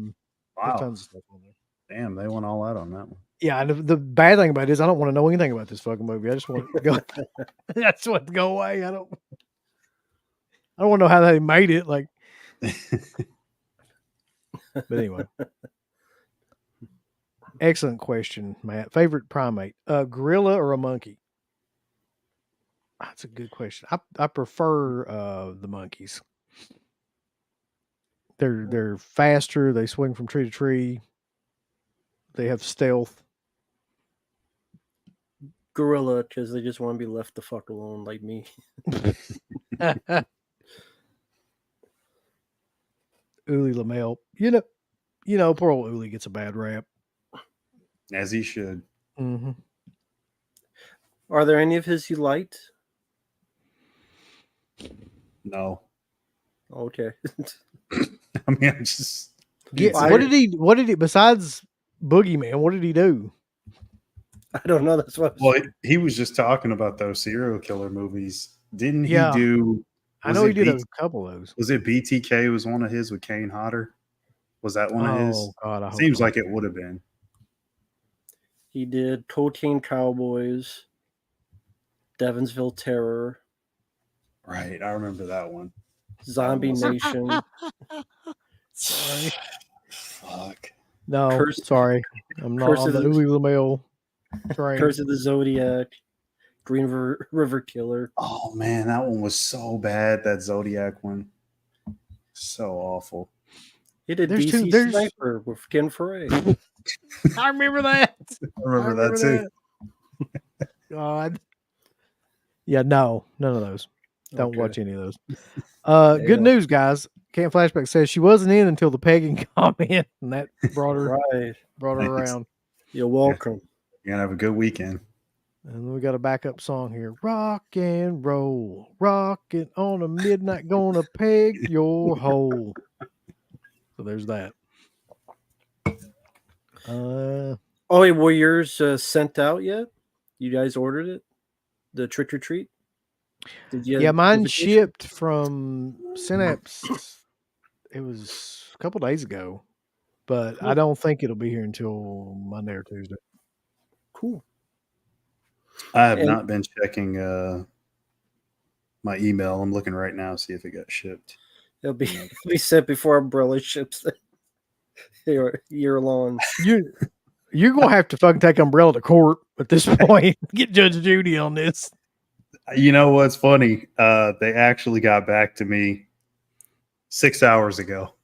Wow. tons of stuff on there. Damn, they went all out on that one. Yeah, and the bad thing about it is I don't want to know anything about this fucking movie. I just want it to go. That's what to go away. I don't want to know how they made it. Like, but anyway, excellent question, Matt. Favorite primate, a gorilla or a monkey? That's a good question. I prefer the monkeys. They're faster. They swing from tree to tree. They have stealth. Gorilla, because they just want to be left the fuck alone, like me. Uli Lamel, you know, poor old Uli gets a bad rap. As he should. Mm-hmm. Are there any of his you liked? No. Okay. I mean, I'm just. Yeah, what did he besides Boogeyman? What did he do? I don't know. That's what. Well, he was just talking about those serial killer movies. Didn't he Yeah. do? I know he did a couple of those. Was it BTK? Was one of his with Kane Hodder? Was that one of his? Oh God, I hope Seems not. like it would have been. He did Cocaine Cowboys, Devonsville Terror, Right, I remember that one. Zombie Nation. Sorry. Fuck. No, sorry. I'm not on the Uli Lamel train. Curse of the Zodiac, Green River Killer. Oh man, that one was so bad. That Zodiac one, so awful. He did There's DC two- Sniper with Ken Foray. I remember that. I remember that too. God. Yeah, no, none of those. Don't Okay. watch any of those. Good news, guys. Camp Flashback says she wasn't in until the pegging comment, and that brought her around. You're welcome. You're gonna have a good weekend. And we got a backup song here. Rock and roll, rocking on a midnight, gonna peg your hole. So there's that. Oh, wait, were yours sent out yet? You guys ordered it? The Trick or Treat? Did you? Yeah, mine shipped from Synapse. It was a couple days ago, but I don't think it'll be here until Monday or Tuesday. Cool. I have not been checking my email. I'm looking right now, see if it got shipped. It'll be sent before Umbrella ships year long. You're gonna have to fucking take Umbrella to court at this point. Get Judge Judy on this. You know what's funny? They actually got back to me 6 hours ago.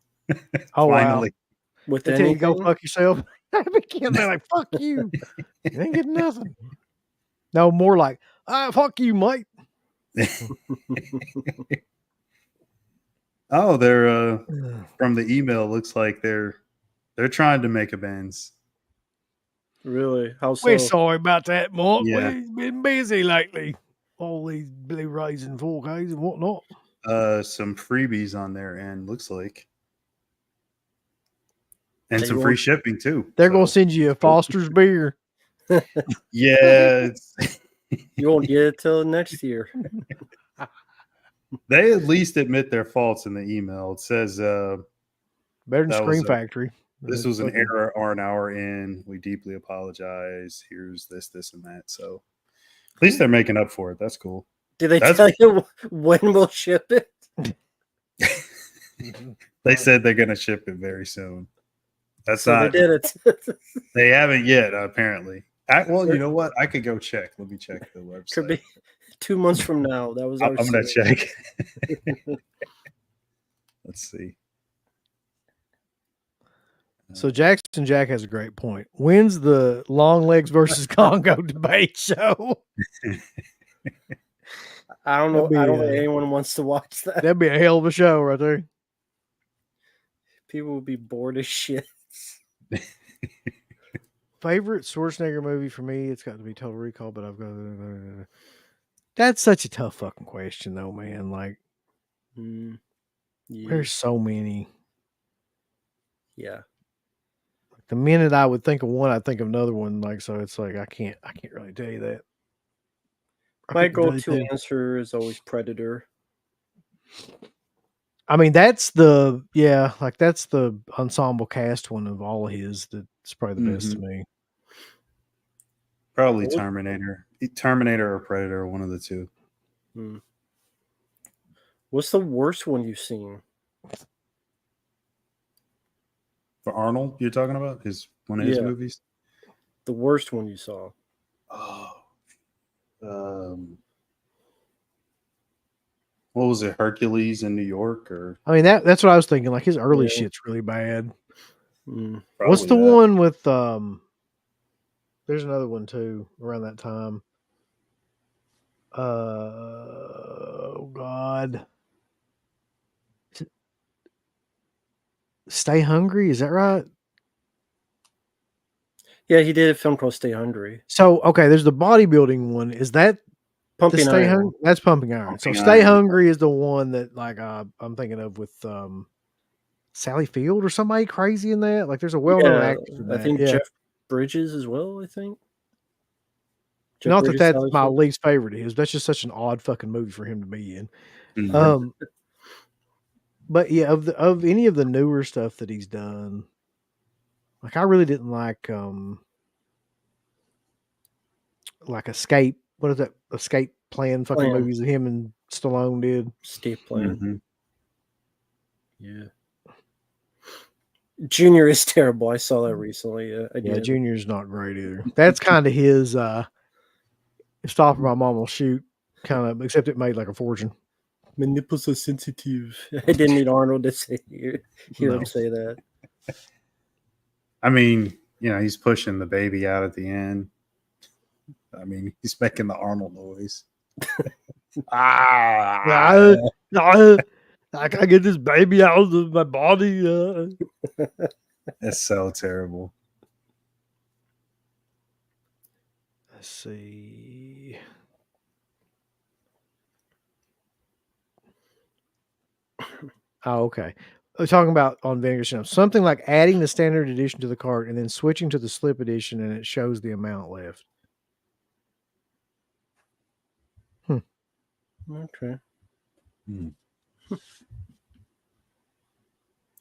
Oh, finally. Wow. With they tell you go fuck yourself. They're like, fuck you. You ain't getting nothing. No, more like, fuck you, mate. Oh, they're from the email. Looks like they're trying to make amends. Really? How so? We're sorry about that, Mark. Yeah. We've been busy lately. All these Blu-rays and 4Ks and whatnot. Some freebies on their end, looks like. And some free shipping too. They're gonna send you a Foster's beer. Yeah. You won't get it till next year. They at least admit their faults in the email. It says better than Scream Factory. This was an error on our end. We deeply apologize. Here's this, and that. So at least they're making up for it. That's cool. Did they tell you when we'll ship it? They said they're going to ship it very soon. That's so not. They did it. They haven't yet, apparently. Well, you know what? I could go check. Let me check the website. Could be 2 months from now. That was. I'm going to check. Let's see. So Jackson Jack has a great point. When's the Long Legs versus Congo debate show? I don't know. I don't think anyone wants to watch that. That'd be a hell of a show right there. People would be bored as shit. Favorite Schwarzenegger movie for me, it's got to be Total Recall, but I've got. That's such a tough fucking question, though, man. Like, Yeah. there's so many. Yeah. The minute I would think of one, I'd think of another one. Like, so it's like I can't really tell you that. My go-to answer is always Predator. I mean, that's the that's the ensemble cast one of all of his. That's probably the best to me. Probably Terminator. Terminator or Predator, one of the two. What's the worst one you've seen? For Arnold, you're talking about? One of his movies? The worst one you saw. What was it, Hercules in New York? Or I mean, that's what I was thinking. Like his early shit's really bad. What's the that one with there's another one too around that time. Oh God. Stay Hungry, is that right? Yeah, he did a film called Stay Hungry. So okay, there's the bodybuilding one. Is that Pumping Stay Iron? Hungry? That's Pumping Iron. Pumping so Stay Iron. Hungry is the one that like I'm thinking of with Sally Field or somebody crazy in that. Like there's a well-known actress in that. I think Jeff Bridges as well, I think. Not that that's my least favorite of his. That's just such an odd fucking movie for him to be in. But yeah, of any of the newer stuff that he's done, like I really didn't like Escape. What is that? Escape Plan fucking movies that him and Stallone did. Escape Plan. Yeah. Junior is terrible. I saw that recently. Yeah, Junior's not great either. That's kind of his Stop or My Mom Will Shoot kind of, except it made like a fortune. My nipples are sensitive. I didn't need Arnold to hear him say that. I mean, he's pushing the baby out at the end. I mean, he's making the Arnold noise. I can't get this baby out of my body. That's so terrible. Let's see. Oh, okay. We're talking about on Vinegar Syndrome. Something like adding the standard edition to the cart and then switching to the slip edition and it shows the amount left. Okay.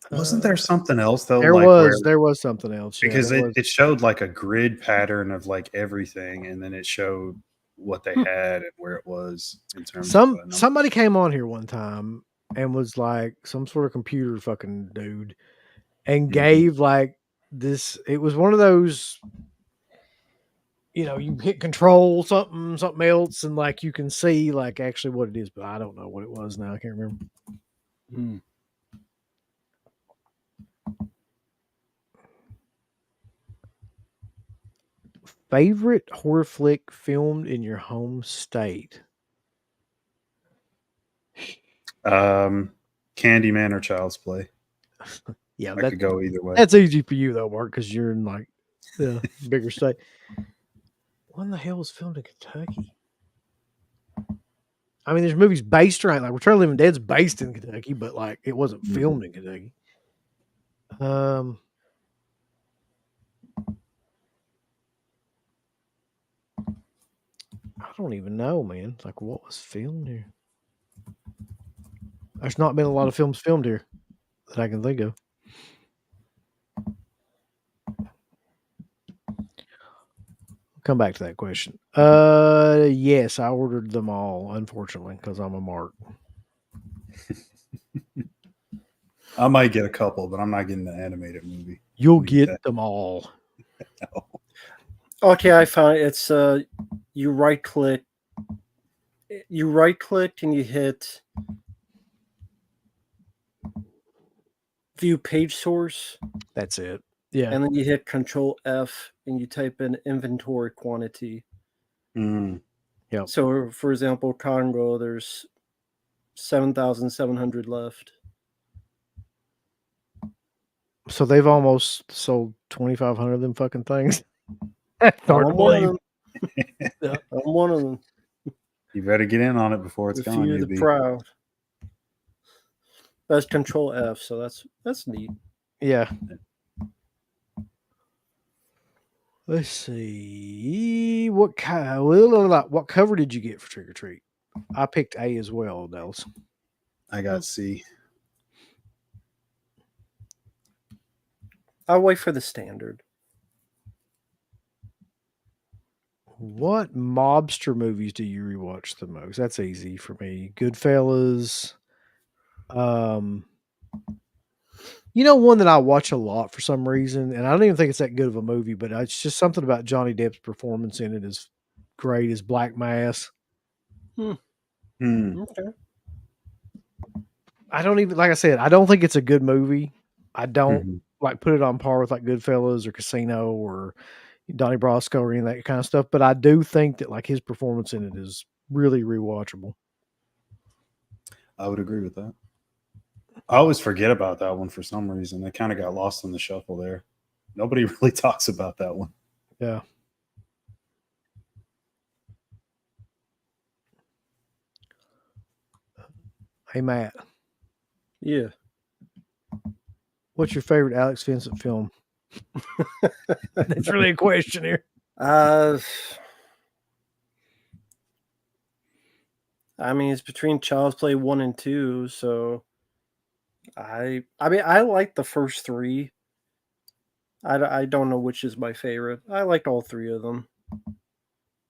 Wasn't there something else though? There was something else because it showed like a grid pattern of like everything, and then it showed what they had and where it was in terms of somebody came on here one time and was like some sort of computer fucking dude and gave like this. It was one of those, you hit control something else and like you can see like actually what it is, but I don't know what it was now. I can't remember. Favorite horror flick filmed in your home state? Candyman or Child's Play. Yeah, that could go either way. That's easy for you though, Mark, because you're in like the bigger state. What in the hell was filmed in Kentucky? I mean, there's movies based around like Return of the Living Dead's based in Kentucky, but like it wasn't filmed in Kentucky. I don't even know, man. Like what was filmed here? There's not been a lot of films filmed here that I can think of. Come back to that question. Yes, I ordered them all, unfortunately, because I'm a mark. I might get a couple, but I'm not getting the animated movie. You'll get them all. No. Okay, I found it. It's you right clicked and you hit view page source. That's it. Yeah. And then you hit Control F and you type in inventory quantity. Yeah. So for example, Congo, there's 7,700 left. So they've almost sold 2,500 of them fucking things. That's hard I'm to one of believe. them. Yeah. I'm one of them. You better get in on it before it's The gone. few, the Maybe. proud. That's Control F, so that's neat. Yeah. Let's see. What cover did you get for Trick or Treat? I picked A as well, Dallas. I got C. I'll wait for the standard. What mobster movies do you rewatch the most? That's easy for me. Goodfellas. One that I watch a lot for some reason, and I don't even think it's that good of a movie, but it's just something about Johnny Depp's performance in it is great. Is Black Mass. Hmm. Okay. I don't even, like I said, I don't think it's a good movie. I don't Mhm. like put it on par with like Goodfellas or Casino or Donnie Brasco or any of that kind of stuff. But I do think that like his performance in it is really rewatchable. I would agree with that. I always forget about that one for some reason. It kind of got lost in the shuffle there. Nobody really talks about that one. Yeah. Hey Matt, Yeah. what's your favorite Alex Vincent film? That's really a question here. I mean, it's between Child's Play 1 and 2, so I mean, I like the first three. I don't know which is my favorite. I liked all three of them.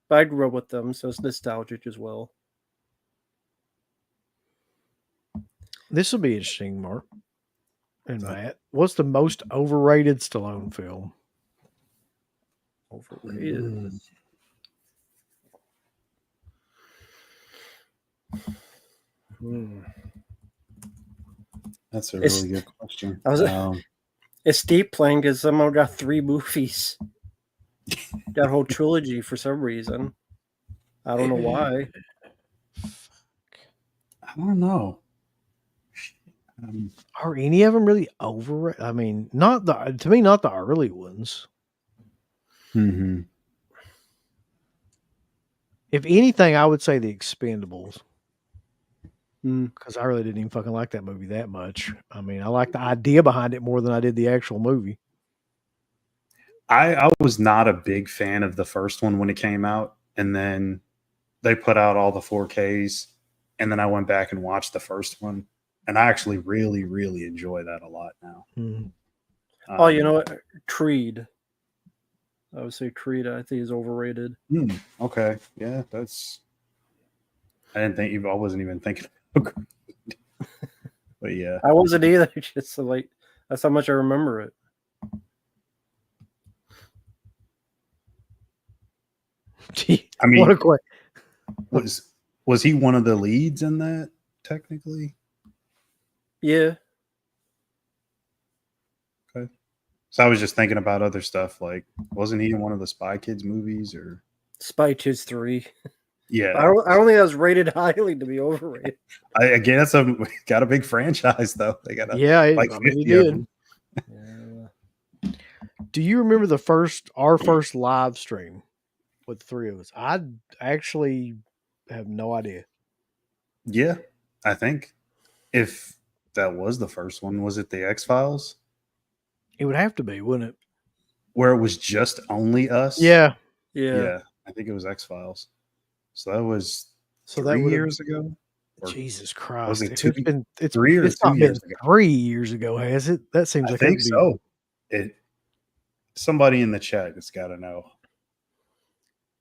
But I grew up with them, so it's nostalgic as well. This will be interesting, Mark and Matt. What's the most overrated Stallone film? Overrated. That's a really good question. It's deep playing because someone got 3 movies. Got a whole trilogy for some reason. I don't know why. I don't know. Are any of them really overrated? I mean, not the early ones. Mm-hmm. If anything, I would say The Expendables. Hmm. Because I really didn't even fucking like that movie that much. I mean, I like the idea behind it more than I did the actual movie. I was not a big fan of the first one when it came out, and then they put out all the 4Ks, and then I went back and watched the first one, and I actually really, really enjoy that a lot now. Mm-hmm. Oh, you know what? Creed. I would say Creed, I think, is overrated. Okay. Yeah, that's... I wasn't even thinking about Creed. But yeah. I wasn't either. Just like, that's how much I remember it. I mean, what a question. Was he one of the leads in that, technically? Yeah. Okay. So I was just thinking about other stuff. Like, wasn't he in one of the Spy Kids movies or Spy Kids 3? Yeah. I don't think that was rated highly to be overrated. I guess I've got a big franchise though. They got he did. Yeah. Do you remember our first live stream with the three of us? I actually have no idea. Yeah, I think if that was the first one, was it the X-Files? It would have to be, wouldn't it? Where it was just only us? Yeah. Yeah. I think it was X-Files. So that was 3 years ago? Jesus Christ. Was it it's 3 or it's 2 not years been ago? 3 years ago, has it? That seems I like think so. Somebody in the chat has got to know.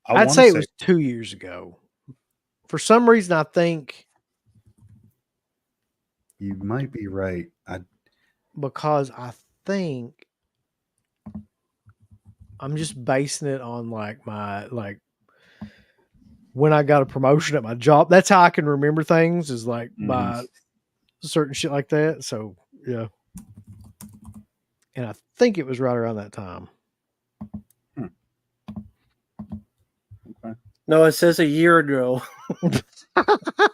I'd say it was 2 years ago. For some reason, I think you might be right. Because I think I'm just basing it on when I got a promotion at my job. That's how I can remember things, is by certain shit like that. So yeah. And I think it was right around that time. Okay. No, it says a year ago.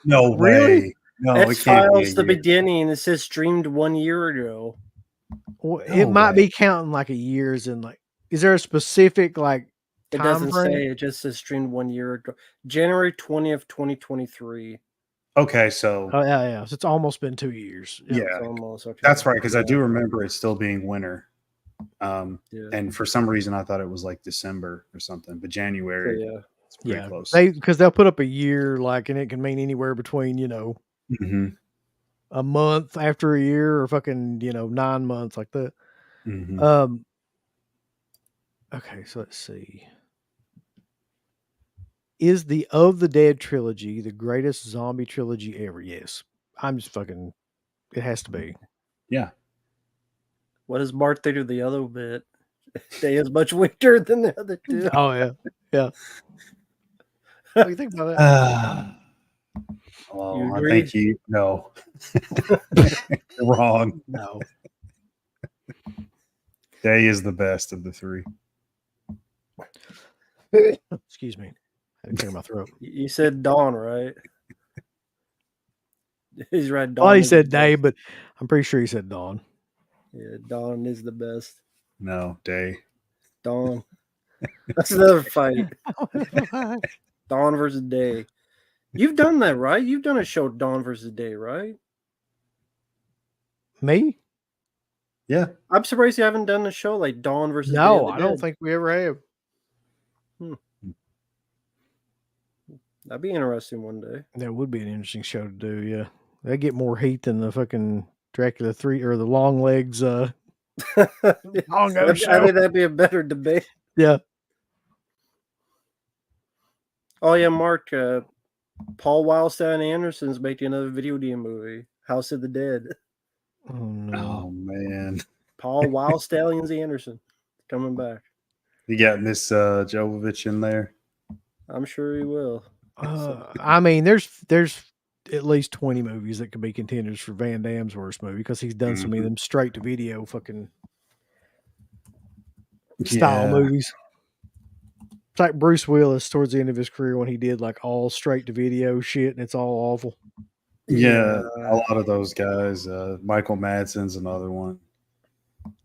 No Really? way. No, X-Files, the beginning. It says streamed 1 year ago. Well, it might be counting like a year as in like Is there a specific like It time doesn't frame? say. It just says streamed 1 year ago, January 20th, 2023. Okay, so Oh yeah. So it's almost been 2 years. yeah, It's almost okay. that's right. Because I do remember it still being winter. Yeah. And for some reason, I thought it was like December or something, but So, January, yeah. it's pretty close. Because they'll put up a year, like, and it can mean anywhere between Mhm, a month after a year or fucking 9 months like that. mhm. Okay, so let's see. Is the Of the Dead trilogy the greatest zombie trilogy ever? Yes. I'm just fucking. It has to be. Yeah. What does Bart think of the other bit? They is much winter than the other two. Oh yeah, yeah. What do you think about that? Oh, You I agree? think you no. You're wrong. No. Day is the best of the three. Excuse me. I had to clear my throat. You said Dawn, right? He's right. I Dawn. thought he is said the Day, best. but I'm pretty sure he said Dawn. Yeah, Dawn is the best. No, Day. Dawn. That's another fight. Dawn versus Day. You've done that, right? You've done a show, Dawn versus Day, right? Me? Yeah. I'm surprised you haven't done a show like Dawn versus Day No, of the I don't Dead. think we ever have. That'd be interesting one day. That would be an interesting show to do. Yeah, they get more heat than the fucking Dracula 3 or the Long Legs. Congo I show. think that'd be a better debate. Yeah. Oh yeah, Mark. Paul Wildstein Anderson's making another video game movie, House of the Dead. Oh no. Oh man. Paul Wildstalions Anderson coming back. You got Miss Jovovich in there. I'm sure he will. I mean, there's at least 20 movies that could be contenders for Van Damme's worst movie because he's done so many of them straight to video fucking style movies. It's like Bruce Willis towards the end of his career when he did like all straight to video shit and it's all awful. Yeah, a lot of those guys. Michael Madsen's another one.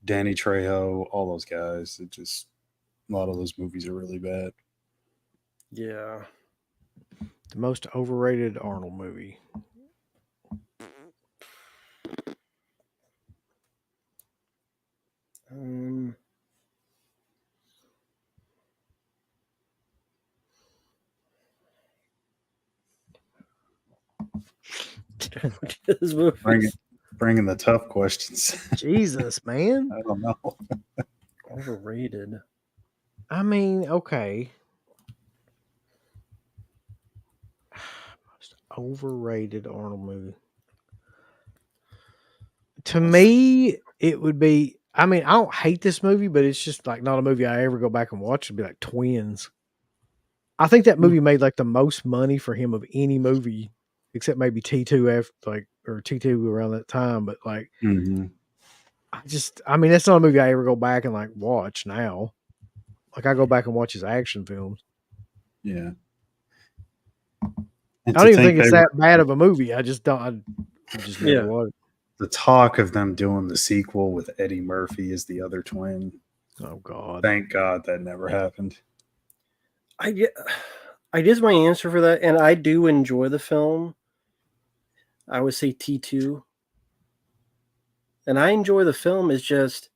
Danny Trejo, all those guys. It just a lot of those movies are really bad. Yeah. The most overrated Arnold movie. This movie. Bringing the tough questions. Jesus, man. I don't know. Overrated. I mean, okay. Most overrated Arnold movie. To me, it would be. I mean, I don't hate this movie, but it's just like not a movie I ever go back and watch. It'd be like Twins. I think that movie made like the most money for him of any movie, except maybe T2 after or T2 around that time. But like, I mean, that's not a movie I ever go back and like watch now. Like I go back and watch his action films. Yeah. I don't even think it's that bad of a movie. I just don't. I just never watched it. The talk of them doing the sequel with Eddie Murphy as the other twin. Oh God! Thank God that never happened. I guess my answer for that, and I do enjoy the film. I would say T2, and I enjoy the film. It's just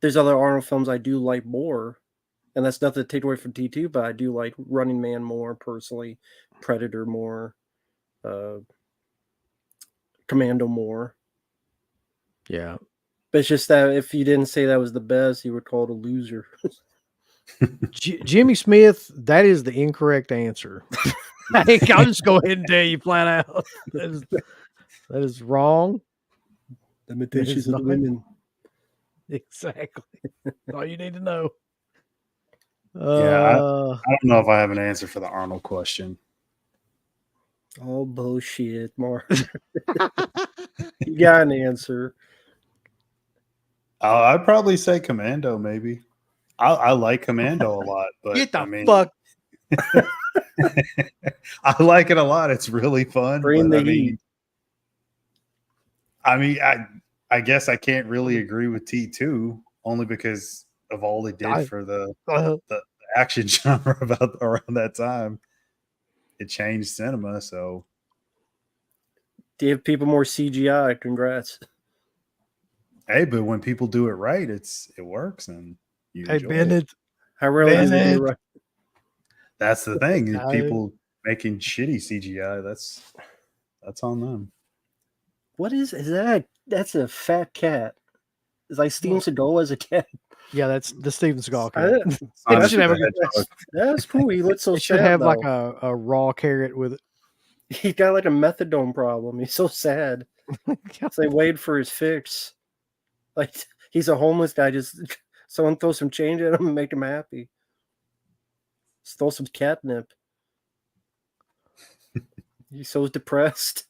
there's other Arnold films I do like more, and that's nothing to take away from T2, but I do like Running Man more personally, Predator more, Commando more. Yeah. But it's just that if you didn't say that was the best, you were called a loser. Jimmy Smith, that is the incorrect answer. I'll just go ahead and tell you flat out. That is wrong. Limitations of the women. Exactly. That's all you need to know. I don't know if I have an answer for the Arnold question. Oh, bullshit, Mark. You got an answer. I'd probably say Commando, maybe. I like Commando a lot, but get the fuck. I like it a lot. It's really fun. Bring the heat. I guess I can't really agree with T2 only because of all they did for the uh, action genre about around that time. It changed cinema, so Give people more CGI. Congrats. hey, but when people do it right, it works and you hey, enjoy it. Bennett. How rarely do they do it Bennett. right? That's the thing. Is No. people making shitty CGI, that's on them. What is that? That's a fat cat. It's like Steven Seagal as a cat. Yeah, that's the Steven Seagal I- cat. Sonic It should have the a, Hedgehog. That's cool. He looks so it should sad. have like though. a raw carrot with it. He got like a methadone problem. He's so sad. So they waited for his fix. Like he's a homeless guy. Just someone throw some change at him and make him happy. Just throw some catnip. He's so depressed.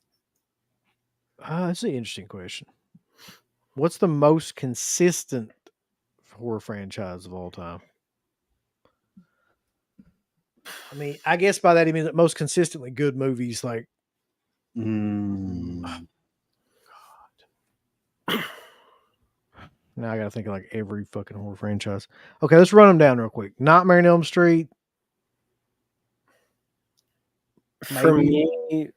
That's an interesting question. What's the most consistent horror franchise of all time? I mean, I guess by that he means that most consistently good movies. Like, Mm. now I got to think of like every fucking horror franchise. Okay, let's run them down real quick. Nightmare on Elm Street. For Maybe. me,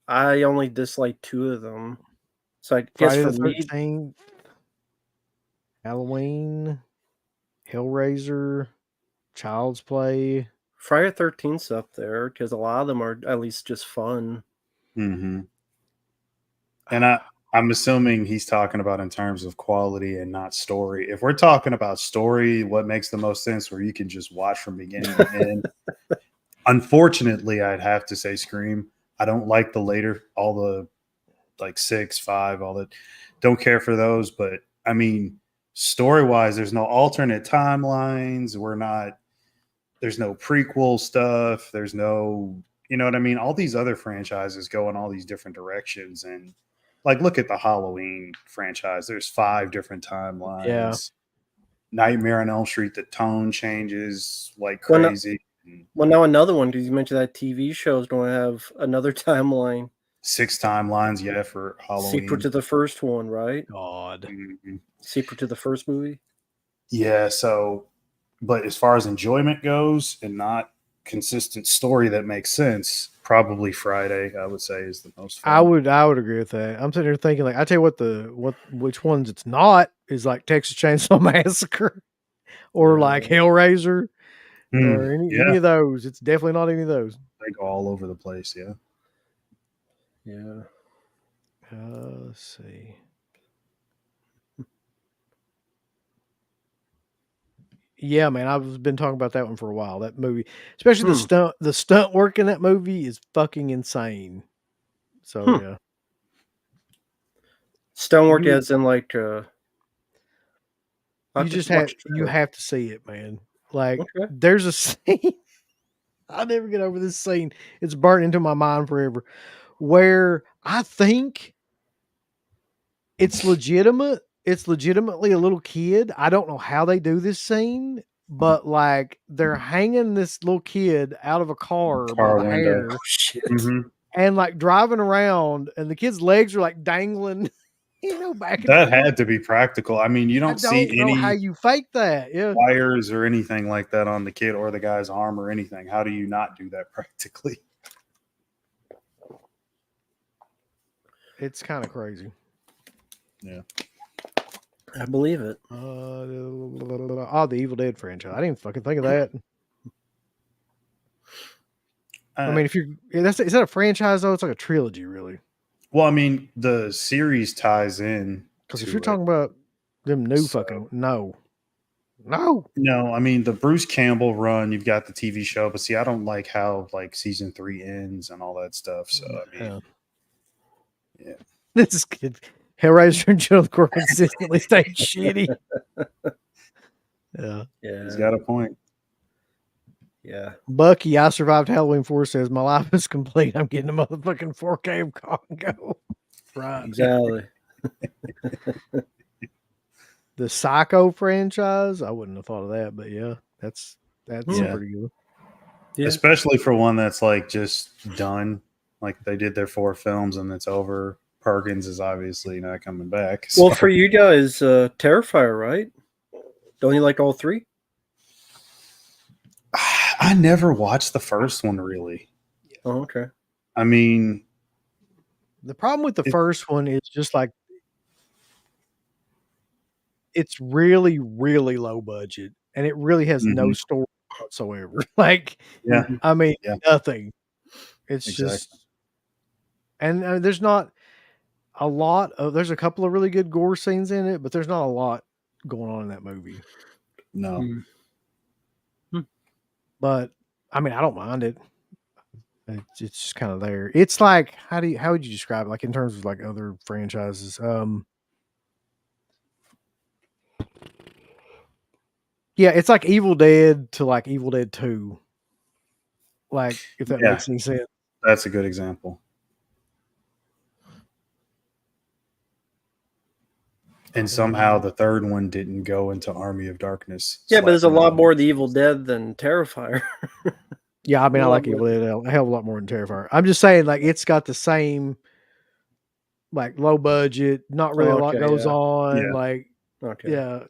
I only dislike 2 of them. So I guess Friday for the me, 13th, Halloween, Hellraiser, Child's Play. Friday the 13th's up there because a lot of them are at least just fun. Mm-hmm. And I'm assuming he's talking about in terms of quality and not story. If we're talking about story, what makes the most sense where you can just watch from beginning to end? Unfortunately, I'd have to say Scream. I don't like the later, all the like 6, 5, all that. Don't care for those. But I mean, story wise, there's no alternate timelines. There's no prequel stuff. There's no, you know what I mean? All these other franchises go in all these different directions. And like, look at the Halloween franchise. There's 5 different timelines. Yeah. Nightmare on Elm Street, the tone changes like Well, no- crazy. Well, now another one because you mentioned that TV show is going to have another timeline. 6 timelines, yeah, for Halloween. Sequel to the first one, right? God. Mhm. Sequel to the first movie. Yeah, so, but as far as enjoyment goes and not consistent story that makes sense, probably Friday, I would say, is the most fun. I would agree with that. I'm sitting here thinking like I tell you which ones it's not is like Texas Chainsaw Massacre or like Hellraiser or any of those. It's definitely not any of those. They go all over the place, yeah. Yeah. Let's see. Yeah, man, I've been talking about that one for a while. That movie, especially the stunt work in that movie is fucking insane. So yeah, Stonework as in like you have to see it, man. Like there's a scene. I'll never get over this scene. It's burnt into my mind forever. Where I think it's legitimate. It's legitimately a little kid. I don't know how they do this scene, but like they're hanging this little kid out of a car by the hair. Oh, shit. Mm-hmm. And like driving around, and the kid's legs are like dangling, back. That had to be practical. I mean, you don't see know any how you fake that. Yeah, wires or anything like that on the kid or the guy's arm or anything. How do you not do that practically? It's kind of crazy. Yeah. I believe it. The Evil Dead franchise. I didn't even fucking think of that. I mean, is that a franchise though? It's like a trilogy, really. Well, I mean, the series ties in because if you're talking about them new no. I mean the Bruce Campbell run. You've got the TV show, but see, I don't like how like season 3 ends and all that stuff. So I mean, yeah, this is good. Hellraiser and Children of the Corp consistently stay shitty. Yeah. He's got a point. Yeah. Bucky, I survived Halloween 4 says my life is complete. I'm getting a motherfucking 4K of Congo. Right. Exactly. The Psycho franchise, I wouldn't have thought of that, but yeah, that's pretty good. Yeah. Especially for one that's like just done. Like they did their 4 films and it's over. Perkins is obviously not coming back. So. Well, for you guys, Terrifier, right? Don't you like all three? I never watched the first one really. Oh, okay. I mean, The problem with the first one is just like it's really, really low budget, and it really has no story whatsoever. Like, yeah, I mean, Yeah. nothing. It's Exactly. just, and there's not a lot of. There's a couple of really good gore scenes in it, but there's not a lot going on in that movie. no. Mm. But I mean, I don't mind it. It's just kind of there. It's like how would you describe it? Like in terms of like other franchises? Yeah, it's like Evil Dead to like Evil Dead 2. Like if that Yeah. makes any sense. That's a good example. And somehow the third one didn't go into Army of Darkness. Yeah, but there's a lot more of the Evil Dead than Terrifier. Yeah, I mean, I like Evil Dead a hell of a lot more than Terrifier. I'm just saying, like, it's got the same, like, low budget, not really a lot goes on. Yeah. Like, yeah.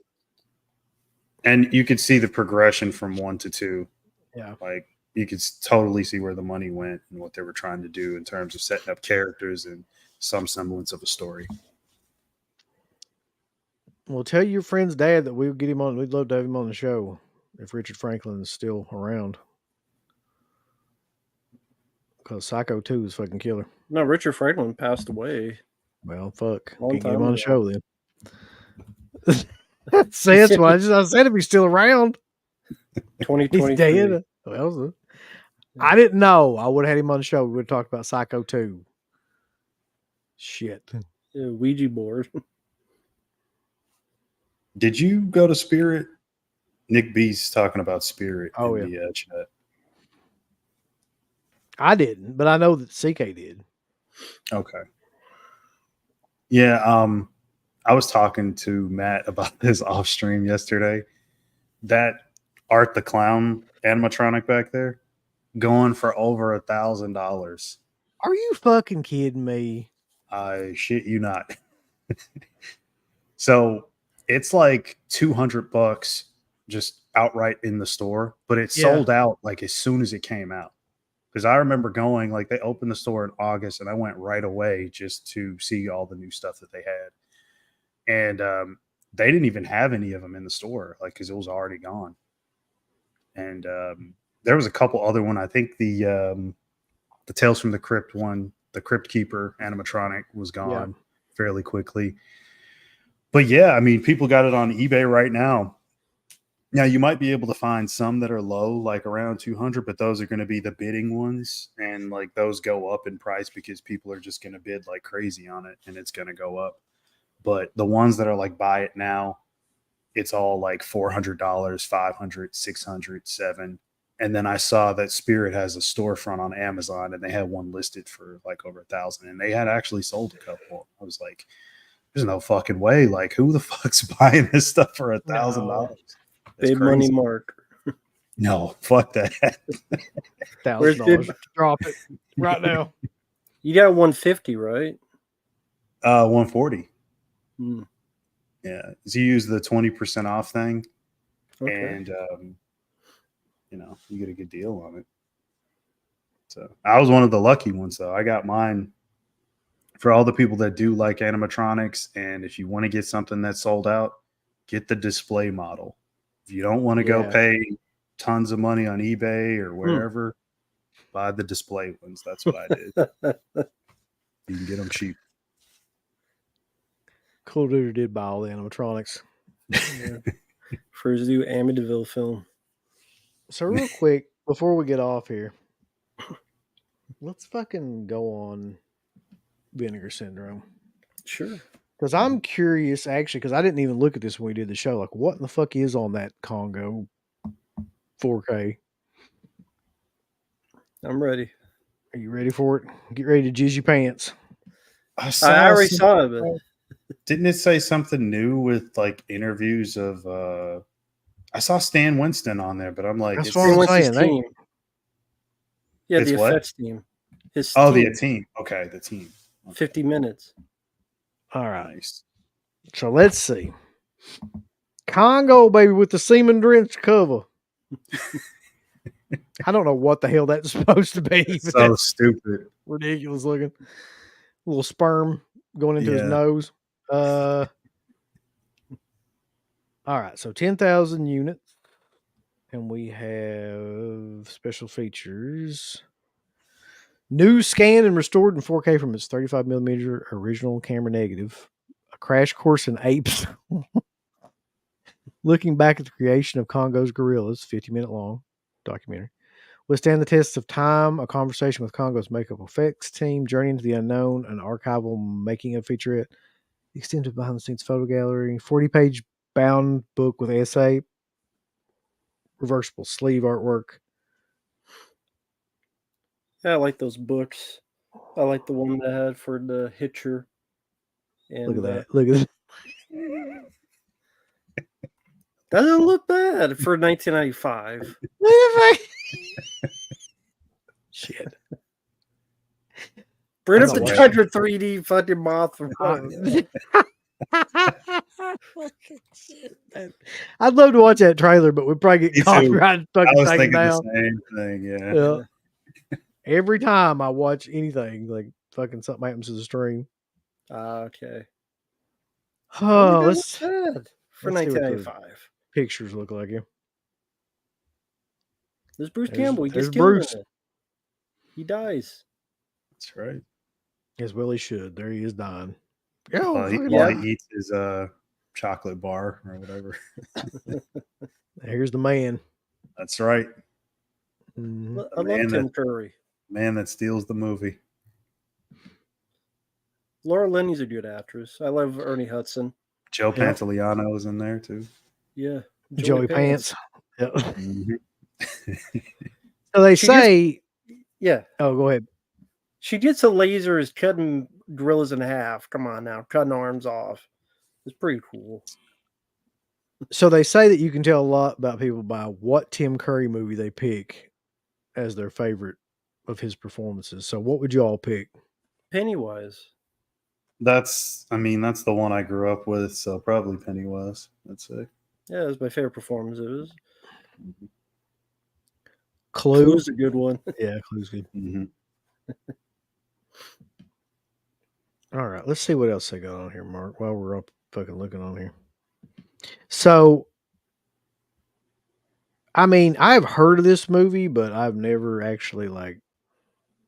And you could see the progression from 1 to 2. Yeah. Like, you could totally see where the money went and what they were trying to do in terms of setting up characters and some semblance of a story. Well, tell your friend's dad that we'll get him on. We'd love to have him on the show if Richard Franklin is still around. Because Psycho 2 is fucking killer. No, Richard Franklin passed away. Well, fuck. Long Can't get him time on the ago. show then. That's why I said if he's still around. 2023. He's dead. Well, I didn't know. I would have had him on the show. We would have talked about Psycho 2. Shit. Yeah, Ouija board. Did you go to Spirit? Nick B's talking about Spirit in the chat. I didn't, but I know that CK did. Okay. Yeah, I was talking to Matt about this off stream yesterday. That Art the Clown animatronic back there going for over $1,000. Are you fucking kidding me? I shit you not. So it's like $200 just outright in the store, but it sold out like as soon as it came out. Because I remember going, like, they opened the store in August and I went right away just to see all the new stuff that they had. And they didn't even have any of them in the store, like, because it was already gone. And there was a couple other one. I think the Tales from the Crypt one, the Crypt Keeper animatronic was gone fairly quickly. But yeah, I mean, people got it on eBay right now. Now you might be able to find some that are low, like around 200, but those are going to be the bidding ones. And like those go up in price because people are just going to bid like crazy on it and it's going to go up. But the ones that are like buy it now, it's all like $400, $500, $600, $700. And then I saw that Spirit has a storefront on Amazon and they had one listed for like over $1,000 and they had actually sold a couple. I was like, there's no fucking way. Like, who the fuck's buying this stuff for $1,000? Big money mark. No, fuck that. $1,000. Drop it right now. You got 150, right? 140. Hmm. Yeah. So you use the 20% off thing. Okay. And you know, you get a good deal on it. So I was one of the lucky ones though. I got mine for all the people that do like animatronics. And if you want to get something that's sold out, get the display model. If you don't want to go pay tons of money on eBay or wherever, buy the display ones. That's what I did. You can get them cheap. Cool Dude did buy all the animatronics. For his new Amityville film. So real quick, before we get off here, let's fucking go on Vinegar Syndrome. Sure. Because I'm curious, actually, because I didn't even look at this when we did the show. Like, what in the fuck is on that Congo 4K? I'm ready. Are you ready for it? Get ready to jizz your pants. I already saw it. But... Didn't it say something new with like interviews of? I saw Stan Winston on there, but I'm like, that's what I'm saying. Team. Yeah, the effects team. His team. The team. Okay, the team. Okay. 50 minutes. All right. So let's see. Congo, baby, with the semen drenched cover. I don't know what the hell that's supposed to be. It's But so that's stupid. ridiculous looking. Little sperm going into his Yeah. nose. All right, so 10,000 units. And we have special features. New scanned and restored in 4K from its 35mm original camera negative. A crash course in apes. Looking back at the creation of Congo's gorillas, 50-minute long documentary. Withstand the tests of time, a conversation with Congo's makeup effects team, journey into the unknown, an archival making of featurette, extended behind the scenes photo gallery, 40-page bound book with essay, reversible sleeve artwork. Yeah, I like those books. I like the one that I had for the Hitcher. And Look at that. Look at that. doesn't look bad for 1995. Shit. Bring up That's the a Tundra 3D fucking moth. I'd love to watch that trailer, but we'd probably Me get too. copyright I fucking was taken thinking down. the same thing. Yeah. Yeah. Every time I watch anything, like fucking something happens to the stream. Okay. Oh, Maybe let's that was bad for let's see what the 1995. pictures look like here. There's Bruce There's- Campbell. He there's gets killed Bruce. in it. He dies. That's right. As well he should. There he is dying. Yeah, While he eats his chocolate bar or whatever. here's the man. That's right. Mhm. I love man Tim that- Curry. Man that steals the movie. Laura Linney's a good actress. I love Ernie Hudson. Joe Yeah. Pantoliano is in there too. Yeah. Joey Pants. Yep. Mhm. So they She say, Yeah. oh, go ahead. She gets a laser is cutting gorillas in half. Come on now. Cutting arms off. It's pretty cool. So they say that you can tell a lot about people by what Tim Curry movie they pick as their favorite of his performances. So what would you all pick? Pennywise. That's the one I grew up with, so probably Pennywise. That's it. Yeah, it was my favorite performance. It was. Clue. Clue's a good one. Yeah, Clue's good. Mm-hmm. All right, let's see what else they got on here, Mark, while we're up fucking looking on here. So, I mean, I've heard of this movie, but I've never actually like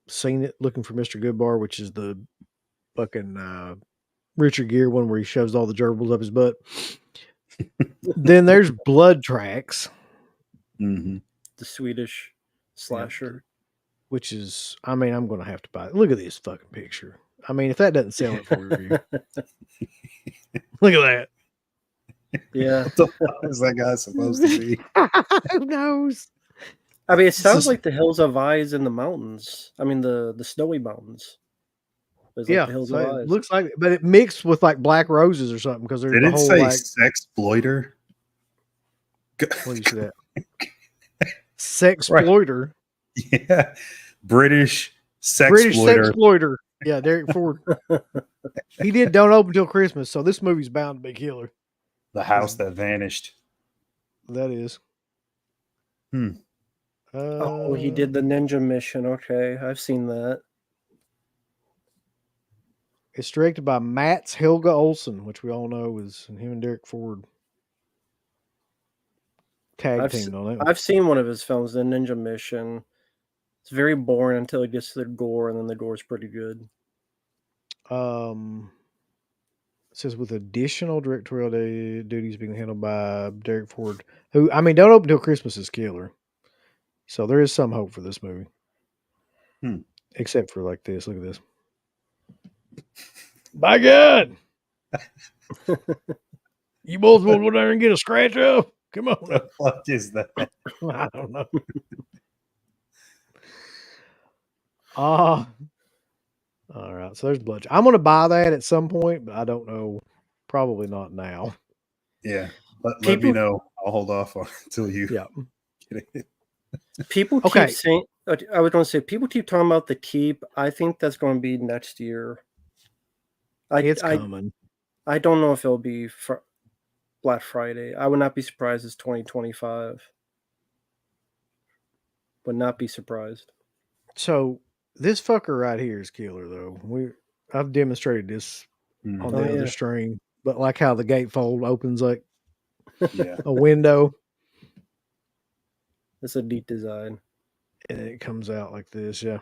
seen it. Looking for Mr. Goodbar, which is the fucking Richard Gere one where he shoves all the gerbils up his butt. Then there's Blood Tracks, Mm-hmm. The Swedish slasher. which is, I mean, I'm going to have to buy it. Look at this fucking picture. I mean, if that doesn't sell it for you, look at that. Yeah. What the fuck is that guy supposed to be? Who knows? I mean, it This sounds is- like the Hills of Eyes in the mountains. I mean, the snowy mountains. It's like Yeah, the Hills so of it Eyes. looks like, but it mixed with like black roses or something because there's Did the it whole say like. sexploiter? What do you see that? Sexploiter. Yeah. British British sexploiter. sexploiter. Yeah, Derek Ford. He did Don't Open Till Christmas, so this movie's bound to be killer. The house that vanished. That is. Hmm. Oh, he did the Ninja Mission. Okay, I've seen that. It's directed by Mats Helga Olsen, which we all know is him and Derek Ford tag I've teamed on it. I've seen one of his films, The Ninja Mission. It's very boring until it gets to the gore, and then the gore is pretty good. It says with additional directorial duties being handled by Derek Ford, who, I mean, Don't Open Till Christmas is killer. So there is some hope for this movie. Hmm. Except for like this. Look at this. By God. You both want to go down and get a scratch off? Come on. What the fuck is that? I don't know. All right. So there's Blood. I'm going to buy that at some point, but I don't know. Probably not now. Yeah. Let me People- know. I'll hold off on until you Yeah. get it. People Okay. keep saying, I was going to say, people keep talking about The Keep. I think that's going to be next year. It's I coming. don't know if it'll be Black Friday. I would not be surprised it's 2025. Would not be surprised. So this fucker right here is killer though. I've demonstrated this on the other stream, but like how the gatefold opens like a window. It's a neat design. And it comes out like this, yeah.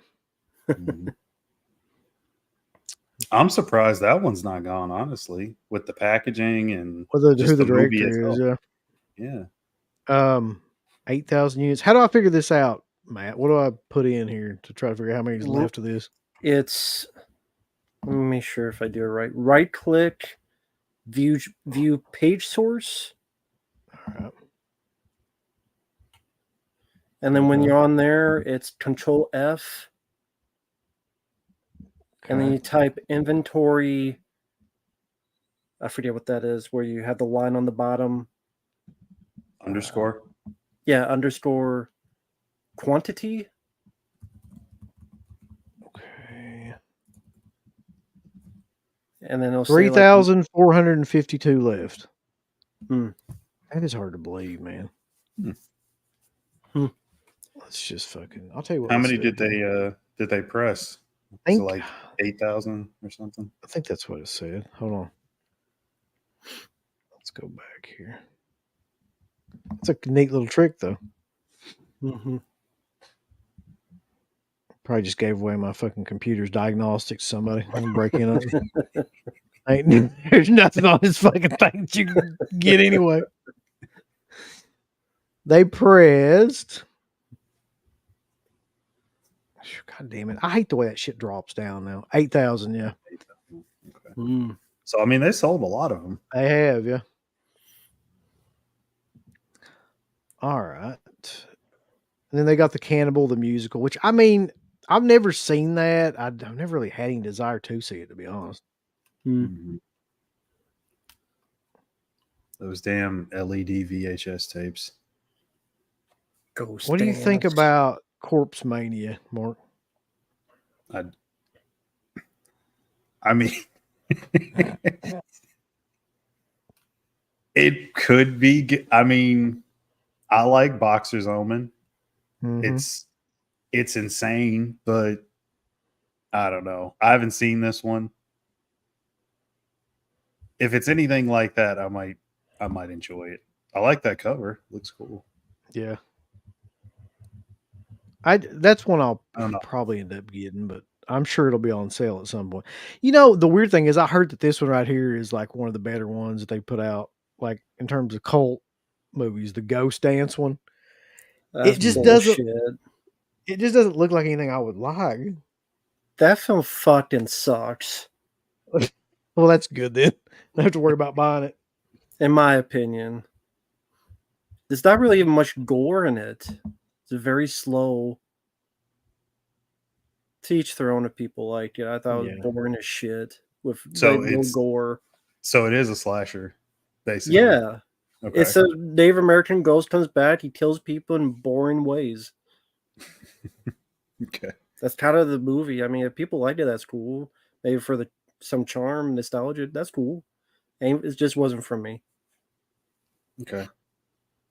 I'm surprised that one's not gone, honestly, with the packaging and who the director is, yeah. 8,000 units. How do I figure this out, Matt? What do I put in here to try to figure out how many is left of this? It's, let me make sure if I do it right. Right click, view page source. All right. And then when you're on there, it's Control F. Okay. And then you type inventory. I forget what that is, where you have the line on the bottom. Underscore? Yeah, underscore quantity. Okay. And then it'll 3,452 left. Hmm. That is hard to believe, man. Hmm. Let's just fucking. I'll tell you what. How many did they press? I think, so like 8,000 or something. I think that's what it said. Hold on. Let's go back here. It's a neat little trick, though. Mm-hmm. Probably just gave away my fucking computer's diagnostics to somebody. I'm breaking up. There's nothing on this fucking thing that you can get anyway. They pressed. God damn it. I hate the way that shit drops down now. 8,000, yeah. 8,000. Okay. So, I mean, they sold a lot of them. They have, yeah. All right. And then they got the Cannibal, the musical, which, I mean, I've never seen that. I've never really had any desire to see it, to be honest. Mm-hmm. Those damn LED VHS tapes. Ghost what do you think about Corpse Mania, Mark? I mean, it could be. I mean, I like Boxer's Omen. Mm-hmm. It's insane, but I don't know. I haven't seen this one. If it's anything like that, I might enjoy it. I like that cover. Looks cool. Yeah. That's one I'll probably end up getting, but I'm sure it'll be on sale at some point. You know, the weird thing is I heard that this one right here is like one of the better ones that they put out, like in terms of cult movies, the Ghost Dance one. That's it just doesn't look like anything I would like. That film fucking sucks. Well, that's good then. I don't have to worry about buying it. In my opinion. There's not really even much gore in it. It's very slow. To each their own if people like it. I thought it was boring as shit with no gore. So it is a slasher, basically. Yeah. Okay. It's a Native American ghost comes back. He kills people in boring ways. Okay. That's kind of the movie. I mean, if people like it, that's cool. Maybe for some charm, nostalgia, that's cool. And it just wasn't for me. Okay.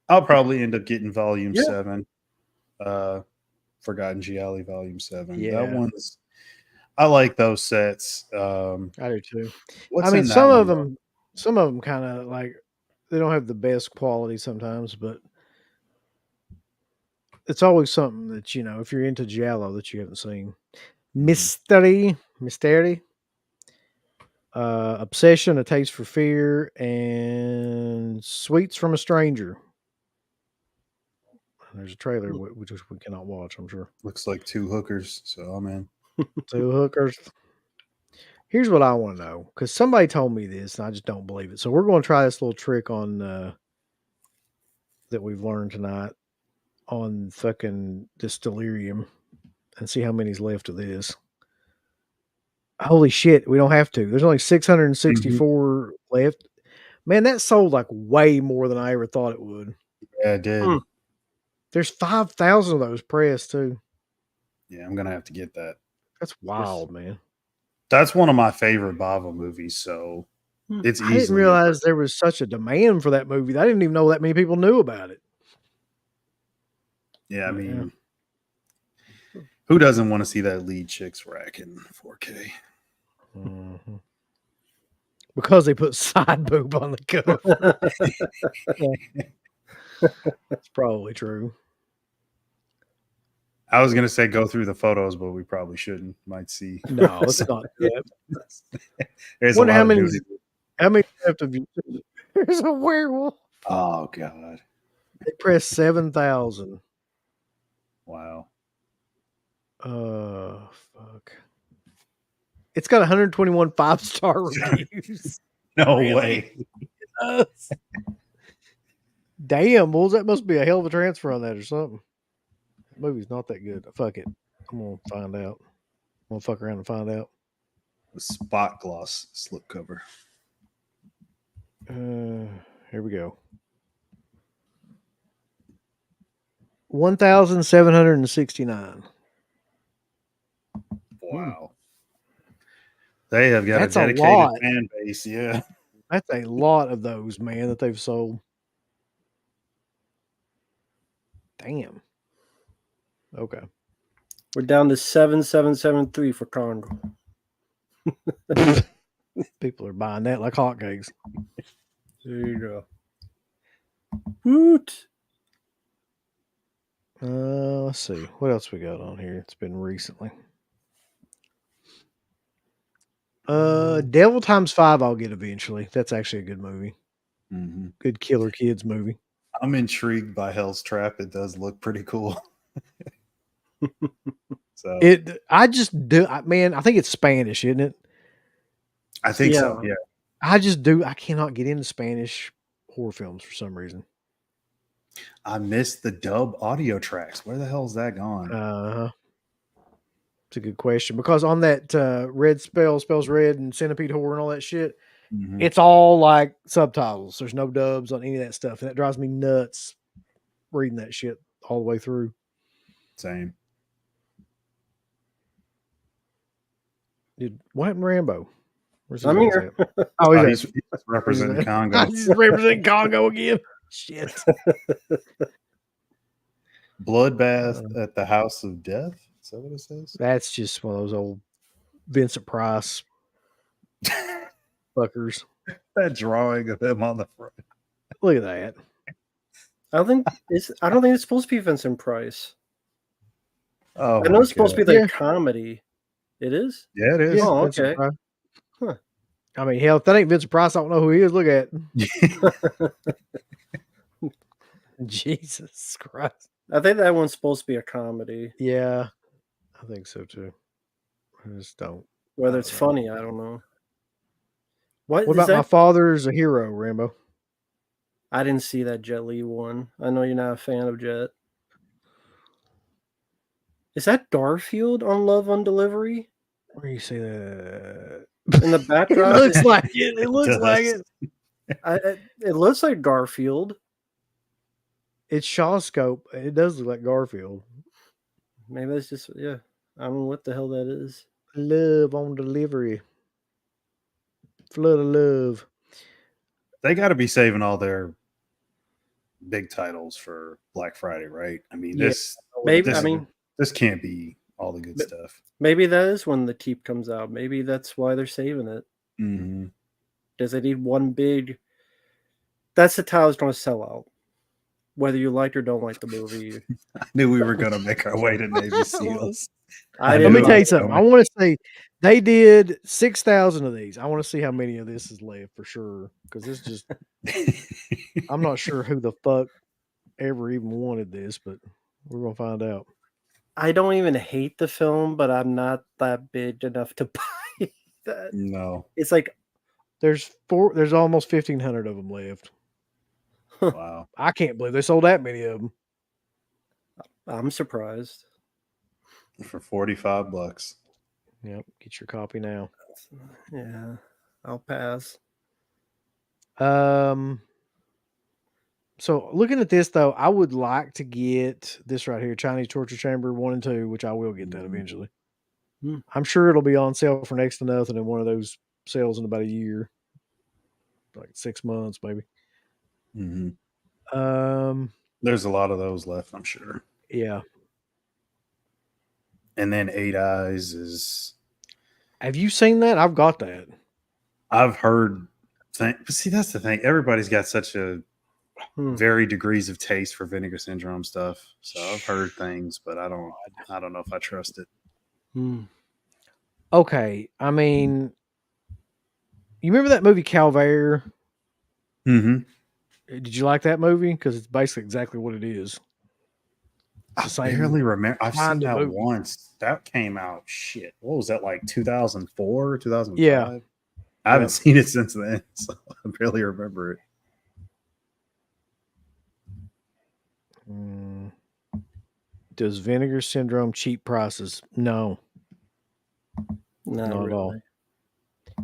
I'll probably end up getting Volume 7. Forgotten Gialli Volume 7. Yeah. That one's, I like those sets. I do too. I mean, some of them kind of like, they don't have the best quality sometimes, but it's always something that, you know, if you're into Giallo that you haven't seen. Mystery, Obsession, A Taste for Fear, and Sweets from a Stranger. There's a trailer which we cannot watch, I'm sure. Looks like two hookers, so I'm in. Two hookers. Here's what I want to know, because somebody told me this, and I just don't believe it. So we're going to try this little trick on that we've learned tonight on fucking this delirium and see how many's left of this. Holy shit, we don't have to. There's only 664 left. Man, that sold like way more than I ever thought it would. Yeah, it did. There's 5,000 of those pressed too. Yeah, I'm gonna have to get that. That's wild, man. That's one of my favorite Bava movies. So It's I didn't easily realize there was such a demand for that movie. I didn't even know that many people knew about it. yeah. I Yeah. mean, who doesn't want to see that lead chick's rack in 4K? Mhm. Because they put side boob on the cover. That's probably true. I was gonna say go through the photos, but we probably shouldn't. Might see. No, let's not do that. There's Wonder a lot how of many nudity. left of you. There's a werewolf. Oh god! They pressed 7,000. Wow. Fuck. It's got 121 5-star reviews. No Really? way. Damn, Bulls, that must be a hell of a transfer on that or something. That movie's not that good. Fuck it. I'm gonna find out. I'm gonna fuck around and find out. The spot gloss slipcover. Here we go. 1,769. Wow. They have got That's a a dedicated lot. fan base. Yeah. That's a lot of those, man, that they've sold. Damn. Okay. We're down to 7773 for Congo. People are buying that like hotcakes. There you go. Woot. Let's see. What else we got on here? It's been recently. Devil Times 5 I'll get eventually. That's actually a good movie. Mm-hmm. Good killer kids movie. I'm intrigued by Hell's Trap. It does look pretty cool. So I think it's Spanish, isn't it? I think so. Yeah. I cannot get into Spanish horror films for some reason. I missed the dub audio tracks. Where the hell's that gone? It's a good question because on that Red Spells Red and Centipede Horror and all that shit, it's all like subtitles. There's no dubs on any of that stuff, and that drives me nuts reading that shit all the way through. Same. Dude, what happened to Rambo? I'm here. Oh, he's representing Congo. He's representing Congo again. Shit. Bloodbath at the House of Death. Is that what it says? That's just one of those old Vincent Price fuckers. That drawing of him on the front. Look at that. I don't think it's supposed to be Vincent Price. Oh, I know it's supposed to be like comedy. It is? Yeah, it is. Oh, okay. Huh. I mean, hell, if that ain't Vincent Price, I don't know who he is. Look at Jesus Christ. I think that one's supposed to be a comedy. Yeah, I think so too. I just don't. Whether it's funny, I don't know. What about My Father's a Hero, Rambo? I didn't see that Jet Li one. I know you're not a fan of Jet. Is that Garfield on Love on Delivery? Where do you see that? In the background? It looks like it. It looks like it. It looks like Garfield. It's Shawscope. It does look like Garfield. Maybe that's just, yeah. I don't know what the hell that is. Love on Delivery. Flood of love. They got to be saving all their big titles for Black Friday, right? I mean, this can't be all the good stuff. Maybe that is when the Keep comes out. Maybe that's why they're saving it. Mm-hmm. Does it need one big? That's the title that's going to sell out. Whether you like or don't like the movie. I knew we were going to make our way to Navy SEALs. Let me tell you something. I want to say they did 6,000 of these. I want to see how many of this is left for sure. Because it's just, I'm not sure who the fuck ever even wanted this, but we're going to find out. I don't even hate the film, but I'm not that big enough to buy that. No. It's like there's almost 1,500 of them left. Wow. I can't believe they sold that many of them. I'm surprised. For $45. Yep, get your copy now. Yeah, I'll pass. So looking at this though, I would like to get this right here, Chinese Torture Chamber 1 and 2, which I will get that eventually. I'm sure it'll be on sale for next to nothing in one of those sales in about a year. like 6 months, maybe. Mm-hmm. There's a lot of those left, I'm sure. Yeah. And then Eight Eyes is. Have you seen that? I've got that. I've heard. But see, that's the thing. Everybody's got such a varied degrees of taste for Vinegar Syndrome stuff. So I've heard things, but I don't know if I trust it. Okay, I mean, you remember that movie Calvaire? Mm-hmm. Did you like that movie? Because it's basically exactly what it is. I barely remember. I've seen that movie once. That came out. Shit, what was that, like 2004, 2005? Yeah. I haven't seen it since then, so I barely remember it. Does Vinegar Syndrome cheap prices? No. Not really. at all.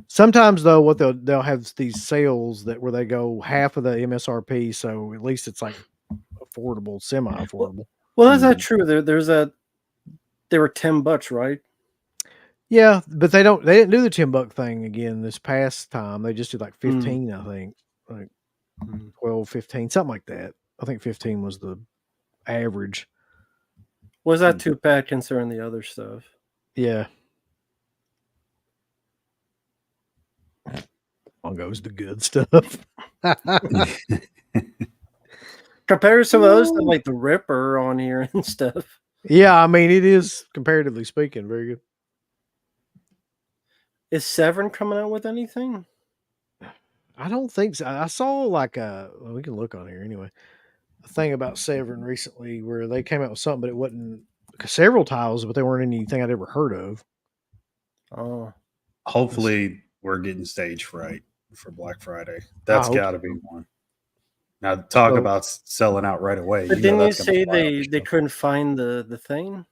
Sometimes though, what they'll have these sales where they go half of the MSRP, so at least it's like affordable, semi-affordable. Well, is that true? They were $10, right? Yeah, but they didn't do the $10 thing again this past time. They just did like 15, I think. Like 12, 15, something like that. I think 15 was the average. Was that too bad considering the other stuff? Yeah. Congo's the good stuff. Compare some of those to like the Ripper on here and stuff. Yeah, I mean, it is, comparatively speaking, very good. Is Severin coming out with anything? I don't think so. I saw like we can look on here anyway. A thing about Severin recently where they came out with something, but it wasn't several titles, but they weren't anything I'd ever heard of. Oh. Hopefully we're getting Stage Fright for Black Friday. That's got to be one. Now talk about selling out right away. But didn't you say they couldn't find the thing?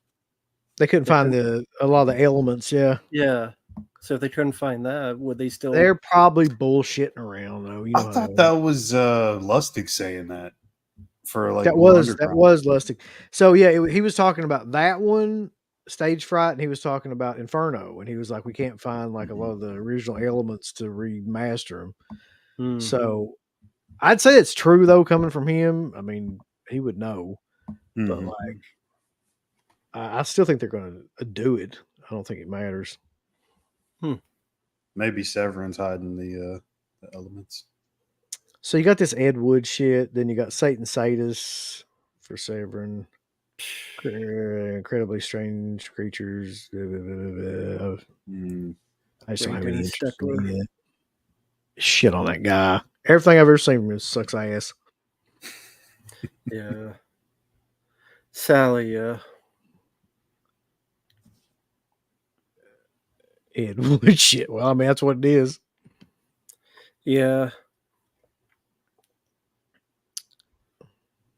They couldn't find a lot of the elements, yeah. Yeah. So if they couldn't find that, would they still? They're probably bullshitting around though. You know, I thought that was Lustig saying that for like that was Lustig. So yeah, he was talking about that one, Stage Fright, and he was talking about Inferno, and he was like, we can't find like a lot of the original elements to remaster them. So I'd say it's true though, coming from him. I mean, he would know, but like, I still think they're going to do it. I don't think it matters. Maybe Severin's hiding the elements. So you got this Ed Wood shit, then you got Satan Satis for Severin. Incredibly strange creatures. I just don't have any interest in it. Shit on that guy. Everything I've ever seen from him sucks ass. Yeah. Sally, yeah. Ed Wood shit. Well, I mean, that's what it is. Yeah.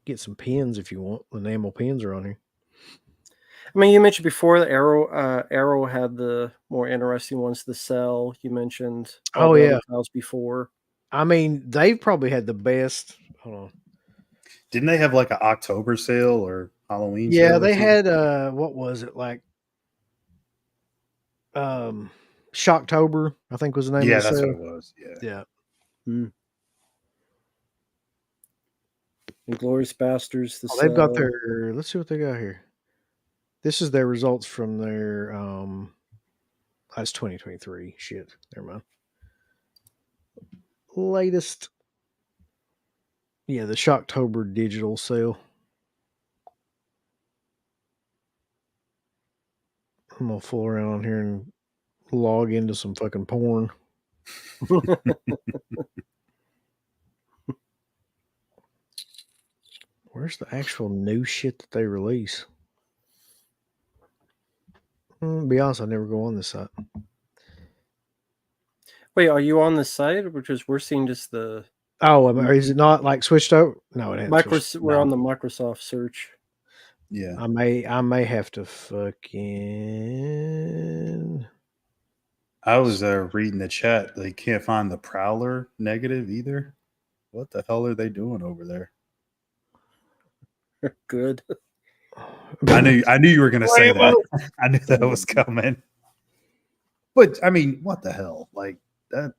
Get some pins if you want. The enamel pins are on here. I mean, you mentioned before the Arrow had the more interesting ones to sell. You mentioned files before. I mean, they've probably had the best. Hold on. Didn't they have like an October sale or Halloween sale? Yeah, they had what was it, like Shocktober, I think was the name of the sale. Yeah, that's what it was. Yeah. Inglourious Bastards. They've got their, let's see what they got here. This is their results from their that's 2023. Shit. Never mind. Latest. Yeah, the Shocktober digital sale. I'm gonna fool around on here and log into some fucking porn. Where's the actual new shit that they release? To be honest, I never go on this site. Wait, are you on the site? Because we're seeing just the. Oh, is it not like switched out? No, it hasn't. We're on the Microsoft search. Yeah, I may have to fucking. I was reading the chat. They can't find the Prowler negative either. What the hell are they doing over there? Good. I knew you were going to say that. I knew that was coming. But I mean, what the hell? Like that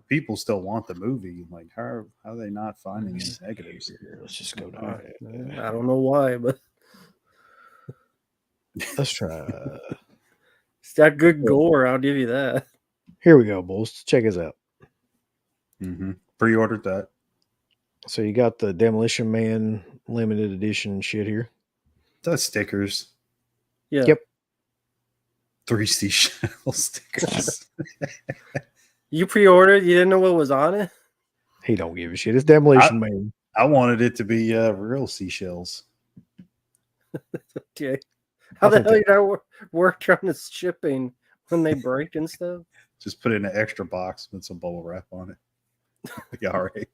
people still want the movie. Like, how are they not finding any negatives? Let's just go down. I don't know why, but Let's try. it's got good gore. I'll give you that. Here we go, boys. Check us out. Pre-ordered that. So you got the Demolition Man limited edition shit here. That's stickers. Yeah. Yep. 3 seashell stickers. You pre-ordered? You didn't know what was on it? He don't give a shit. It's Demolition Man. I wanted it to be real seashells. Okay. How the hell you got work on the shipping when they break and stuff? Just put it in an extra box with some bubble wrap on it. Yeah, all right.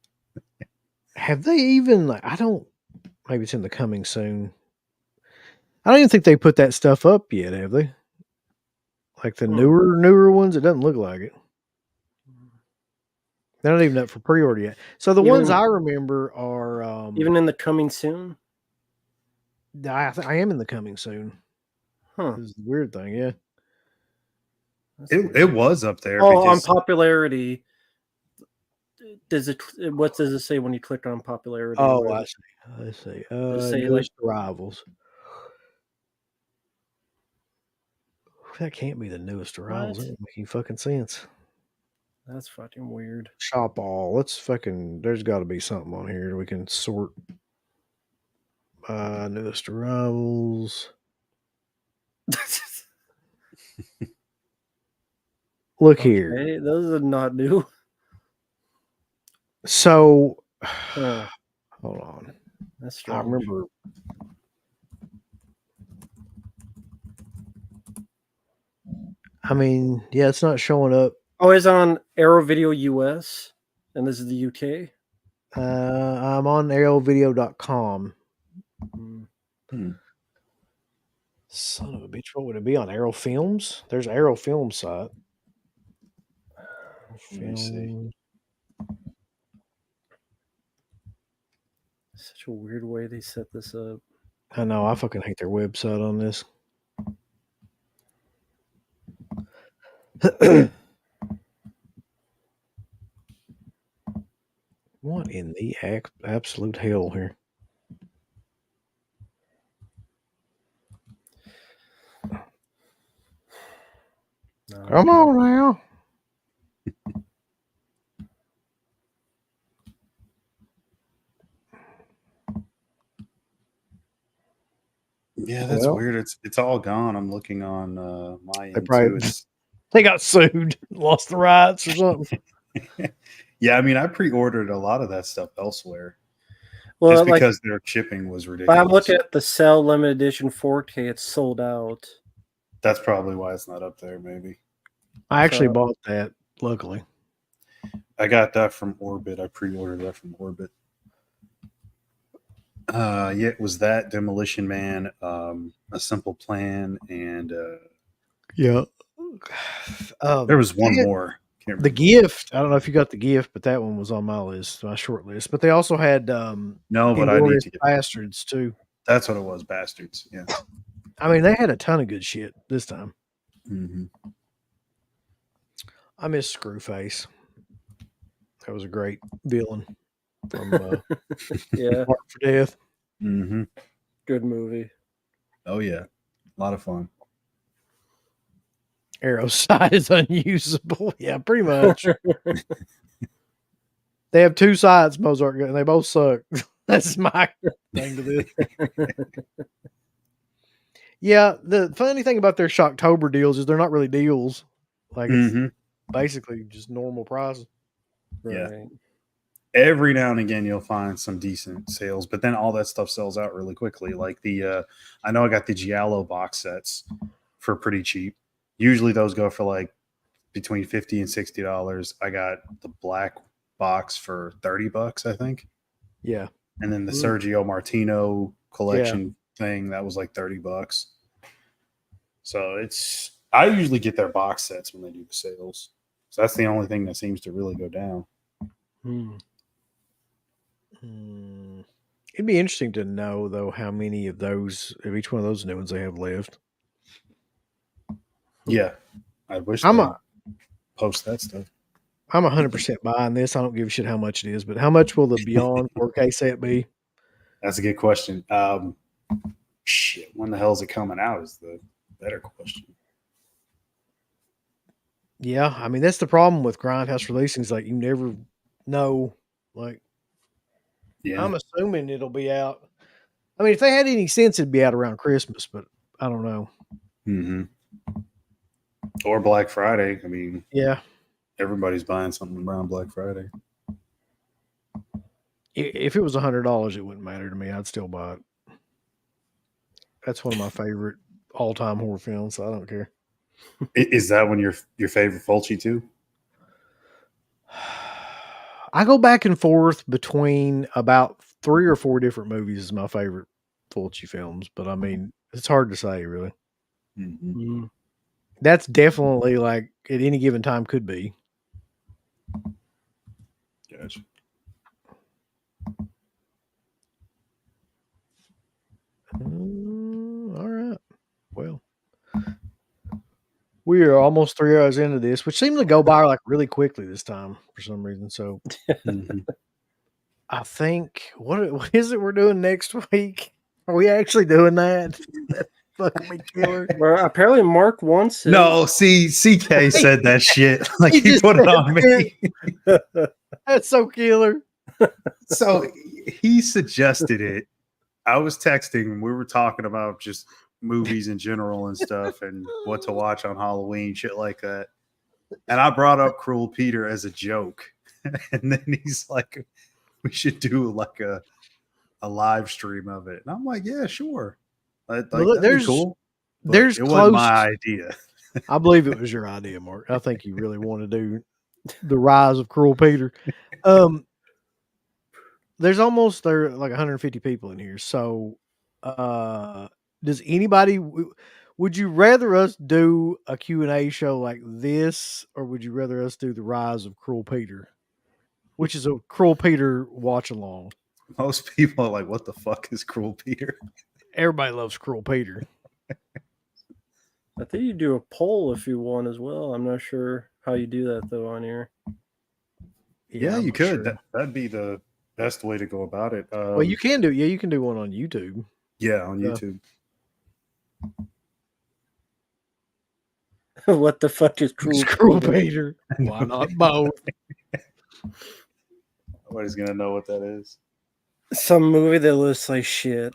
Have they even? Maybe it's in the coming soon. I don't even think they put that stuff up yet, have they? Like the newer ones, it doesn't look like it. They're not even up for pre-order yet. So the ones I remember are even in the coming soon. I am in the coming soon. Huh? This is the weird thing, yeah. It was up there. Oh, on popularity. What does it say when you click on popularity? Oh, I see. Let's see. Newest arrivals. That can't be the newest arrivals. That doesn't make any fucking sense. That's fucking weird. Shop all. There's got to be something on here we can sort. Newest arrivals. Look here. Those are not new. So, hold on. That's strange. I remember. I mean, yeah, it's not showing up. Oh, it's on Arrow Video US, and this is the UK. I'm on arrowvideo.com. Son of a bitch, what would it be on Arrow Films? There's Arrow Film site. Let me see. Such a weird way they set this up. I know, I fucking hate their website on this. What in the absolute hell here? No, come on now. Yeah, that's weird. It's all gone. I'm looking on my end too. They got sued, lost the rights or something. Yeah, I mean, I pre-ordered a lot of that stuff elsewhere. Well, just because their shipping was ridiculous. I'm looking at the Cell Limited Edition 4K. It's sold out. That's probably why it's not up there, maybe. I actually bought that, luckily. I got that from Orbit. I pre-ordered that from Orbit. Yeah, it was that Demolition Man, A Simple Plan, and yeah. There was one more. The Gift. I don't know if you got The Gift, but that one was on my list, my short list. But they also had no, but I need to get Bastards too. That's what it was, Bastards. Yeah. I mean, they had a ton of good shit this time. Mm-hmm. I miss Screwface. That was a great villain from yeah, Mark for Death. Mm-hmm. Good movie. Oh yeah, a lot of fun. Arrow's side is unusable. Yeah, pretty much. They have two sides, Mozart, and they both suck. That's my thing to this. Yeah, the funny thing about their Shocktober deals is they're not really deals. Like, it's basically just normal prices. Right. Yeah. Every now and again, you'll find some decent sales, but then all that stuff sells out really quickly. Like I know I got the Giallo box sets for pretty cheap. Usually those go for like between $50 and $60. I got the black box for $30, I think. Yeah. And then the Sergio Martino collection thing, that was like $30. So I usually get their box sets when they do the sales. So that's the only thing that seems to really go down. It'd be interesting to know, though, how many of each one of those new ones they have left. Yeah. I wish they post that stuff. I'm 100% buying this. I don't give a shit how much it is, but how much will the Beyond 4K set be? That's a good question. Shit, when the hell is it coming out is the better question. Yeah, I mean that's the problem with Grindhouse releasing is like you never know. Like Yeah. I'm assuming it'll be out. I mean, if they had any sense, it'd be out around Christmas, but I don't know. Mm-hmm. Or Black Friday. I mean, Yeah, everybody's buying something around Black Friday. if it was $100, it wouldn't matter to me. I'd still buy it. That's one of my favorite all-time horror films. So I don't care. Is that one your favorite Fulci too? I go back and forth between about 3 or 4 different movies as my favorite Fulci films, but I mean, it's hard to say really. Mm-hmm. That's definitely like at any given time could be. Gotcha. All right. Well, we are almost 3 hours into this, which seemed to go by like really quickly this time for some reason. So Mm-hmm. I think what is it we're doing next week? Are we actually doing that? That fucking me killer. Well, apparently Mark wants it. No, see, CK said that shit. Like he just put it said on me. That's so killer. So he suggested it. I was texting. We were talking about just movies in general and stuff and what to watch on Halloween, shit like that. And I brought up Cruel Peter as a joke. And then he's like, we should do like a live stream of it. And I'm like, yeah, sure. Like, Well, that'd be cool. But there's it wasn't close. my idea. I believe it was your idea, Mark. I think you really want to do the rise of Cruel Peter. There's almost there like 150 people in here. So, does anybody? Would you rather us do a Q&A show like this, or would you rather us do the rise of Cruel Peter, which is a Cruel Peter watch along? Most people are like, what the fuck is Cruel Peter? Everybody loves Cruel Peter. I think you do a poll if you want as well. I'm not sure how you do that though on here. Yeah, I'm you not could. sure. That'd be the best way to go about it. Well, you can do. Yeah, you can do one on YouTube. Yeah, on YouTube. What the fuck is Cruel, Cruel Peter? Why not both? Nobody's gonna know what that is. Some movie that looks like shit.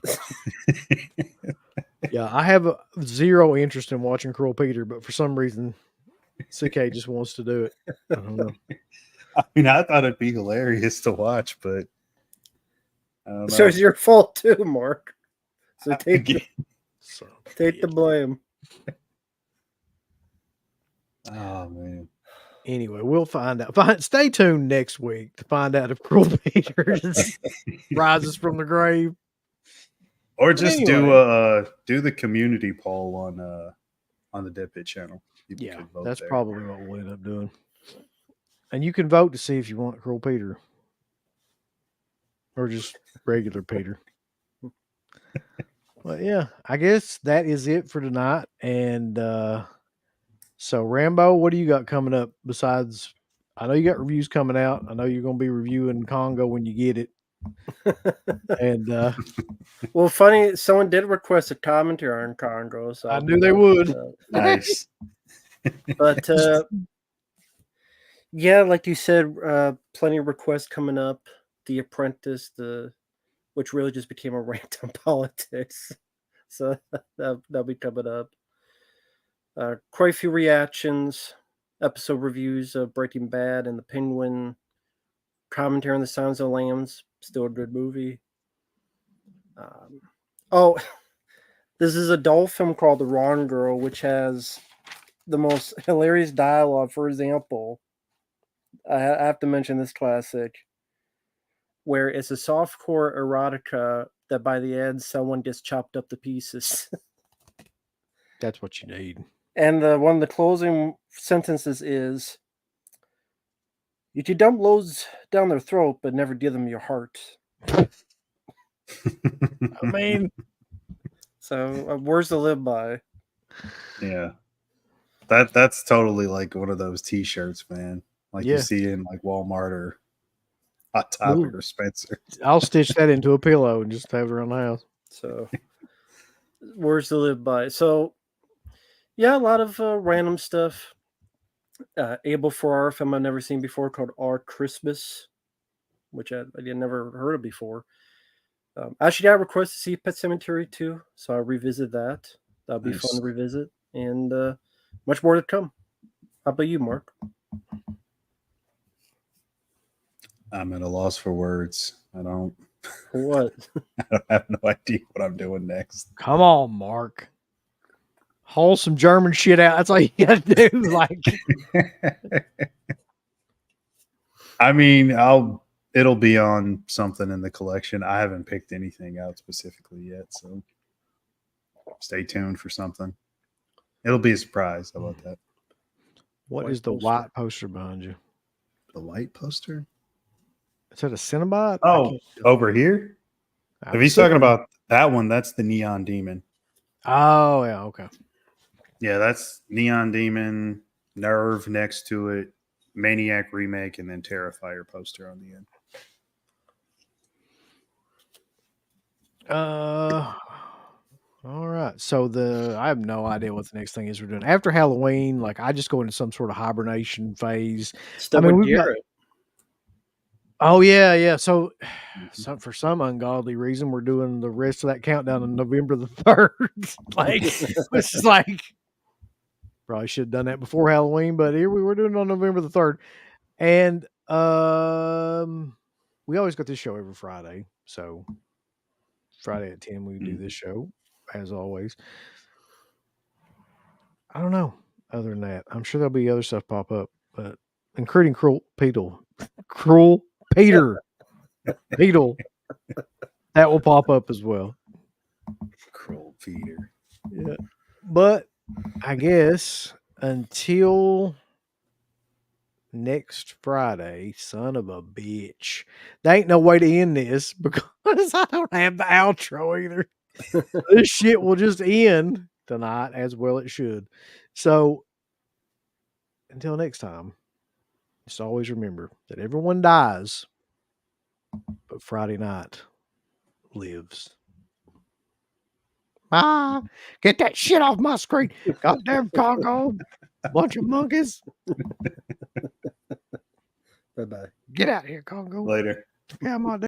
Yeah, I have zero interest in watching Cruel Peter, but for some reason, CK just wants to do it. I don't know. I mean, I thought it'd be hilarious to watch, but I don't know. So it's your fault too, Mark. So take the blame. Oh man. Anyway, we'll find out. Stay tuned next week to find out if Cruel Peter rises from the grave. Or just anyway. do the community poll on the Dead Pit channel. People Yeah, can vote that's there. probably what we'll end up doing. And you can vote to see if you want Cruel Peter or just regular Peter. Well, yeah, I guess that is it for tonight. And so, Rambo, what do you got coming up besides? I know you got reviews coming out. I know you're going to be reviewing Congo when you get it. And well, funny, someone did request a commentary on Congo, so I knew they would. Nice. But yeah, like you said, plenty of requests coming up. The Apprentice, which really just became a rant on politics, so that'll be coming up. Quite a few reactions, episode reviews of Breaking Bad and The Penguin, commentary on The Silence of the Lambs, still a good movie. This is a adult film called The Wrong Girl, which has the most hilarious dialogue. For example, I have to mention this classic, where it's a softcore erotica that by the end someone gets chopped up to pieces. That's what you need. And one of the closing sentences is, "You can dump loads down their throat, but never give them your heart." I mean, so words to live by. Yeah, that's totally like one of those T-shirts, man. like Yeah. you see in like Walmart or Hot Topic or Spencer. I'll stitch that into a pillow and just have it around the house. So, words to live by. So, yeah, a lot of random stuff. Abel Ferrara film I've never seen before called Our Christmas, which I never heard of before. Actually, got a request to see Pet Sematary 2, so I'll revisit that. That'll be fun to revisit, and much more to come. How about you, Mark? I'm at a loss for words. I don't What? I have no idea what I'm doing next. Come on, Mark. Haul some German shit out. That's all you gotta do. Like, I mean, it'll be on something in the collection. I haven't picked anything out specifically yet, so stay tuned for something. It'll be a surprise. How about that? what is the white poster behind you? The white poster? Is that a Cinnabot? Oh, over here? If he's talking about that one, that's the Neon Demon. Oh, yeah, okay. Yeah, that's Neon Demon, Nerve next to it, Maniac remake, and then Terrifier poster on the end. All right. So I have no idea what the next thing is we're doing after Halloween. Like, I just go into some sort of hibernation phase. Still with we've got- Garrett. Oh yeah. So for some ungodly reason, we're doing the rest of that countdown on November the 3rd. Like, this is like, probably should have done that before Halloween, but here we were doing it on November the 3rd. And we always got this show every Friday. So Friday at 10, we do this show, as always. I don't know. Other than that, I'm sure there'll be other stuff pop up, but including Cruel Peter, Beetle, that will pop up as well. Cruel Peter. Yeah, but I guess until next Friday, son of a bitch, there ain't no way to end this because I don't have the outro either. This shit will just end tonight, as well it should. So until next time, just always remember that everyone dies, but Friday night lives. Get that shit off my screen. Goddamn Congo. Bunch of monkeys. Bye-bye. Get out of here, Congo. Later. Yeah, my